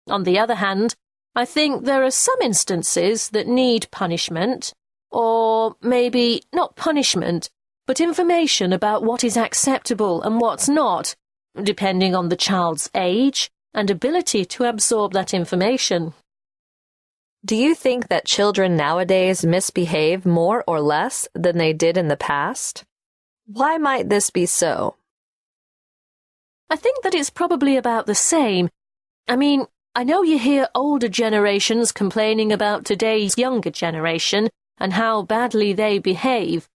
On the other hand, I think there are some instances that need punishment, or maybe not punishment, but information about what is acceptable and what's not, depending on the child's age and ability to absorb that information. Do you think that children nowadays misbehave more or less than they did in the past? Why might this be so? I think that it's probably about the same. I mean, I know you hear older generations complaining about today's younger generation and how badly they behave,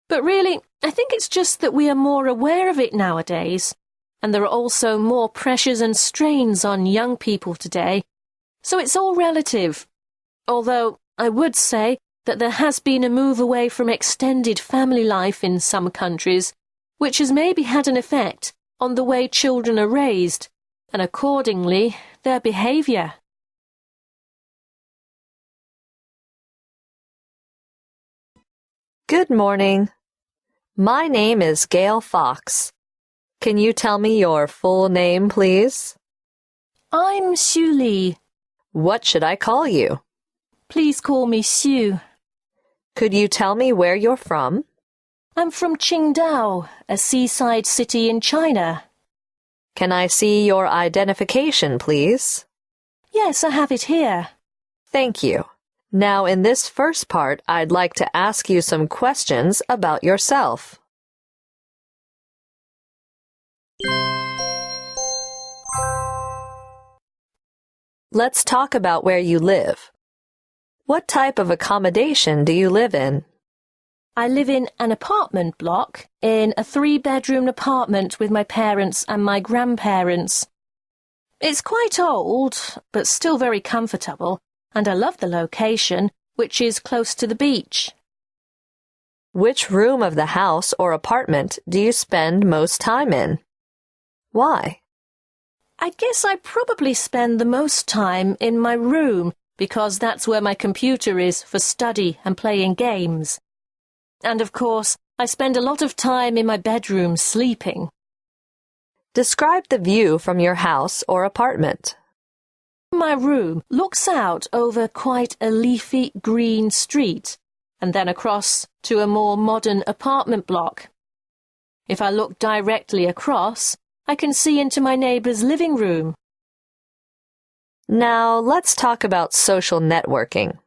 but really, I think it's just that we are more aware of it nowadays, and there are also more pressures and strains on young people today, so it's all relative. Although I would say that there has been a move away from extended family life in some countries, which has maybe had an effect on the way children are raised, and accordingly, their behaviour. Good morning. My name is Gail Fox. Can you tell me your full name, please? I'm Sue Lee. What should I call you? Please call me Sue. Could you tell me where you're from? I'm from Qingdao, a seaside city in China. Can I see your identification, please? Yes, I have it here. Thank you. Now, in this first part, I'd like to ask you some questions about yourself. Let's talk about where you live. What type of accommodation do you live in? I live in an apartment block in a 3-bedroom apartment with my parents and my grandparents. It's quite old, but still very comfortable, and I love the location, which is close to the beach. Which room of the house or apartment do you spend most time in? Why? I guess I probably spend the most time in my room because that's where my computer is for study and playing games. And of course, I spend a lot of time in my bedroom sleeping. Describe the view from your house or apartment. My room looks out over quite a leafy green street and then across to a more modern apartment block. If I look directly across, I can see into my neighbor's living room. Now, let's talk about social networking.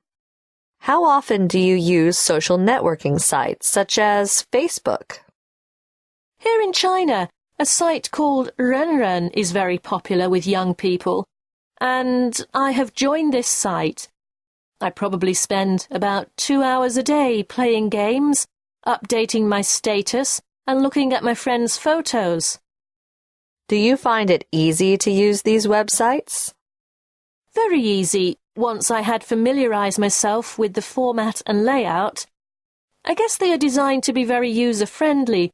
How often do you use social networking sites such as Facebook? Here in China, a site called Renren is very popular with young people, and I have joined this site. I probably spend about 2 hours a day playing games, updating my status, and looking at my friends' photos. Do you find it easy to use these websites? Very easy, once I had familiarized myself with the format and layout. I guess they are designed to be very user-friendly,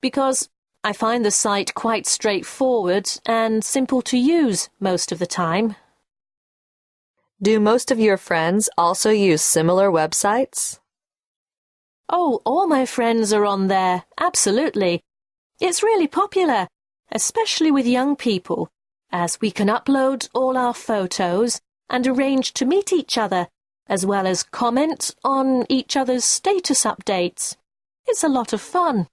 because I find the site quite straightforward and simple to use most of the time. Do most of your friends also use similar websites? Oh, all my friends are on there, absolutely. It's really popular, especially with young people, as we can upload all our photos and arrange to meet each other, as well as comment on each other's status updates. It's a lot of fun.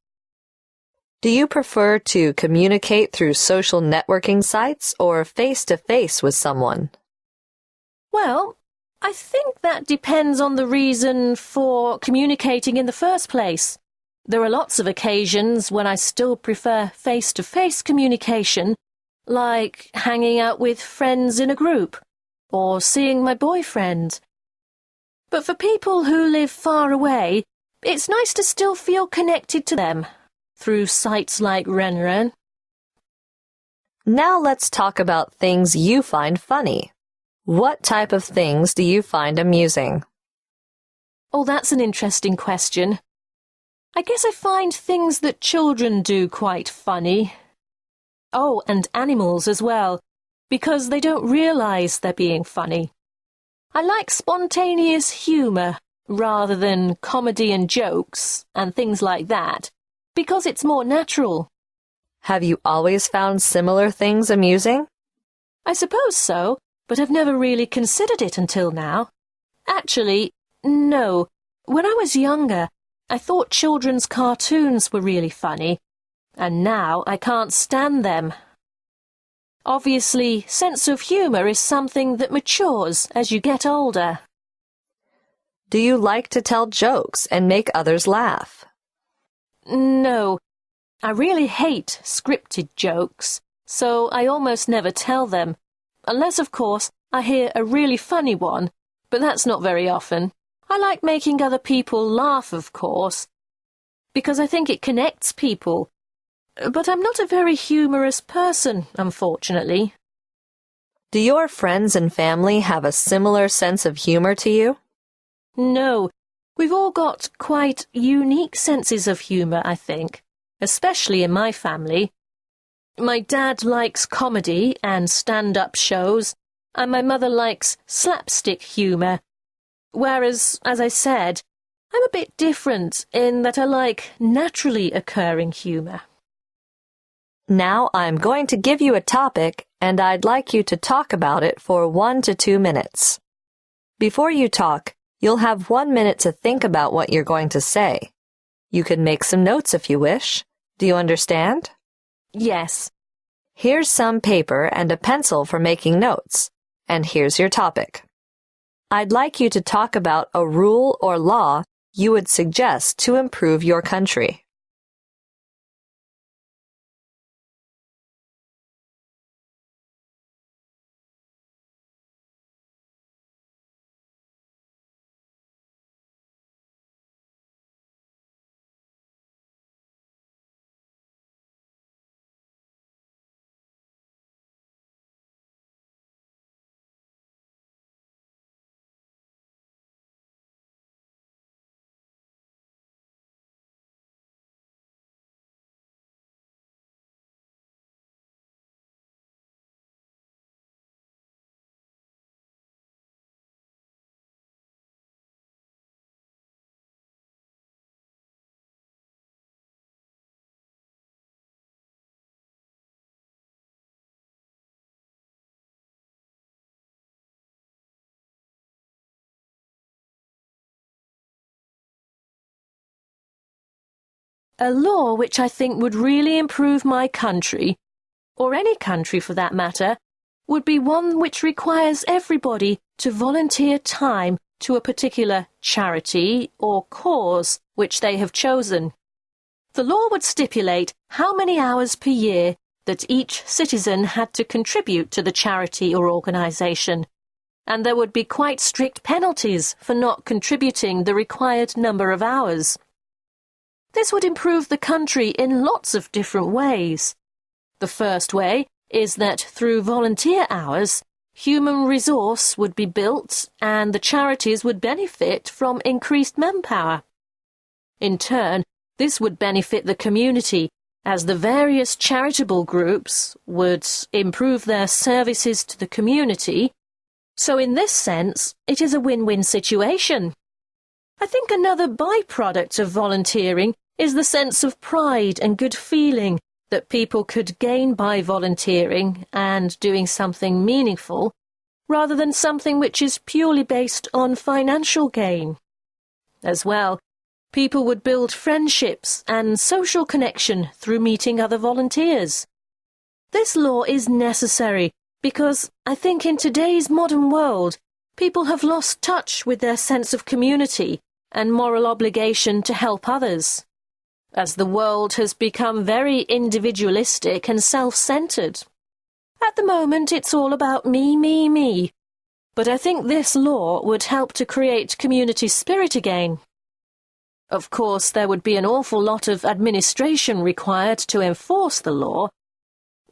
Do you prefer to communicate through social networking sites or face-to-face with someone? Well, I think that depends on the reason for communicating in the first place. There are lots of occasions when I still prefer face-to-face communication, like hanging out with friends in a group, or seeing my boyfriend. But for people who live far away, it's nice to still feel connected to them through sites like Renren. Now let's talk about things you find funny. What type of things do you find amusing? Oh, that's an interesting question. I guess I find things that children do quite funny. Oh, and animals as well, because they don't realize they're being funny. I like spontaneous humor rather than comedy and jokes and things like that, because it's more natural. Have you always found similar things amusing? I suppose so, but I've never really considered it until now. Actually, no. When I was younger, I thought children's cartoons were really funny, and now I can't stand them. Obviously, sense of humor is something that matures as you get older. Do you like to tell jokes and make others laugh? No, I really hate scripted jokes, so I almost never tell them, unless, of course, I hear a really funny one, but that's not very often. I like making other people laugh, of course, because I think it connects people. But I'm not a very humorous person, unfortunately. Do your friends and family have a similar sense of humor to you? No, we've all got quite unique senses of humor, I think, especially in my family. My dad likes comedy and stand-up shows, and my mother likes slapstick humor. Whereas, as I said, I'm a bit different in that I like naturally occurring humor. Now I'm going to give you a topic, and I'd like you to talk about it for 1 to 2 minutes. Before you talk, you'll have 1 minute to think about what you're going to say. You can make some notes if you wish. Do you understand? Yes. Here's some paper and a pencil for making notes. And here's your topic. I'd like you to talk about a rule or law you would suggest to improve your country. A law which I think would really improve my country, or any country for that matter, would be one which requires everybody to volunteer time to a particular charity or cause which they have chosen. The law would stipulate how many hours per year that each citizen had to contribute to the charity or organisation, and there would be quite strict penalties for not contributing the required number of hours. This would improve the country in lots of different ways. The first way is that through volunteer hours, human resource would be built and the charities would benefit from increased manpower. In turn, this would benefit the community as the various charitable groups would improve their services to the community. So in this sense, it is a win-win situation. I think another byproduct of volunteering is the sense of pride and good feeling that people could gain by volunteering and doing something meaningful, rather than something which is purely based on financial gain. As well, people would build friendships and social connection through meeting other volunteers. This law is necessary because I think in today's modern world, people have lost touch with their sense of community and moral obligation to help others, as the world has become very individualistic and self-centred. At the moment, it's all about me, me, me. But I think this law would help to create community spirit again. Of course, there would be an awful lot of administration required to enforce the law.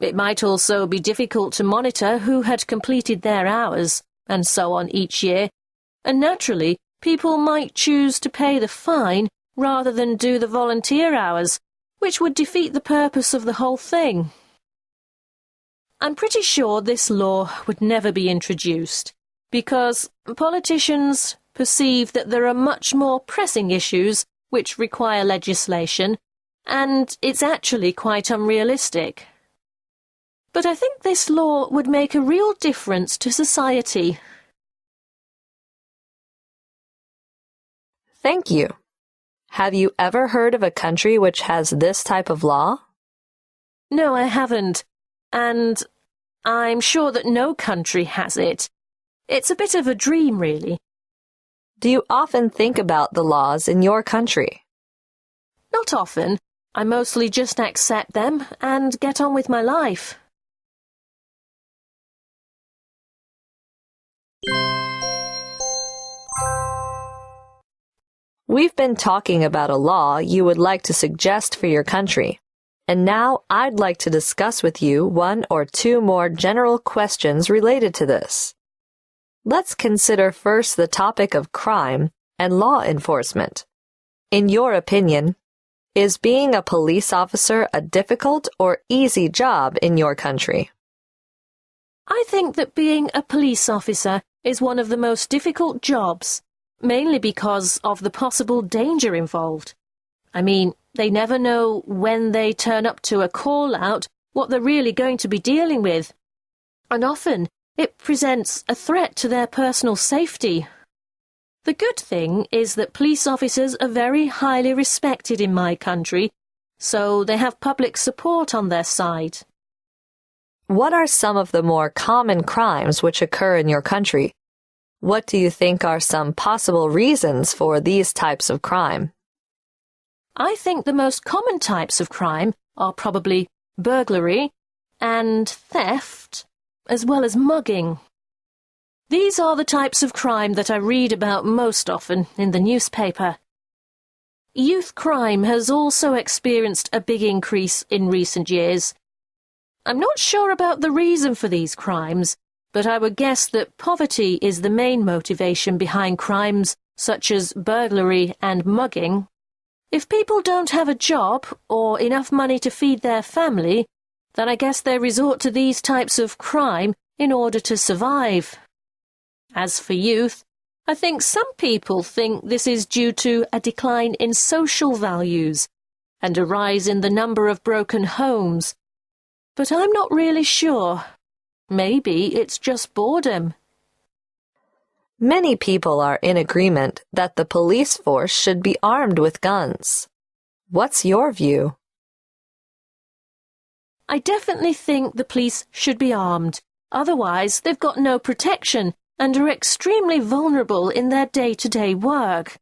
It might also be difficult to monitor who had completed their hours, and so on each year, and naturally, people might choose to pay the fine rather than do the volunteer hours, which would defeat the purpose of the whole thing. I'm pretty sure this law would never be introduced, because politicians perceive that there are much more pressing issues which require legislation, and it's actually quite unrealistic. But I think this law would make a real difference to society. Thank you. Have you ever heard of a country which has this type of law? No, I haven't, and I'm sure that no country has it. It's a bit of a dream, really. Do you often think about the laws in your country? Not often. I mostly just accept them and get on with my life. We've been talking about a law you would like to suggest for your country, and now I'd like to discuss with you one or two more general questions related to this. Let's consider first the topic of crime and law enforcement. In your opinion, is being a police officer a difficult or easy job in your country? I think that being a police officer is one of the most difficult jobs, mainly because of the possible danger involved. I mean, they never know when they turn up to a call-out what they're really going to be dealing with, and often it presents a threat to their personal safety. The good thing is that police officers are very highly respected in my country, so they have public support on their side. What are some of the more common crimes which occur in your country? What do you think are some possible reasons for these types of crime? I think the most common types of crime are probably burglary and theft, as well as mugging. These are the types of crime that I read about most often in the newspaper. Youth crime has also experienced a big increase in recent years. I'm not sure about the reason for these crimes, but I would guess that poverty is the main motivation behind crimes such as burglary and mugging. If people don't have a job or enough money to feed their family, then I guess they resort to these types of crime in order to survive. As for youth, I think some people think this is due to a decline in social values and a rise in the number of broken homes. But I'm not really sure. Maybe it's just boredom. Many people are in agreement that the police force should be armed with guns. What's your view? I definitely think the police should be armed. Otherwise, they've got no protection and are extremely vulnerable in their day-to-day work.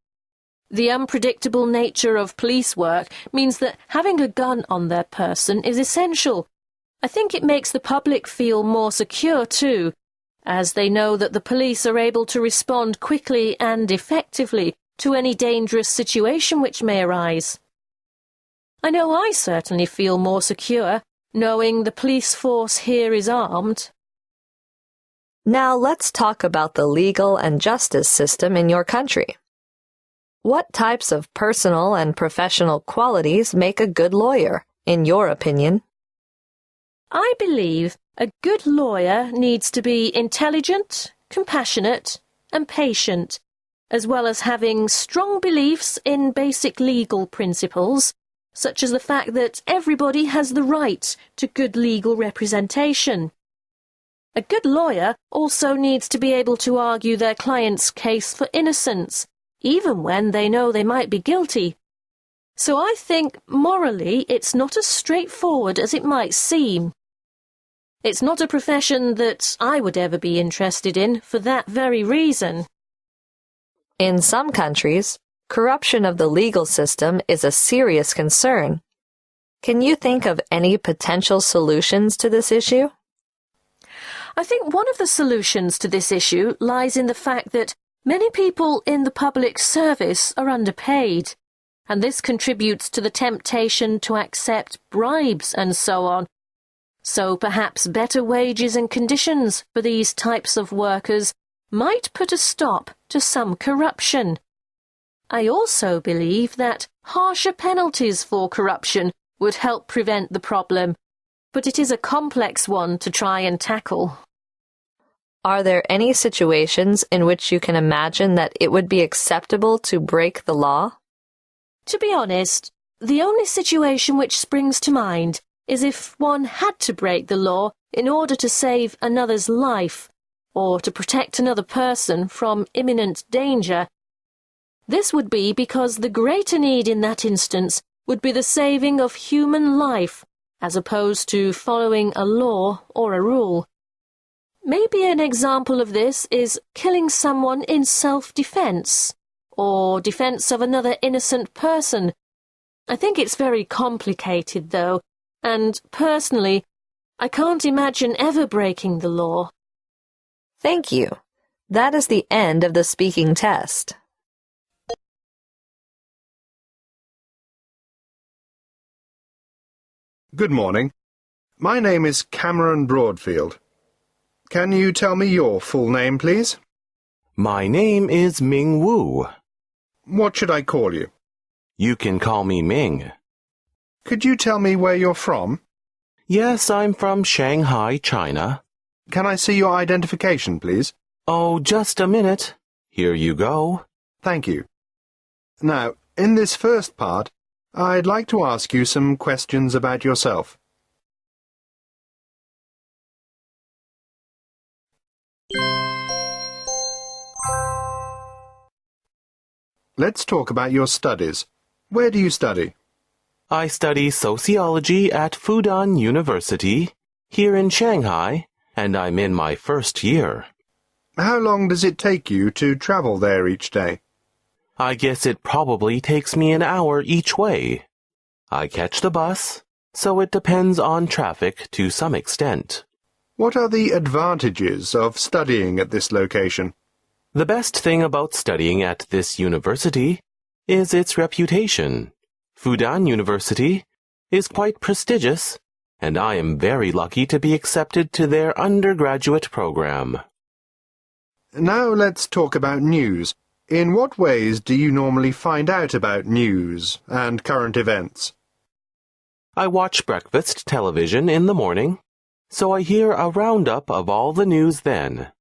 The unpredictable nature of police work means that having a gun on their person is essential. I think it makes the public feel more secure too, as they know that the police are able to respond quickly and effectively to any dangerous situation which may arise. I know I certainly feel more secure, knowing the police force here is armed. Now let's talk about the legal and justice system in your country. What types of personal and professional qualities make a good lawyer, in your opinion? I believe a good lawyer needs to be intelligent, compassionate, and patient, as well as having strong beliefs in basic legal principles, such as the fact that everybody has the right to good legal representation. A good lawyer also needs to be able to argue their client's case for innocence, even when they know they might be guilty. So I think, morally, it's not as straightforward as it might seem. It's not a profession that I would ever be interested in for that very reason. In some countries, corruption of the legal system is a serious concern. Can you think of any potential solutions to this issue? I think one of the solutions to this issue lies in the fact that many people in the public service are underpaid, and this contributes to the temptation to accept bribes and so on. So perhaps better wages and conditions for these types of workers might put a stop to some corruption. I also believe that harsher penalties for corruption would help prevent the problem, but it is a complex one to try and tackle. Are there any situations in which you can imagine that it would be acceptable to break the law? To be honest, the only situation which springs to mind is if one had to break the law in order to save another's life, or to protect another person from imminent danger. This would be because the greater need in that instance would be the saving of human life, as opposed to following a law or a rule. Maybe an example of this is killing someone in self-defense, or defense of another innocent person. I think it's very complicated, though, and personally, I can't imagine ever breaking the law. Thank you. That is the end of the speaking test. Good morning. My name is Cameron Broadfield. Can you tell me your full name, please? My name is Ming Wu. What should I call you? You can call me Ming. Could you tell me where you're from? Yes, I'm from Shanghai, China. Can I see your identification, please? Oh, just a minute. Here you go. Thank you. Now, in this first part, I'd like to ask you some questions about yourself. Let's talk about your studies. Where do you study? I study sociology at Fudan University, here in Shanghai, and I'm in my first year. How long does it take you to travel there each day? I guess it probably takes me an hour each way. I catch the bus, so it depends on traffic to some extent. What are the advantages of studying at this location? The best thing about studying at this university is its reputation. Fudan University is quite prestigious, and I am very lucky to be accepted to their undergraduate program. Now let's talk about news. In what ways do you normally find out about news and current events? I watch breakfast television in the morning, so I hear a roundup of all the news then.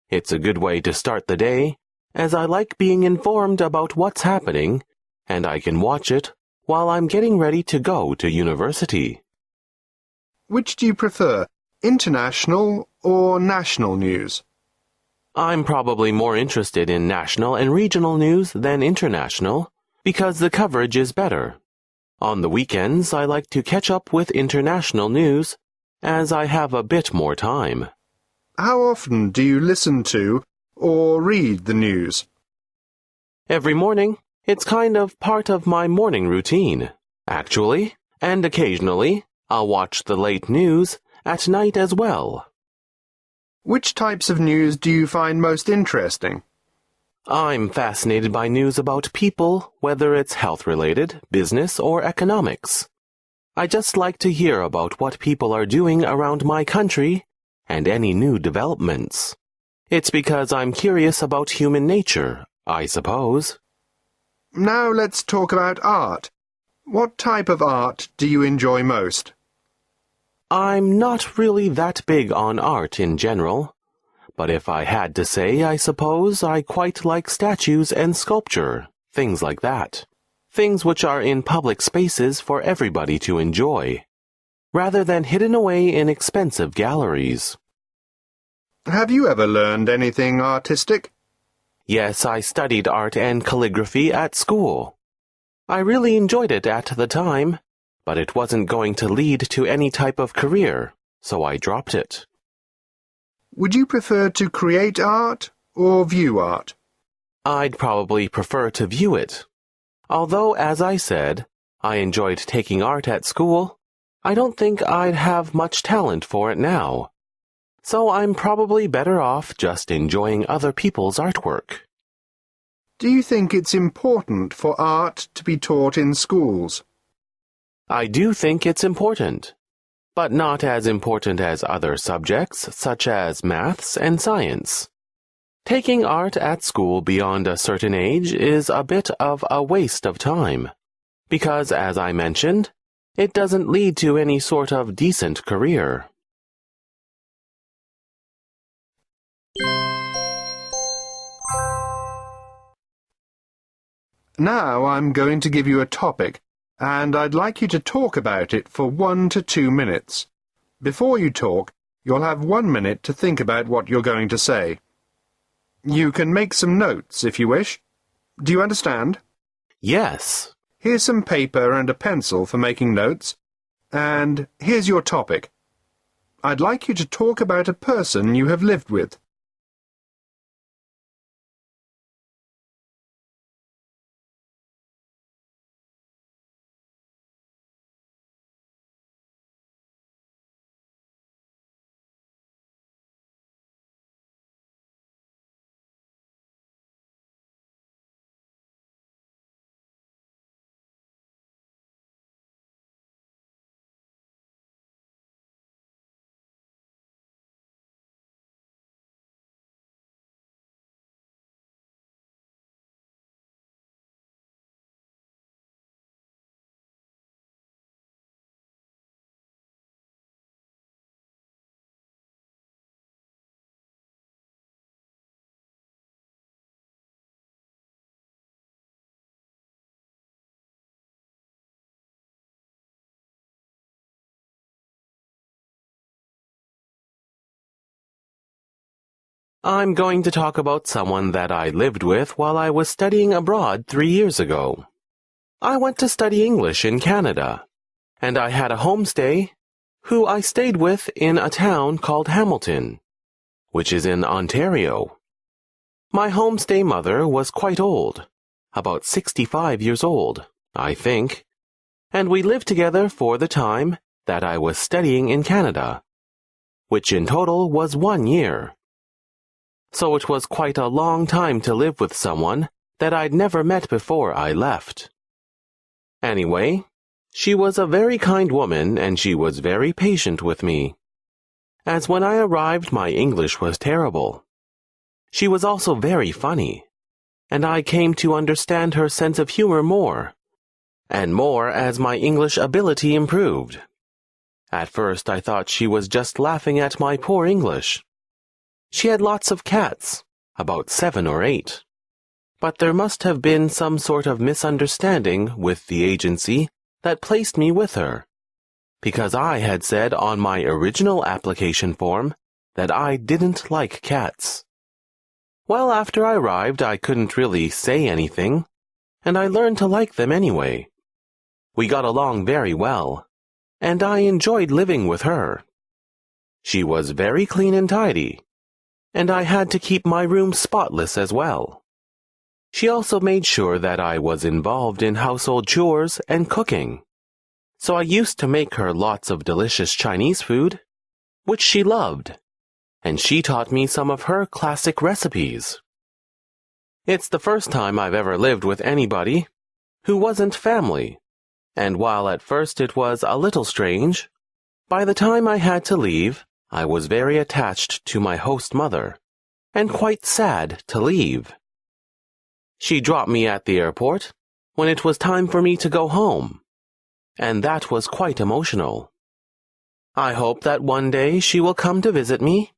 It's a good way to start the day, as I like being informed about what's happening, and I can watch it while I'm getting ready to go to university. Which do you prefer, international or national news? I'm probably more interested in national and regional news than international, because the coverage is better. On the weekends, I like to catch up with international news, as I have a bit more time. How often do you listen to or read the news? Every morning, it's kind of part of my morning routine, actually, and occasionally, I'll watch the late news at night as well. Which types of news do you find most interesting? I'm fascinated by news about people, whether it's health-related, business, or economics. I just like to hear about what people are doing around my country and any new developments. It's because I'm curious about human nature, I suppose. Now let's talk about art. What type of art do you enjoy most? I'm not really that big on art in general, but if I had to say, I suppose I quite like statues and sculpture, things like that. Things which are in public spaces for everybody to enjoy, rather than hidden away in expensive galleries. Have you ever learned anything artistic? Yes, I studied art and calligraphy at school. I really enjoyed it at the time, but it wasn't going to lead to any type of career, so I dropped it. Would you prefer to create art or view art? I'd probably prefer to view it. Although, as I said, I enjoyed taking art at school, I don't think I'd have much talent for it now. So I'm probably better off just enjoying other people's artwork. Do you think it's important for art to be taught in schools? I do think it's important, but not as important as other subjects such as maths and science. Taking art at school beyond a certain age is a bit of a waste of time, because, as I mentioned, it doesn't lead to any sort of decent career. Now I'm going to give you a topic, and I'd like you to talk about it for 1 to 2 minutes. Before you talk, you'll have 1 minute to think about what you're going to say. You can make some notes if you wish. Do you understand? Yes. Here's some paper and a pencil for making notes, and here's your topic. I'd like you to talk about a person you have lived with. I'm going to talk about someone that I lived with while I was studying abroad 3 years ago. I went to study English in Canada, and I had a homestay who I stayed with in a town called Hamilton, which is in Ontario. My homestay mother was quite old, about 65 years old, I think, and we lived together for the time that I was studying in Canada, which in total was 1 year. So it was quite a long time to live with someone that I'd never met before I left. Anyway, she was a very kind woman and she was very patient with me, as when I arrived my English was terrible. She was also very funny, and I came to understand her sense of humor more, and more as my English ability improved. At first I thought she was just laughing at my poor English. She had lots of cats, about 7 or 8. But there must have been some sort of misunderstanding with the agency that placed me with her, because I had said on my original application form that I didn't like cats. Well, after I arrived, I couldn't really say anything, and I learned to like them anyway. We got along very well, and I enjoyed living with her. She was very clean and tidy, and I had to keep my room spotless as well. She also made sure that I was involved in household chores and cooking. So I used to make her lots of delicious Chinese food, which she loved, and she taught me some of her classic recipes. It's the first time I've ever lived with anybody who wasn't family, and while at first it was a little strange, by the time I had to leave, I was very attached to my host mother, and quite sad to leave. She dropped me at the airport when it was time for me to go home, and that was quite emotional. I hope that one day she will come to visit me,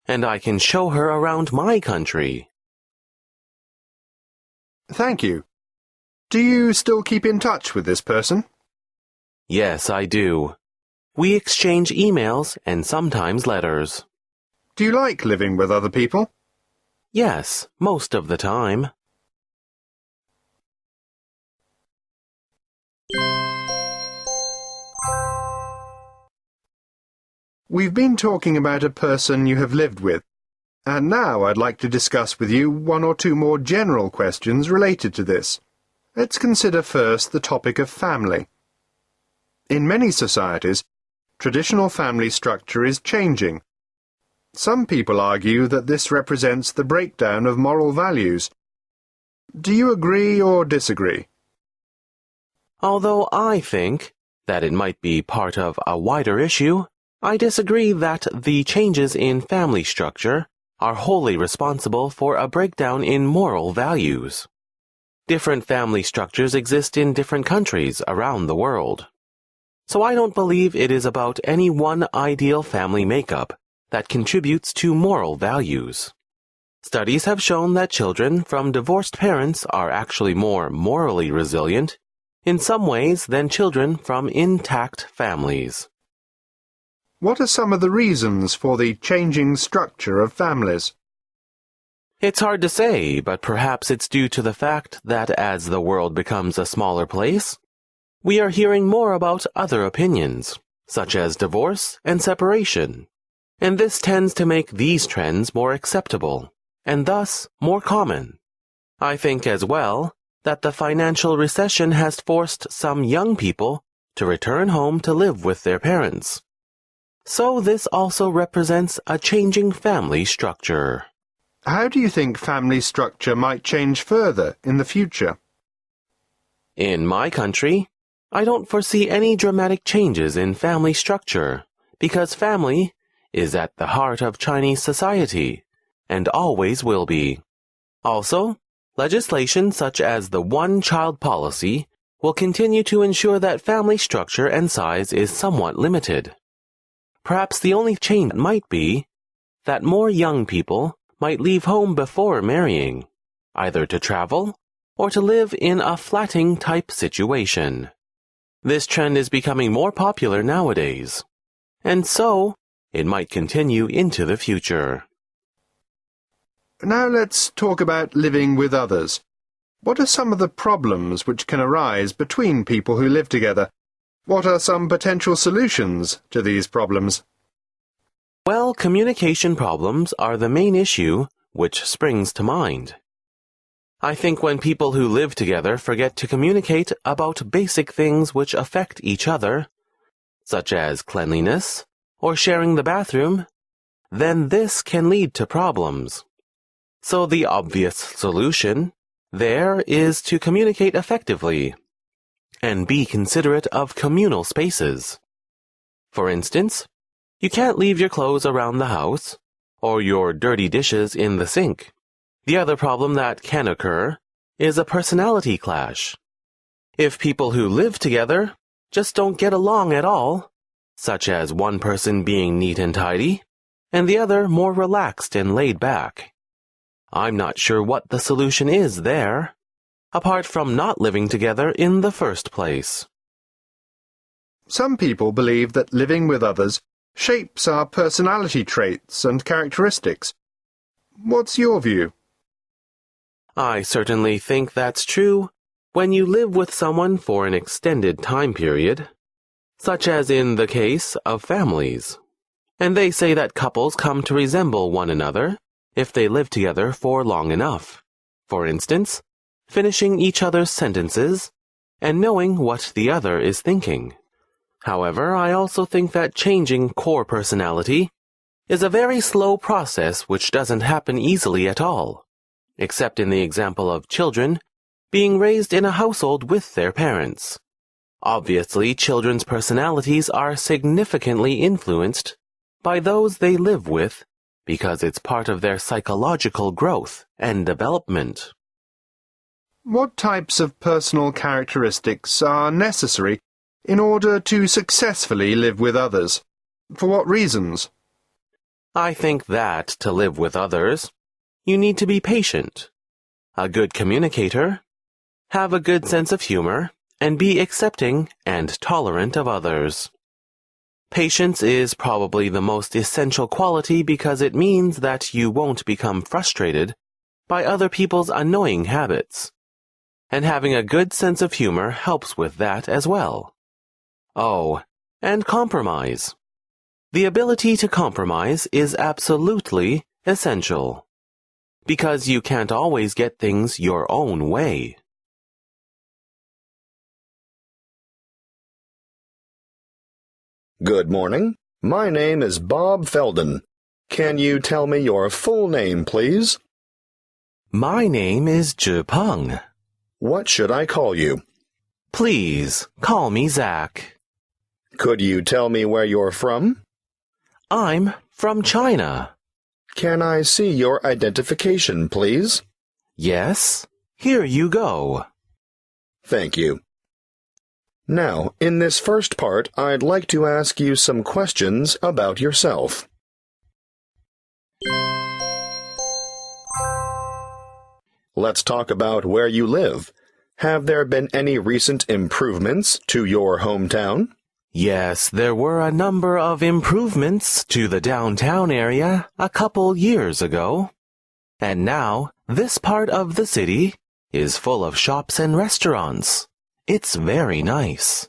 and I can show her around my country. Thank you. Do you still keep in touch with this person? Yes, I do. We exchange emails and sometimes letters. Do you like living with other people? Yes, most of the time. We've been talking about a person you have lived with, and now I'd like to discuss with you 1 or 2 more general questions related to this. Let's consider first the topic of family. In many societies, traditional family structure is changing. Some people argue that this represents the breakdown of moral values. Do you agree or disagree? Although I think that it might be part of a wider issue, I disagree that the changes in family structure are wholly responsible for a breakdown in moral values. Different family structures exist in different countries around the world. So I don't believe it is about any one ideal family makeup that contributes to moral values. Studies have shown that children from divorced parents are actually more morally resilient in some ways than children from intact families. What are some of the reasons for the changing structure of families? It's hard to say, but perhaps it's due to the fact that as the world becomes a smaller place, we are hearing more about other opinions, such as divorce and separation, and this tends to make these trends more acceptable, and thus more common. I think as well that the financial recession has forced some young people to return home to live with their parents. So this also represents a changing family structure. How do you think family structure might change further in the future? In my country, I don't foresee any dramatic changes in family structure because family is at the heart of Chinese society and always will be. Also, legislation such as the one-child policy will continue to ensure that family structure and size is somewhat limited. Perhaps the only change might be that more young people might leave home before marrying, either to travel or to live in a flatting type situation. This trend is becoming more popular nowadays, and so it might continue into the future. Now let's talk about living with others. What are some of the problems which can arise between people who live together? What are some potential solutions to these problems? Well, communication problems are the main issue which springs to mind. I think when people who live together forget to communicate about basic things which affect each other, such as cleanliness or sharing the bathroom, then this can lead to problems. So the obvious solution there is to communicate effectively and be considerate of communal spaces. For instance, you can't leave your clothes around the house or your dirty dishes in the sink. The other problem that can occur is a personality clash. If people who live together just don't get along at all, such as one person being neat and tidy, and the other more relaxed and laid back, I'm not sure what the solution is there, apart from not living together in the first place. Some people believe that living with others shapes our personality traits and characteristics. What's your view? I certainly think that's true when you live with someone for an extended time period, such as in the case of families. And they say that couples come to resemble one another if they live together for long enough. For instance, finishing each other's sentences and knowing what the other is thinking. However, I also think that changing core personality is a very slow process which doesn't happen easily at all, except in the example of children being raised in a household with their parents. Obviously, children's personalities are significantly influenced by those they live with because it's part of their psychological growth and development. What types of personal characteristics are necessary in order to successfully live with others? For what reasons? I think that to live with others, you need to be patient, a good communicator, have a good sense of humor, and be accepting and tolerant of others. Patience is probably the most essential quality because it means that you won't become frustrated by other people's annoying habits. And having a good sense of humor helps with that as well. Oh, and compromise. The ability to compromise is absolutely essential, because you can't always get things your own way. Good morning. My name is Bob Felden. Can you tell me your full name, please? My name is Zhi Peng. What should I call you? Please, call me Zach. Could you tell me where you're from? I'm from China. Can I see your identification, please? Yes, here you go. Thank you. Now, in this first part, I'd like to ask you some questions about yourself. Let's talk about where you live. Have there been any recent improvements to your hometown? Yes, there were a number of improvements to the downtown area a couple years ago. And now, this part of the city is full of shops and restaurants. It's very nice.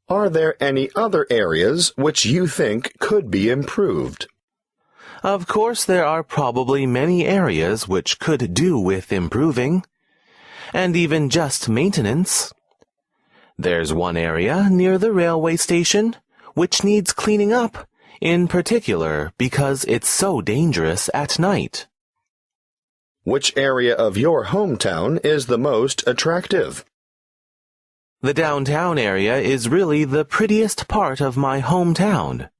Are there any other areas which you think could be improved? Of course, there are probably many areas which could do with improving, and even just maintenance. There's one area near the railway station which needs cleaning up, in particular because it's so dangerous at night. Which area of your hometown is the most attractive? The downtown area is really the prettiest part of my hometown,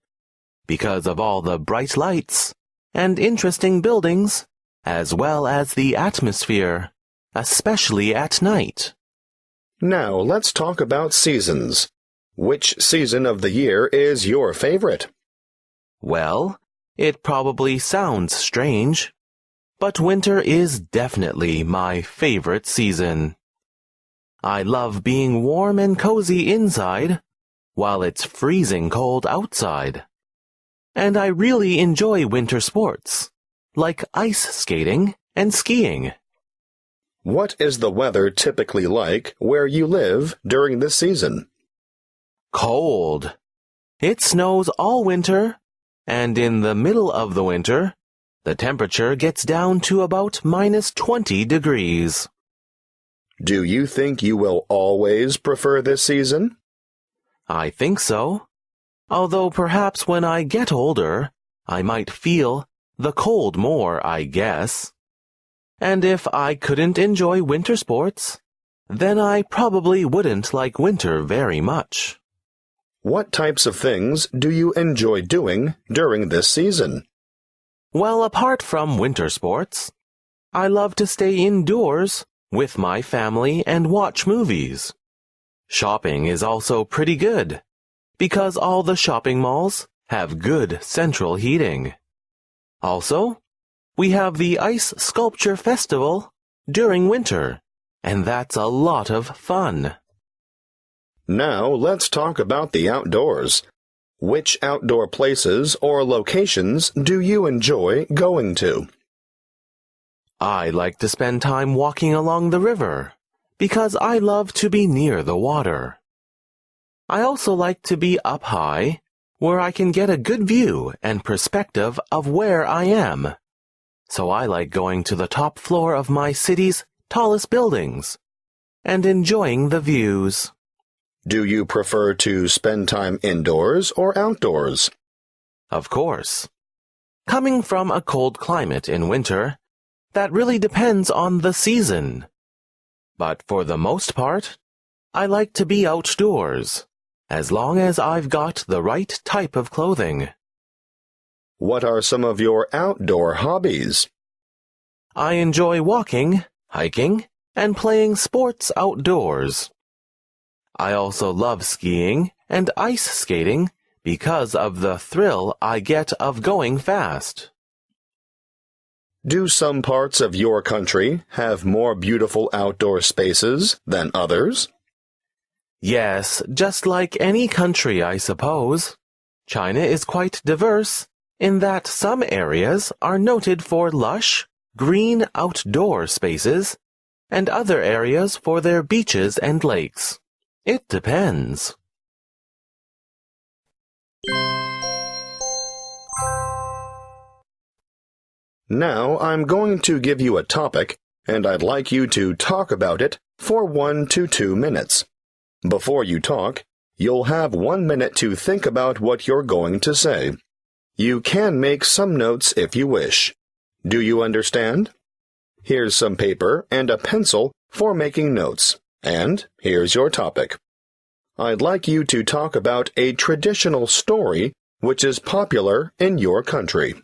because of all the bright lights and interesting buildings, as well as the atmosphere, especially at night. Now, let's talk about seasons. Which season of the year is your favorite? Well, it probably sounds strange, but winter is definitely my favorite season. I love being warm and cozy inside, while it's freezing cold outside. And I really enjoy winter sports, like ice skating and skiing. What is the weather typically like where you live during this season? Cold. It snows all winter, and in the middle of the winter, the temperature gets down to about -20 degrees. Do you think you will always prefer this season? I think so. Although perhaps when I get older, I might feel the cold more, I guess. And if I couldn't enjoy winter sports, then I probably wouldn't like winter very much. What types of things do you enjoy doing during this season? Well, apart from winter sports, I love to stay indoors with my family and watch movies. Shopping is also pretty good, because all the shopping malls have good central heating. Also, we have the Ice Sculpture Festival during winter, and that's a lot of fun. Now let's talk about the outdoors. Which outdoor places or locations do you enjoy going to? I like to spend time walking along the river, because I love to be near the water. I also like to be up high, where I can get a good view and perspective of where I am. So I like going to the top floor of my city's tallest buildings and enjoying the views. Do you prefer to spend time indoors or outdoors? Of course. Coming from a cold climate in winter, that really depends on the season. But for the most part, I like to be outdoors, as long as I've got the right type of clothing. What are some of your outdoor hobbies? I enjoy walking, hiking, and playing sports outdoors. I also love skiing and ice skating because of the thrill I get of going fast. Do some parts of your country have more beautiful outdoor spaces than others? Yes, just like any country, I suppose. China is quite diverse in that some areas are noted for lush, green outdoor spaces, and other areas for their beaches and lakes. It depends. Now I'm going to give you a topic, and I'd like you to talk about it for 1 to 2 minutes. Before you talk, you'll have 1 minute to think about what you're going to say. You can make some notes if you wish. Do you understand? Here's some paper and a pencil for making notes, and here's your topic. I'd like you to talk about a traditional story which is popular in your country.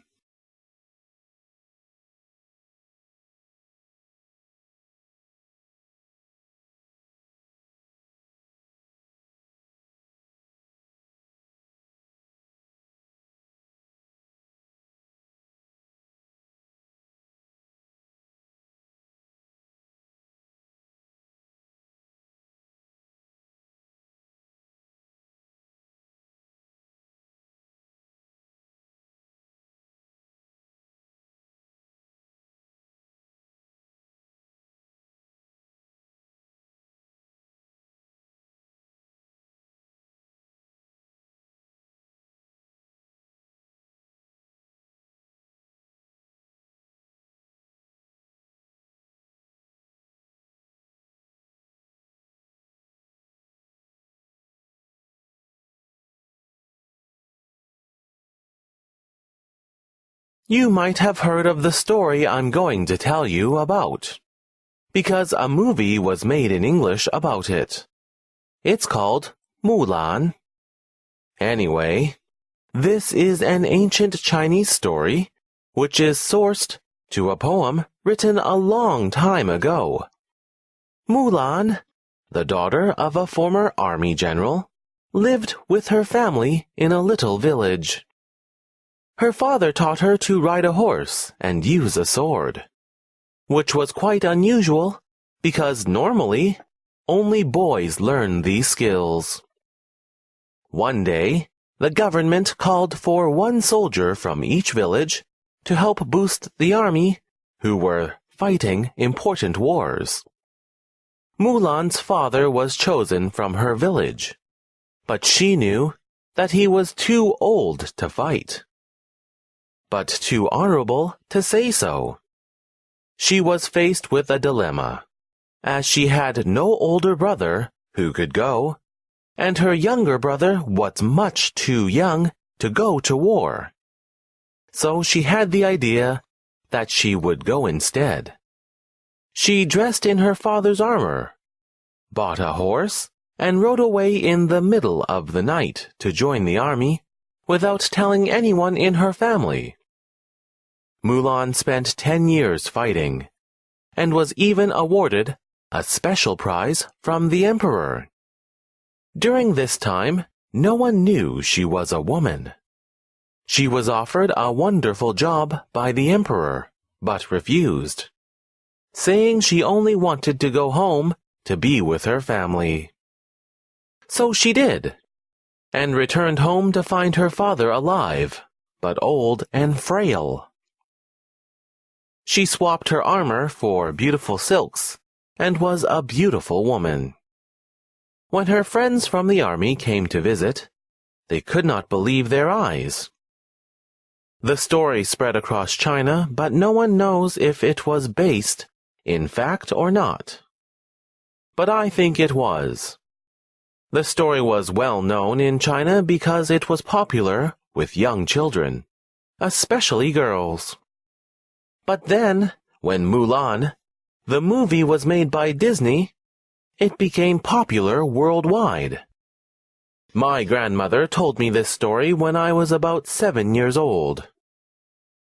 You might have heard of the story I'm going to tell you about, because a movie was made in English about it. It's called Mulan. Anyway, this is an ancient Chinese story which is sourced to a poem written a long time ago. Mulan, the daughter of a former army general, lived with her family in a little village. Her father taught her to ride a horse and use a sword, which was quite unusual because normally only boys learn these skills. One day, the government called for one soldier from each village to help boost the army who were fighting important wars. Mulan's father was chosen from her village, but she knew that he was too old to fight, but too honorable to say so. She was faced with a dilemma, as she had no older brother who could go, and her younger brother was much too young to go to war. So she had the idea that she would go instead. She dressed in her father's armor, bought a horse, and rode away in the middle of the night to join the army without telling anyone in her family. Mulan spent 10 years fighting, and was even awarded a special prize from the emperor. During this time, no one knew she was a woman. She was offered a wonderful job by the emperor, but refused, saying she only wanted to go home to be with her family. So she did, and returned home to find her father alive, but old and frail. She swapped her armor for beautiful silks, and was a beautiful woman. When her friends from the army came to visit, they could not believe their eyes. The story spread across China, but no one knows if it was based in fact or not. But I think it was. The story was well known in China because it was popular with young children, especially girls. But then, when Mulan, the movie, was made by Disney, it became popular worldwide. My grandmother told me this story when I was about 7 years old.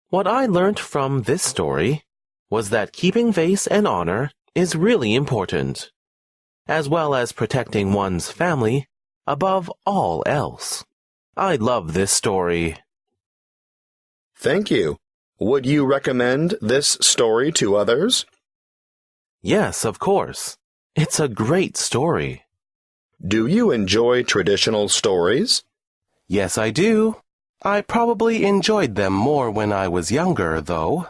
What I learnt from this story was that keeping face and honor is really important, as well as protecting one's family above all else. I love this story. Thank you. Would you recommend this story to others? Yes, of course. It's a great story. Do you enjoy traditional stories? Yes, I do. I probably enjoyed them more when I was younger, though.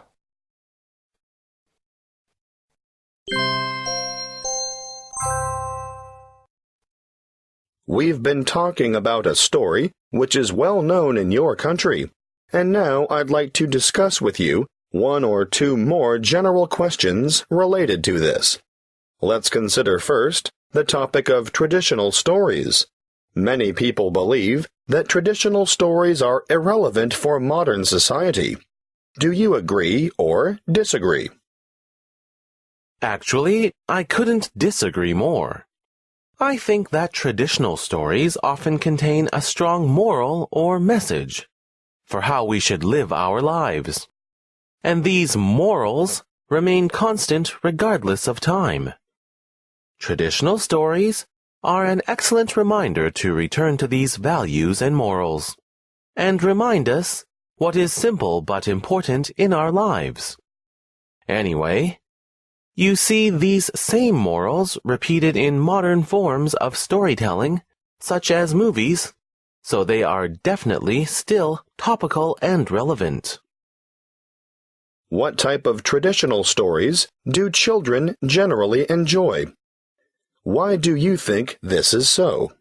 We've been talking about a story which is well known in your country, and now I'd like to discuss with you one or two more general questions related to this. Let's consider first the topic of traditional stories. Many people believe that traditional stories are irrelevant for modern society. Do you agree or disagree? Actually, I couldn't disagree more. I think that traditional stories often contain a strong moral or message for how we should live our lives, and these morals remain constant regardless of time. Traditional stories are an excellent reminder to return to these values and morals, and remind us what is simple but important in our lives. Anyway, you see these same morals repeated in modern forms of storytelling, such as movies, so they are definitely still topical and relevant. What type of traditional stories do children generally enjoy? Why do you think this is so?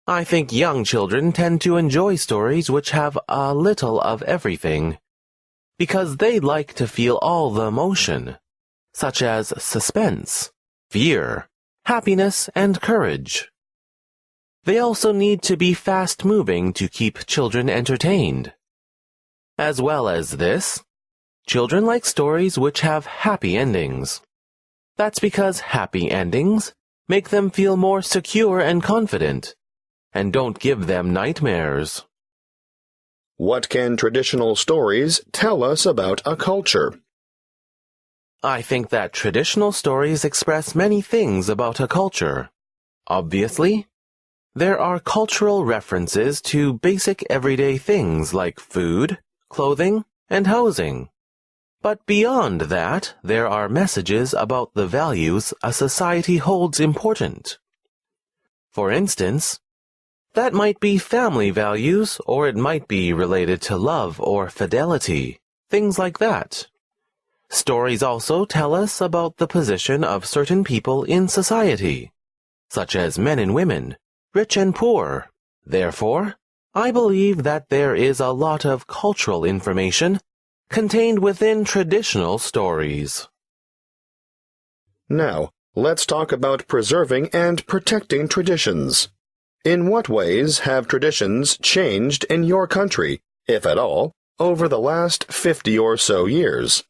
I think young children tend to enjoy stories which have a little of everything, because they like to feel all the emotion, such as suspense, fear, happiness, and courage. They also need to be fast-moving to keep children entertained. As well as this, children like stories which have happy endings. That's because happy endings make them feel more secure and confident, and don't give them nightmares. What can traditional stories tell us about a culture? I think that traditional stories express many things about a culture. Obviously, there are cultural references to basic everyday things like food, clothing, and housing. But beyond that, there are messages about the values a society holds important. For instance, that might be family values, or it might be related to love or fidelity, things like that. Stories also tell us about the position of certain people in society, such as men and women, rich and poor. Therefore, I believe that there is a lot of cultural information contained within traditional stories. Now, let's talk about preserving and protecting traditions. In what ways have traditions changed in your country, if at all, over the last 50 or so years?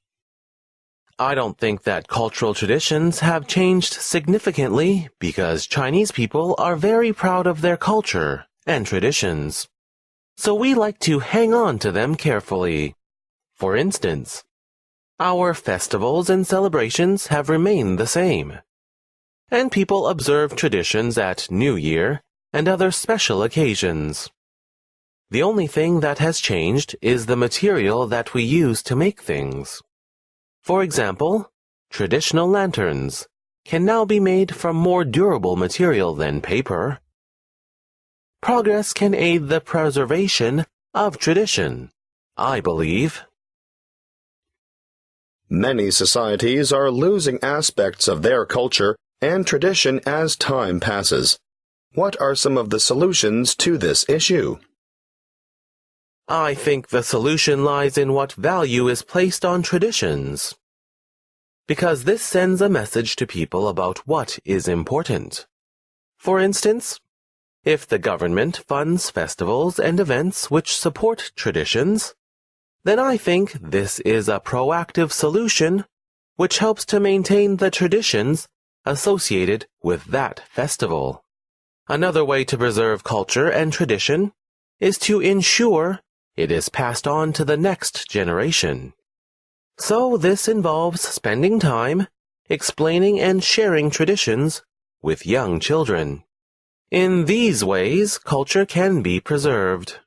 I don't think that cultural traditions have changed significantly because Chinese people are very proud of their culture and traditions. So we like to hang on to them carefully. For instance, our festivals and celebrations have remained the same, and people observe traditions at New Year and other special occasions. The only thing that has changed is the material that we use to make things. For example, traditional lanterns can now be made from more durable material than paper. Progress can aid the preservation of tradition, I believe. Many societies are losing aspects of their culture and tradition as time passes. What are some of the solutions to this issue? I think the solution lies in what value is placed on traditions, because this sends a message to people about what is important. For instance, if the government funds festivals and events which support traditions, then I think this is a proactive solution which helps to maintain the traditions associated with that festival. Another way to preserve culture and tradition is to ensure it is passed on to the next generation. So this involves spending time explaining and sharing traditions with young children. In these ways, culture can be preserved.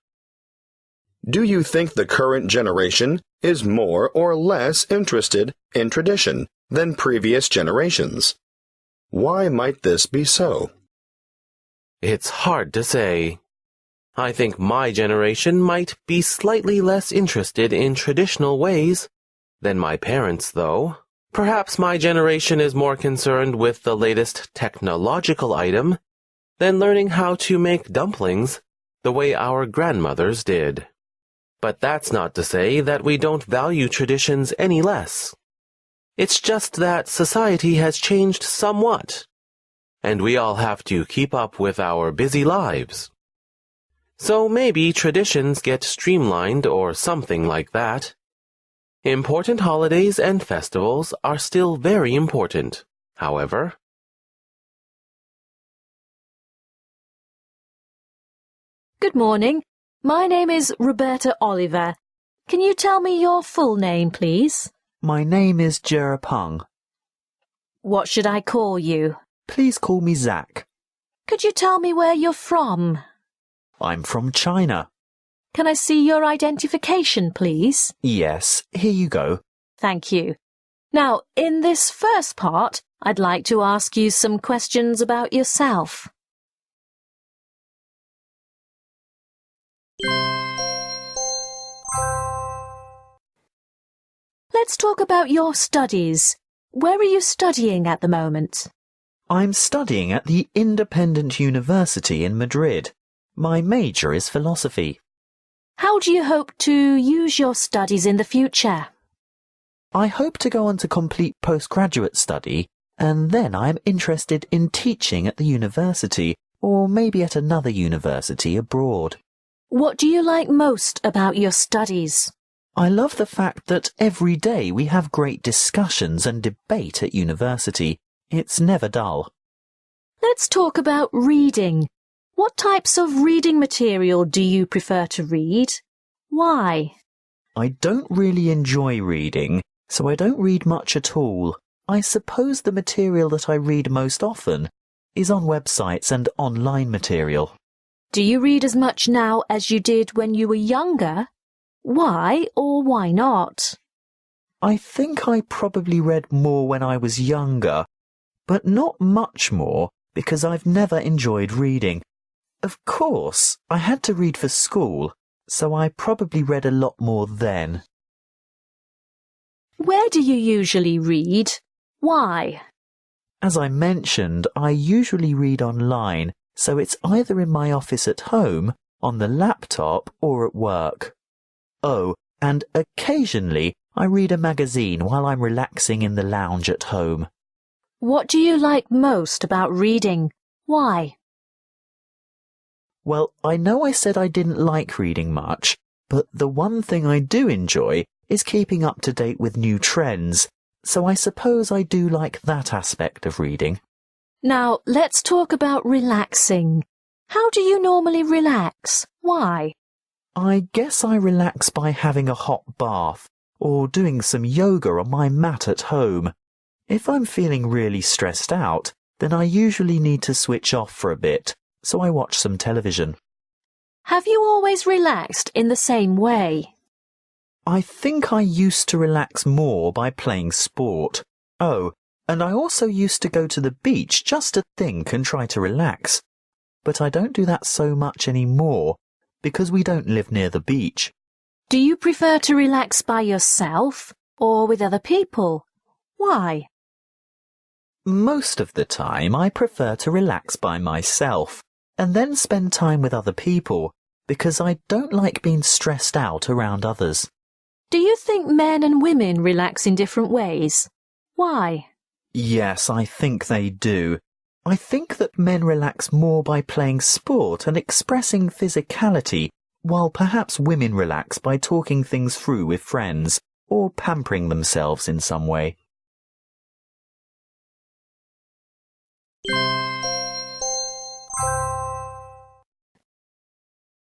Do you think the current generation is more or less interested in tradition than previous generations? Why might this be so? It's hard to say. I think my generation might be slightly less interested in traditional ways than my parents, though. Perhaps my generation is more concerned with the latest technological item than learning how to make dumplings the way our grandmothers did. But that's not to say that we don't value traditions any less. It's just that society has changed somewhat, and we all have to keep up with our busy lives. So maybe traditions get streamlined or something like that. Important holidays and festivals are still very important, however. Good morning. My name is Roberta Oliver. Can you tell me your full name, please? My name is Jerapung. What should I call you? Please call me Zach. Could you tell me where you're from? I'm from China. Can I see your identification, please? Yes, here you go. Thank you. Now, in this first part, I'd like to ask you some questions about yourself. Let's talk about your studies. Where are you studying at the moment? I'm studying at the Independent University in Madrid. My major is philosophy. How do you hope to use your studies in the future? I hope to go on to complete postgraduate study, and then I'm interested in teaching at the university, or maybe at another university abroad. What do you like most about your studies? I love the fact that every day we have great discussions and debate at university. It's never dull. Let's talk about reading. What types of reading material do you prefer to read? Why? I don't really enjoy reading, so I don't read much at all. I suppose the material that I read most often is on websites and online material. Do you read as much now as you did when you were younger? Why or why not? I think I probably read more when I was younger, but not much more because I've never enjoyed reading. Of course, I had to read for school, so I probably read a lot more then. Where do you usually read? Why? As I mentioned, I usually read online, so it's either in my office at home, on the laptop, or at work. Oh, and occasionally I read a magazine while I'm relaxing in the lounge at home. What do you like most about reading? Why? Well, I know I said I didn't like reading much, but the one thing I do enjoy is keeping up to date with new trends, so I suppose I do like that aspect of reading. Now, let's talk about relaxing. How do you normally relax? Why? I guess I relax by having a hot bath or doing some yoga on my mat at home. If I'm feeling really stressed out, then I usually need to switch off for a bit, so I watch some television. Have you always relaxed in the same way? I think I used to relax more by playing sport. Oh, and I also used to go to the beach just to think and try to relax. But I don't do that so much anymore, because we don't live near the beach. Do you prefer to relax by yourself or with other people? Why? Most of the time I prefer to relax by myself and then spend time with other people, because I don't like being stressed out around others. Do you think men and women relax in different ways? Why? Yes, I think they do. I think that men relax more by playing sport and expressing physicality, while perhaps women relax by talking things through with friends or pampering themselves in some way.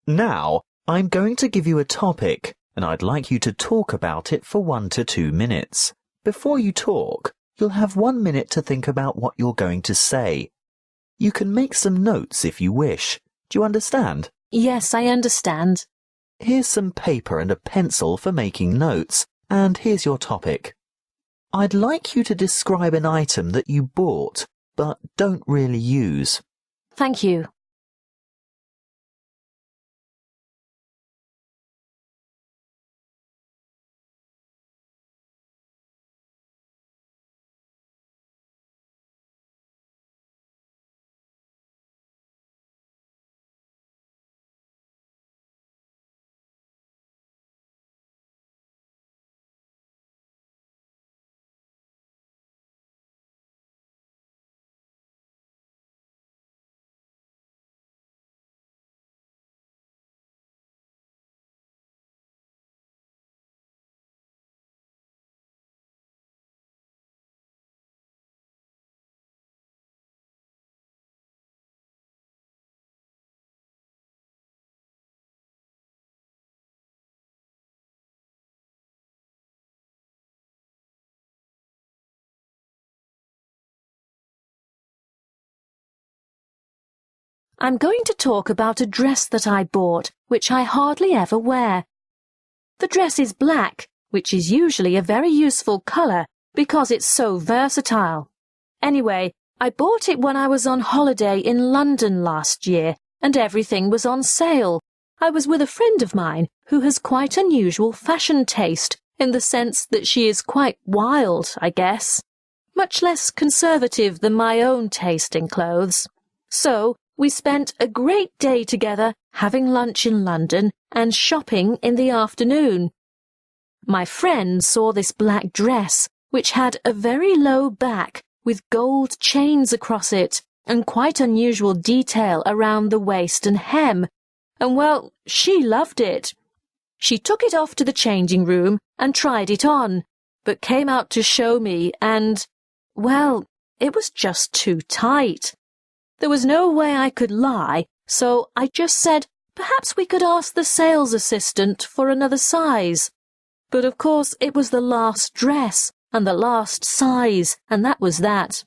Now, I'm going to give you a topic, and I'd like you to talk about it for 1 to 2 minutes. Before you talk, you'll have 1 minute to think about what you're going to say. You can make some notes if you wish. Do you understand? Yes, I understand. Here's some paper and a pencil for making notes, and here's your topic. I'd like you to describe an item that you bought, but don't really use. Thank you. I'm going to talk about a dress that I bought, which I hardly ever wear. The dress is black, which is usually a very useful colour because it's so versatile. Anyway, I bought it when I was on holiday in London last year, and everything was on sale. I was with a friend of mine who has quite unusual fashion taste, in the sense that she is quite wild, I guess. Much less conservative than my own taste in clothes. So, we spent a great day together, having lunch in London and shopping in the afternoon. My friend saw this black dress, which had a very low back with gold chains across it and quite unusual detail around the waist and hem, and well, she loved it. She took it off to the changing room and tried it on, but came out to show me and, well, it was just too tight. There was no way I could lie, so I just said, perhaps we could ask the sales assistant for another size. But of course it was the last dress and the last size, and that was that.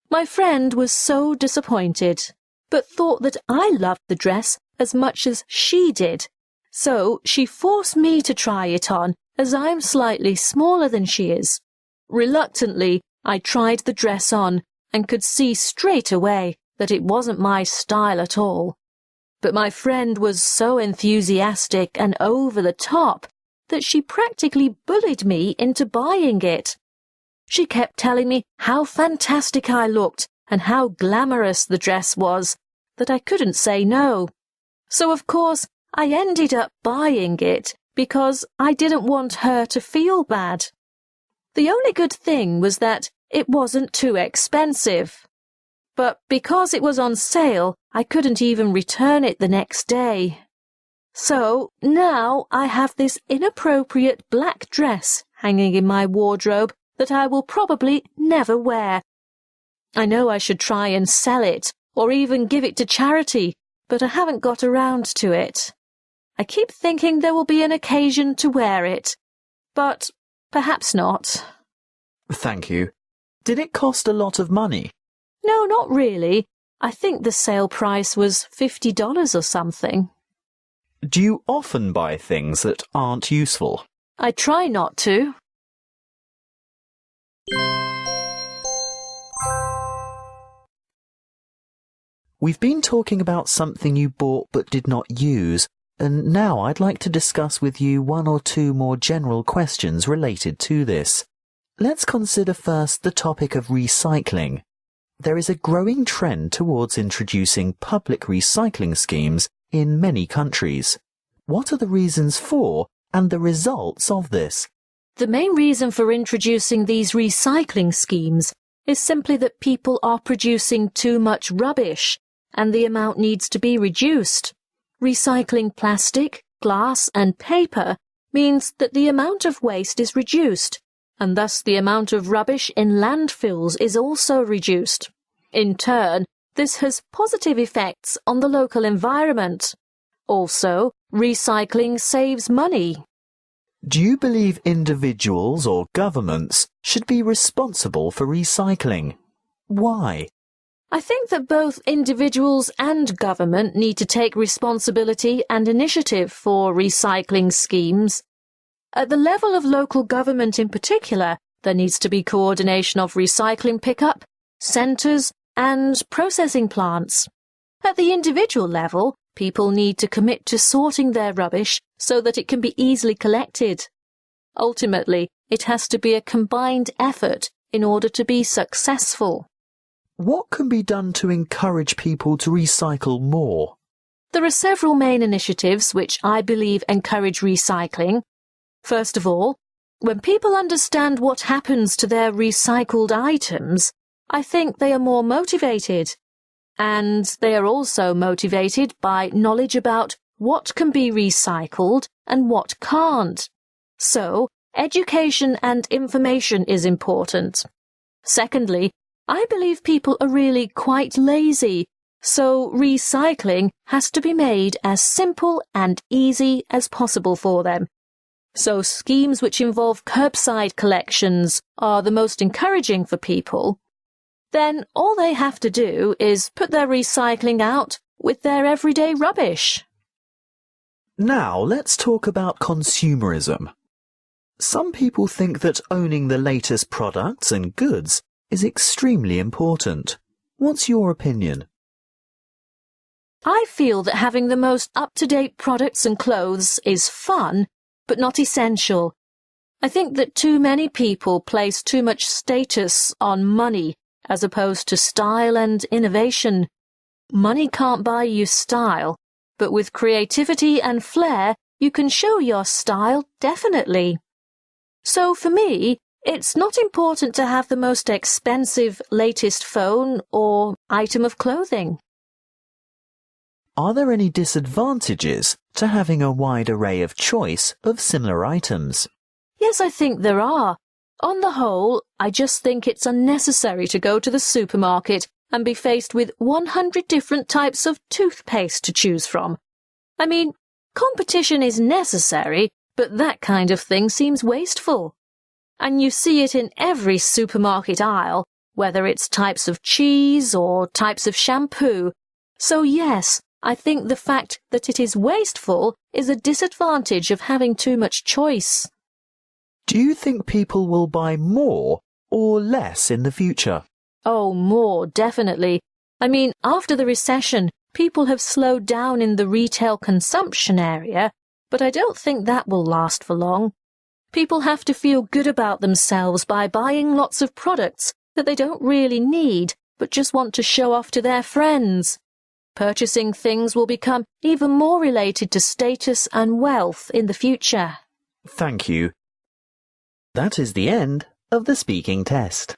My friend was so disappointed, but thought that I loved the dress as much as she did, so she forced me to try it on, as I'm slightly smaller than she is. Reluctantly, I tried the dress on, and could see straight away that it wasn't my style at all. But my friend was so enthusiastic and over the top that she practically bullied me into buying it. She kept telling me how fantastic I looked and how glamorous the dress was, that I couldn't say no. So, of course, I ended up buying it because I didn't want her to feel bad. The only good thing was that it wasn't too expensive. But because it was on sale, I couldn't even return it the next day. So now I have this inappropriate black dress hanging in my wardrobe that I will probably never wear. I know I should try and sell it, or even give it to charity, but I haven't got around to it. I keep thinking there will be an occasion to wear it, but perhaps not. Thank you. Did it cost a lot of money? No, not really. I think the sale price was $50 or something. Do you often buy things that aren't useful? I try not to. We've been talking about something you bought but did not use, and now I'd like to discuss with you one or two more general questions related to this. Let's consider first the topic of recycling. There is a growing trend towards introducing public recycling schemes in many countries. What are the reasons for and the results of this? The main reason for introducing these recycling schemes is simply that people are producing too much rubbish, and the amount needs to be reduced. Recycling plastic, glass and paper means that the amount of waste is reduced, and thus the amount of rubbish in landfills is also reduced. In turn, this has positive effects on the local environment. Also, recycling saves money. Do you believe individuals or governments should be responsible for recycling? Why? I think that both individuals and government need to take responsibility and initiative for recycling schemes. At the level of local government in particular, there needs to be coordination of recycling pickup, centres and processing plants. At the individual level, people need to commit to sorting their rubbish so that it can be easily collected. Ultimately, it has to be a combined effort in order to be successful. What can be done to encourage people to recycle more? There are several main initiatives which I believe encourage recycling. First of all, when people understand what happens to their recycled items, I think they are more motivated. And they are also motivated by knowledge about what can be recycled and what can't. So, education and information is important. Secondly, I believe people are really quite lazy, so recycling has to be made as simple and easy as possible for them. So schemes which involve curbside collections are the most encouraging for people. Then all they have to do is put their recycling out with their everyday rubbish. Now let's talk about consumerism. Some people think that owning the latest products and goods is extremely important. What's your opinion? I feel that having the most up-to-date products and clothes is fun, but not essential. I think that too many people place too much status on money as opposed to style and innovation. Money can't buy you style, but with creativity and flair, you can show your style definitely. So for me, it's not important to have the most expensive, latest phone or item of clothing. Are there any disadvantages to having a wide array of choice of similar items? Yes, I think there are. On the whole, I just think it's unnecessary to go to the supermarket and be faced with 100 different types of toothpaste to choose from. I mean, competition is necessary, but that kind of thing seems wasteful. And you see it in every supermarket aisle, whether it's types of cheese or types of shampoo. So yes, I think the fact that it is wasteful is a disadvantage of having too much choice. Do you think people will buy more or less in the future? Oh, more, definitely. I mean, after the recession, people have slowed down in the retail consumption area, but I don't think that will last for long. People have to feel good about themselves by buying lots of products that they don't really need, but just want to show off to their friends. Purchasing things will become even more related to status and wealth in the future. Thank you. That is the end of the speaking test.